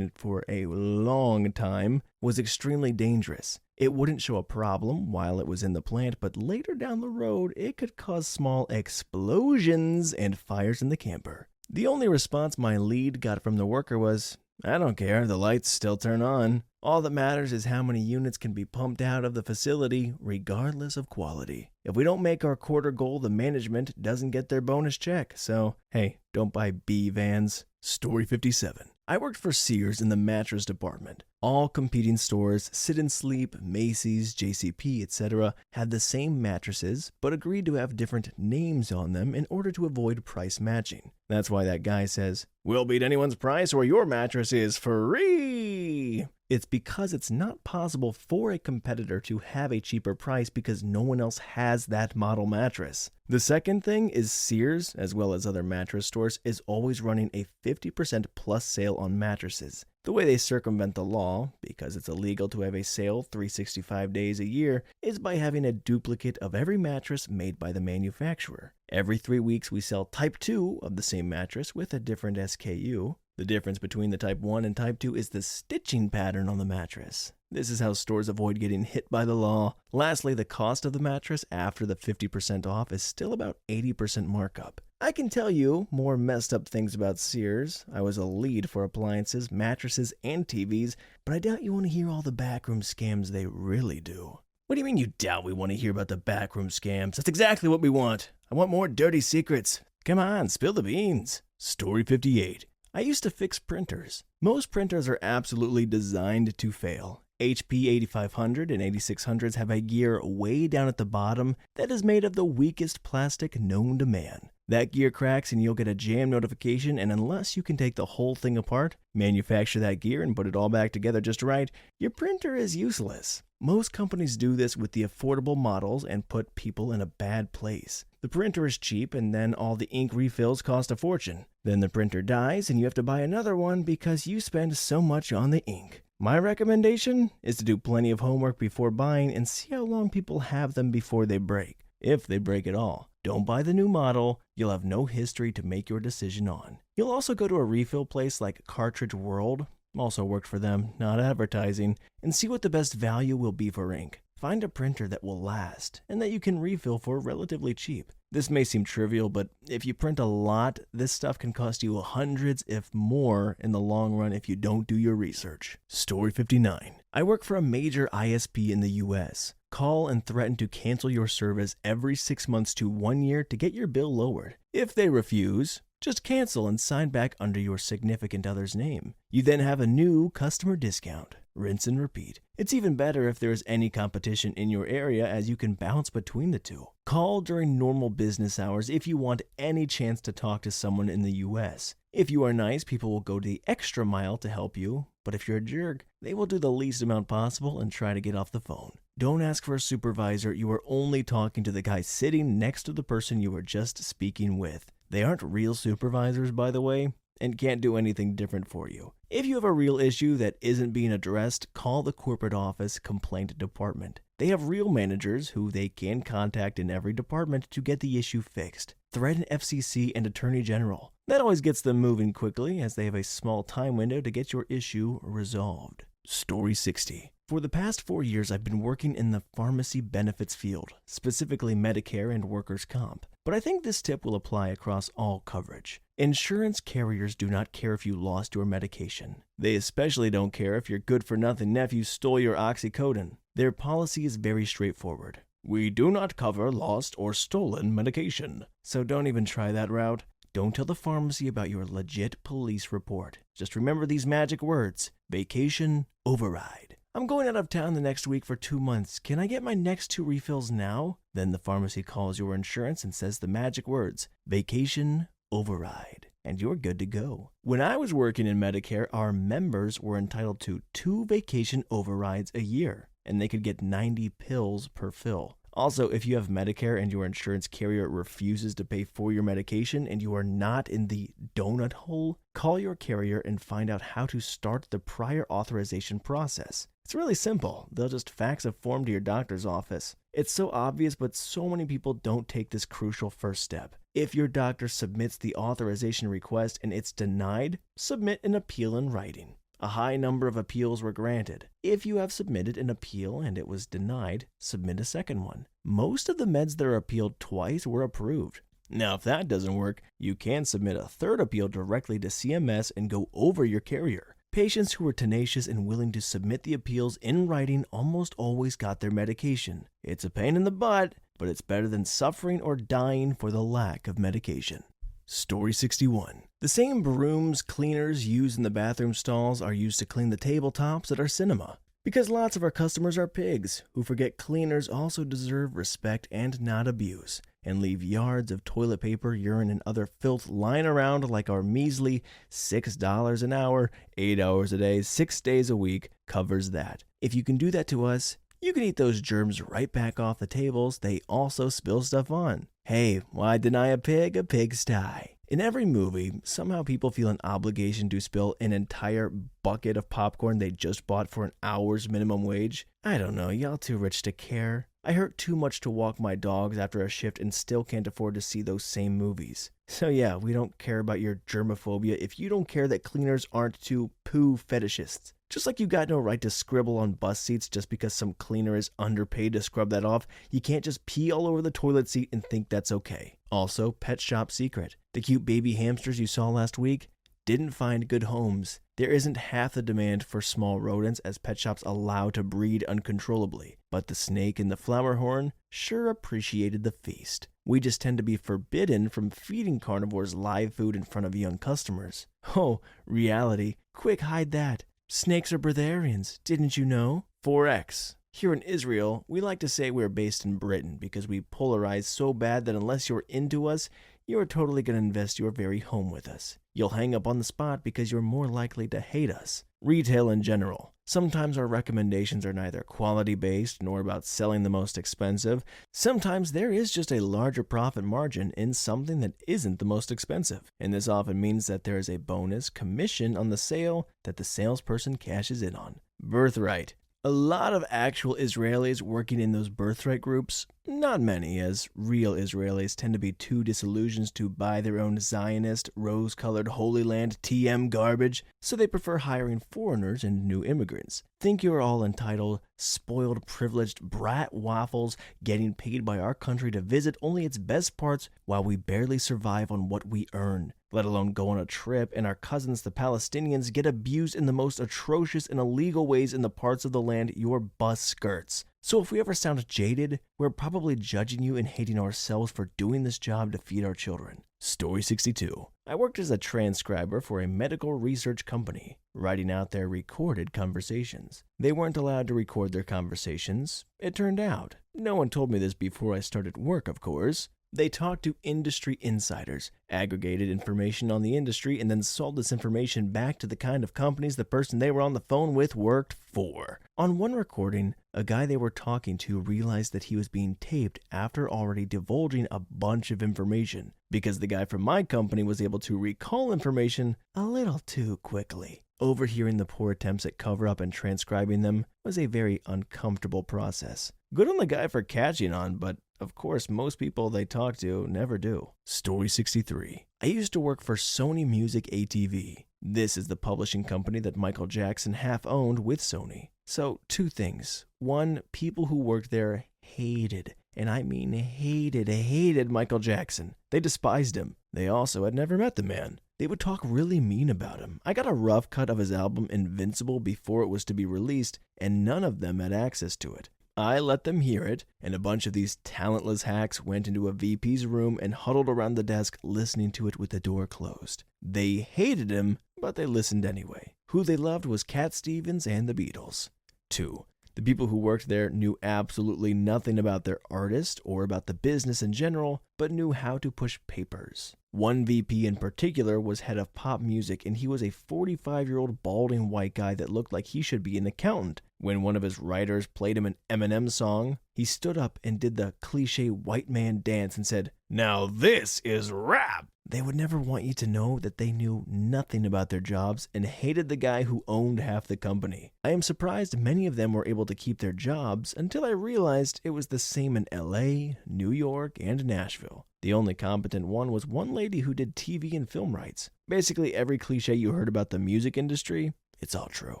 it for a long time, was extremely dangerous. It wouldn't show a problem while it was in the plant, but later down the road, it could cause small explosions and fires in the camper. The only response my lead got from the worker was, "I don't care, the lights still turn on. All that matters is how many units can be pumped out of the facility, regardless of quality. If we don't make our quarter goal, the management doesn't get their bonus check. So, hey, don't buy B vans." Story 57. I worked for Sears in the mattress department. All competing stores, Sit and Sleep, Macy's, JCP, etc., had the same mattresses, but agreed to have different names on them in order to avoid price matching. That's why that guy says, "We'll beat anyone's price or your mattress is free." It's because it's not possible for a competitor to have a cheaper price because no one else has that model mattress. The second thing is Sears, as well as other mattress stores, is always running a 50% plus sale on mattresses. The way they circumvent the law, because it's illegal to have a sale 365 days a year, is by having a duplicate of every mattress made by the manufacturer. Every 3 weeks we sell Type 2 of the same mattress with a different SKU. The difference between the Type 1 and Type 2 is the stitching pattern on the mattress. This is how stores avoid getting hit by the law. Lastly, the cost of the mattress after the 50% off is still about 80% markup. I can tell you more messed up things about Sears. I was a lead for appliances, mattresses, and TVs, but I doubt you want to hear all the backroom scams they really do. What do you mean you doubt we want to hear about the backroom scams? That's exactly what we want. I want more dirty secrets. Come on, spill the beans. Story 58. I used to fix printers. Most printers are absolutely designed to fail. HP 8500 and 8600s have a gear way down at the bottom that is made of the weakest plastic known to man. That gear cracks and you'll get a jam notification, and unless you can take the whole thing apart, manufacture that gear and put it all back together just right, your printer is useless. Most companies do this with the affordable models and put people in a bad place. The printer is cheap and then all the ink refills cost a fortune. Then the printer dies and you have to buy another one because you spend so much on the ink. My recommendation is to do plenty of homework before buying and see how long people have them before they break, if they break at all. Don't buy the new model. You'll have no history to make your decision on. You'll also go to a refill place like Cartridge World, also worked for them, not advertising, and see what the best value will be for ink. Find a printer that will last and that you can refill for relatively cheap. This may seem trivial, but if you print a lot, this stuff can cost you hundreds, if more, in the long run if you don't do your research. Story 59. I work for a major ISP in the US. Call and threaten to cancel your service every 6 months to 1 year to get your bill lowered. If they refuse, just cancel and sign back under your significant other's name. You then have a new customer discount. Rinse and repeat. It's even better if there is any competition in your area, as you can bounce between the two. Call during normal business hours if you want any chance to talk to someone in the US. If you are nice, people will go the extra mile to help you, but if you're a jerk, they will do the least amount possible and try to get off the phone. Don't ask for a supervisor, you are only talking to the guy sitting next to the person you were just speaking with. They aren't real supervisors, by the way, and can't do anything different for you. If you have a real issue that isn't being addressed, call the corporate office complaint department. They have real managers who they can contact in every department to get the issue fixed. Threaten FCC and Attorney General. That always gets them moving quickly, as they have a small time window to get your issue resolved. Story 60. For the past 4 years, I've been working in the pharmacy benefits field, specifically Medicare and workers' comp. But I think this tip will apply across all coverage. Insurance carriers do not care if you lost your medication. They especially don't care if your good-for-nothing nephew stole your oxycodone. Their policy is very straightforward. We do not cover lost or stolen medication. So don't even try that route. Don't tell the pharmacy about your legit police report. Just remember these magic words: vacation override. I'm going out of town the next week for 2 months. Can I get my next 2 refills now? Then the pharmacy calls your insurance and says the magic words, vacation override, and you're good to go. When I was working in Medicare, our members were entitled to 2 vacation overrides a year, and they could get 90 pills per fill. Also, if you have Medicare and your insurance carrier refuses to pay for your medication and you are not in the donut hole, call your carrier and find out how to start the prior authorization process. It's really simple. They'll just fax a form to your doctor's office. It's so obvious, but so many people don't take this crucial first step. If your doctor submits the authorization request and it's denied, submit an appeal in writing. A high number of appeals were granted. If you have submitted an appeal and it was denied, submit a second one. Most of the meds that are appealed twice were approved. Now, if that doesn't work, you can submit a third appeal directly to CMS and go over your carrier. Patients who were tenacious and willing to submit the appeals in writing almost always got their medication. It's a pain in the butt, but it's better than suffering or dying for the lack of medication. Story 61. The same brooms cleaners used in the bathroom stalls are used to clean the tabletops at our cinema. Because lots of our customers are pigs who forget cleaners also deserve respect and not abuse, and leave yards of toilet paper, urine, and other filth lying around like our measly $6 an hour, 8 hours a day, 6 days a week covers that. If you can do that to us, you can eat those germs right back off the tables they also spill stuff on. Hey, why deny a pigsty? In every movie, somehow people feel an obligation to spill an entire bucket of popcorn they just bought for an hour's minimum wage. I don't know, y'all too rich to care. I hurt too much to walk my dogs after a shift and still can't afford to see those same movies. So yeah, we don't care about your germophobia if you don't care that cleaners aren't two poo fetishists. Just like you got no right to scribble on bus seats just because some cleaner is underpaid to scrub that off, you can't just pee all over the toilet seat and think that's okay. Also, pet shop secret. The cute baby hamsters you saw last week didn't find good homes. There isn't half the demand for small rodents as pet shops allow to breed uncontrollably, but the snake and the flower horn sure appreciated the feast. We just tend to be forbidden from feeding carnivores live food in front of young customers. Oh, reality. Quick, hide that. Snakes are breatharians, didn't you know? 4X. Here in Israel, we like to say we're based in Britain because we polarize so bad that unless you're into us, you're totally going to invest your very home with us. You'll hang up on the spot because you're more likely to hate us. Retail in general. Sometimes our recommendations are neither quality-based nor about selling the most expensive. Sometimes there is just a larger profit margin in something that isn't the most expensive. And this often means that there is a bonus commission on the sale that the salesperson cashes in on. Birthright. A lot of actual Israelis working in those birthright groups, not many, as real Israelis tend to be too disillusioned to buy their own Zionist, rose-colored Holy Land TM garbage, so they prefer hiring foreigners and new immigrants. Think you're all entitled, spoiled, privileged brat waffles getting paid by our country to visit only its best parts while we barely survive on what we earn, let alone go on a trip, and our cousins the Palestinians get abused in the most atrocious and illegal ways in the parts of the land your bus skirts. So if we ever sound jaded, we're probably judging you and hating ourselves for doing this job to feed our children. Story 62. I worked as a transcriber for a medical research company, writing out their recorded conversations. They weren't allowed to record their conversations, it turned out. No one told me this before I started work, of course. They talked to industry insiders, aggregated information on the industry, and then sold this information back to the kind of companies the person they were on the phone with worked for. On one recording, a guy they were talking to realized that he was being taped after already divulging a bunch of information, because the guy from my company was able to recall information a little too quickly. Overhearing the poor attempts at cover-up and transcribing them was a very uncomfortable process. Good on the guy for catching on, but of course most people they talk to never do. Story 63. I used to work for Sony Music ATV. This is the publishing company that Michael Jackson half-owned with Sony. So, two things. One, people who worked there hated, and I mean hated Michael Jackson. They despised him. They also had never met the man. They would talk really mean about him. I got a rough cut of his album Invincible before it was to be released, and none of them had access to it. I let them hear it, and a bunch of these talentless hacks went into a VP's room and huddled around the desk listening to it with the door closed. They hated him, but they listened anyway. Who they loved was Cat Stevens and the Beatles. 2. The people who worked there knew absolutely nothing about their artist or about the business in general, but knew how to push papers. One VP in particular was head of pop music, and he was a 45-year-old balding white guy that looked like he should be an accountant. When one of his writers played him an Eminem song, he stood up and did the cliche white man dance and said, "Now this is rap!" They would never want you to know that they knew nothing about their jobs and hated the guy who owned half the company. I am surprised many of them were able to keep their jobs until I realized it was the same in LA, New York, and Nashville. The only competent one was one lady who did TV and film rights. Basically every cliche you heard about the music industry, it's all true.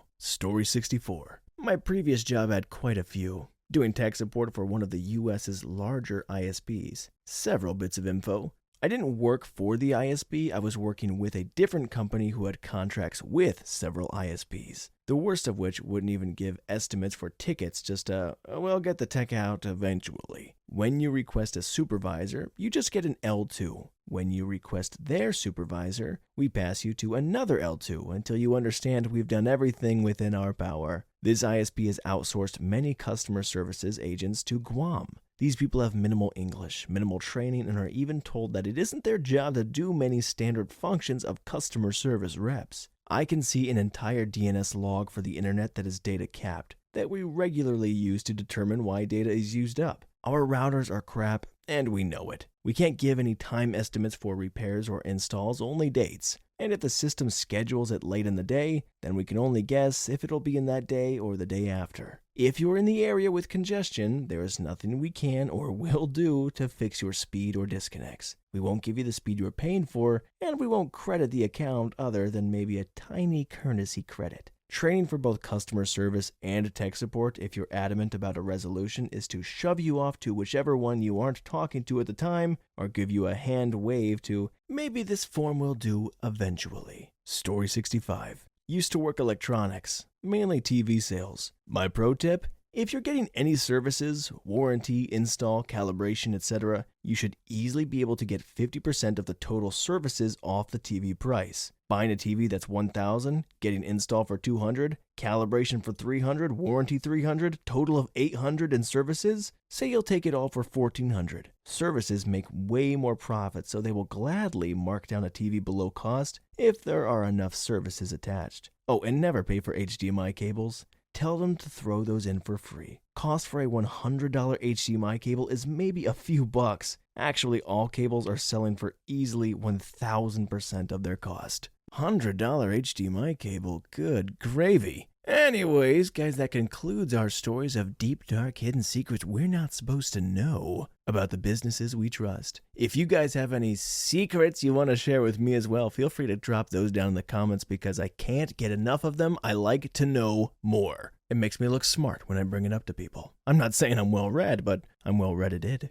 Story 64. My previous job had quite a few. Doing tech support for one of the US's larger ISPs. Several bits of info. I didn't work for the ISP, I was working with a different company who had contracts with several ISPs. The worst of which wouldn't even give estimates for tickets, just we'll get the tech out eventually. When you request a supervisor, you just get an L2. When you request their supervisor, we pass you to another L2 until you understand we've done everything within our power. This ISP has outsourced many customer services agents to Guam. These people have minimal English, minimal training, and are even told that it isn't their job to do many standard functions of customer service reps. I can see an entire DNS log for the internet that is data capped, that we regularly use to determine why data is used up. Our routers are crap, and we know it. We can't give any time estimates for repairs or installs, only dates. And if the system schedules it late in the day, then we can only guess if it'll be in that day or the day after. If you're in the area with congestion, there is nothing we can or will do to fix your speed or disconnects. We won't give you the speed you're paying for, and we won't credit the account other than maybe a tiny courtesy credit. Training for both customer service and tech support, if you're adamant about a resolution, is to shove you off to whichever one you aren't talking to at the time, or give you a hand wave to, maybe this form will do eventually. Story 65. Used to work electronics, mainly TV sales. My pro tip? If you're getting any services, warranty, install, calibration, etc., you should easily be able to get 50% of the total services off the TV price. Buying a TV that's $1,000, getting install for $200, calibration for $300, warranty $300, total of $800 in services? Say you'll take it all for $1,400. Services make way more profit, so they will gladly mark down a TV below cost if there are enough services attached. Oh, and never pay for HDMI cables. Tell them to throw those in for free. Cost for a $100 HDMI cable is maybe a few bucks. Actually, all cables are selling for easily 1,000% of their cost. $100 HDMI cable, good gravy. Anyways, guys, that concludes our stories of deep, dark, hidden secrets we're not supposed to know about the businesses we trust. If you guys have any secrets you want to share with me as well, feel free to drop those down in the comments because I can't get enough of them. I like to know more. It makes me look smart when I bring it up to people. I'm not saying I'm well-read, but I'm well-readited.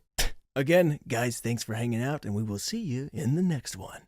Again, guys, thanks for hanging out, and we will see you in the next one.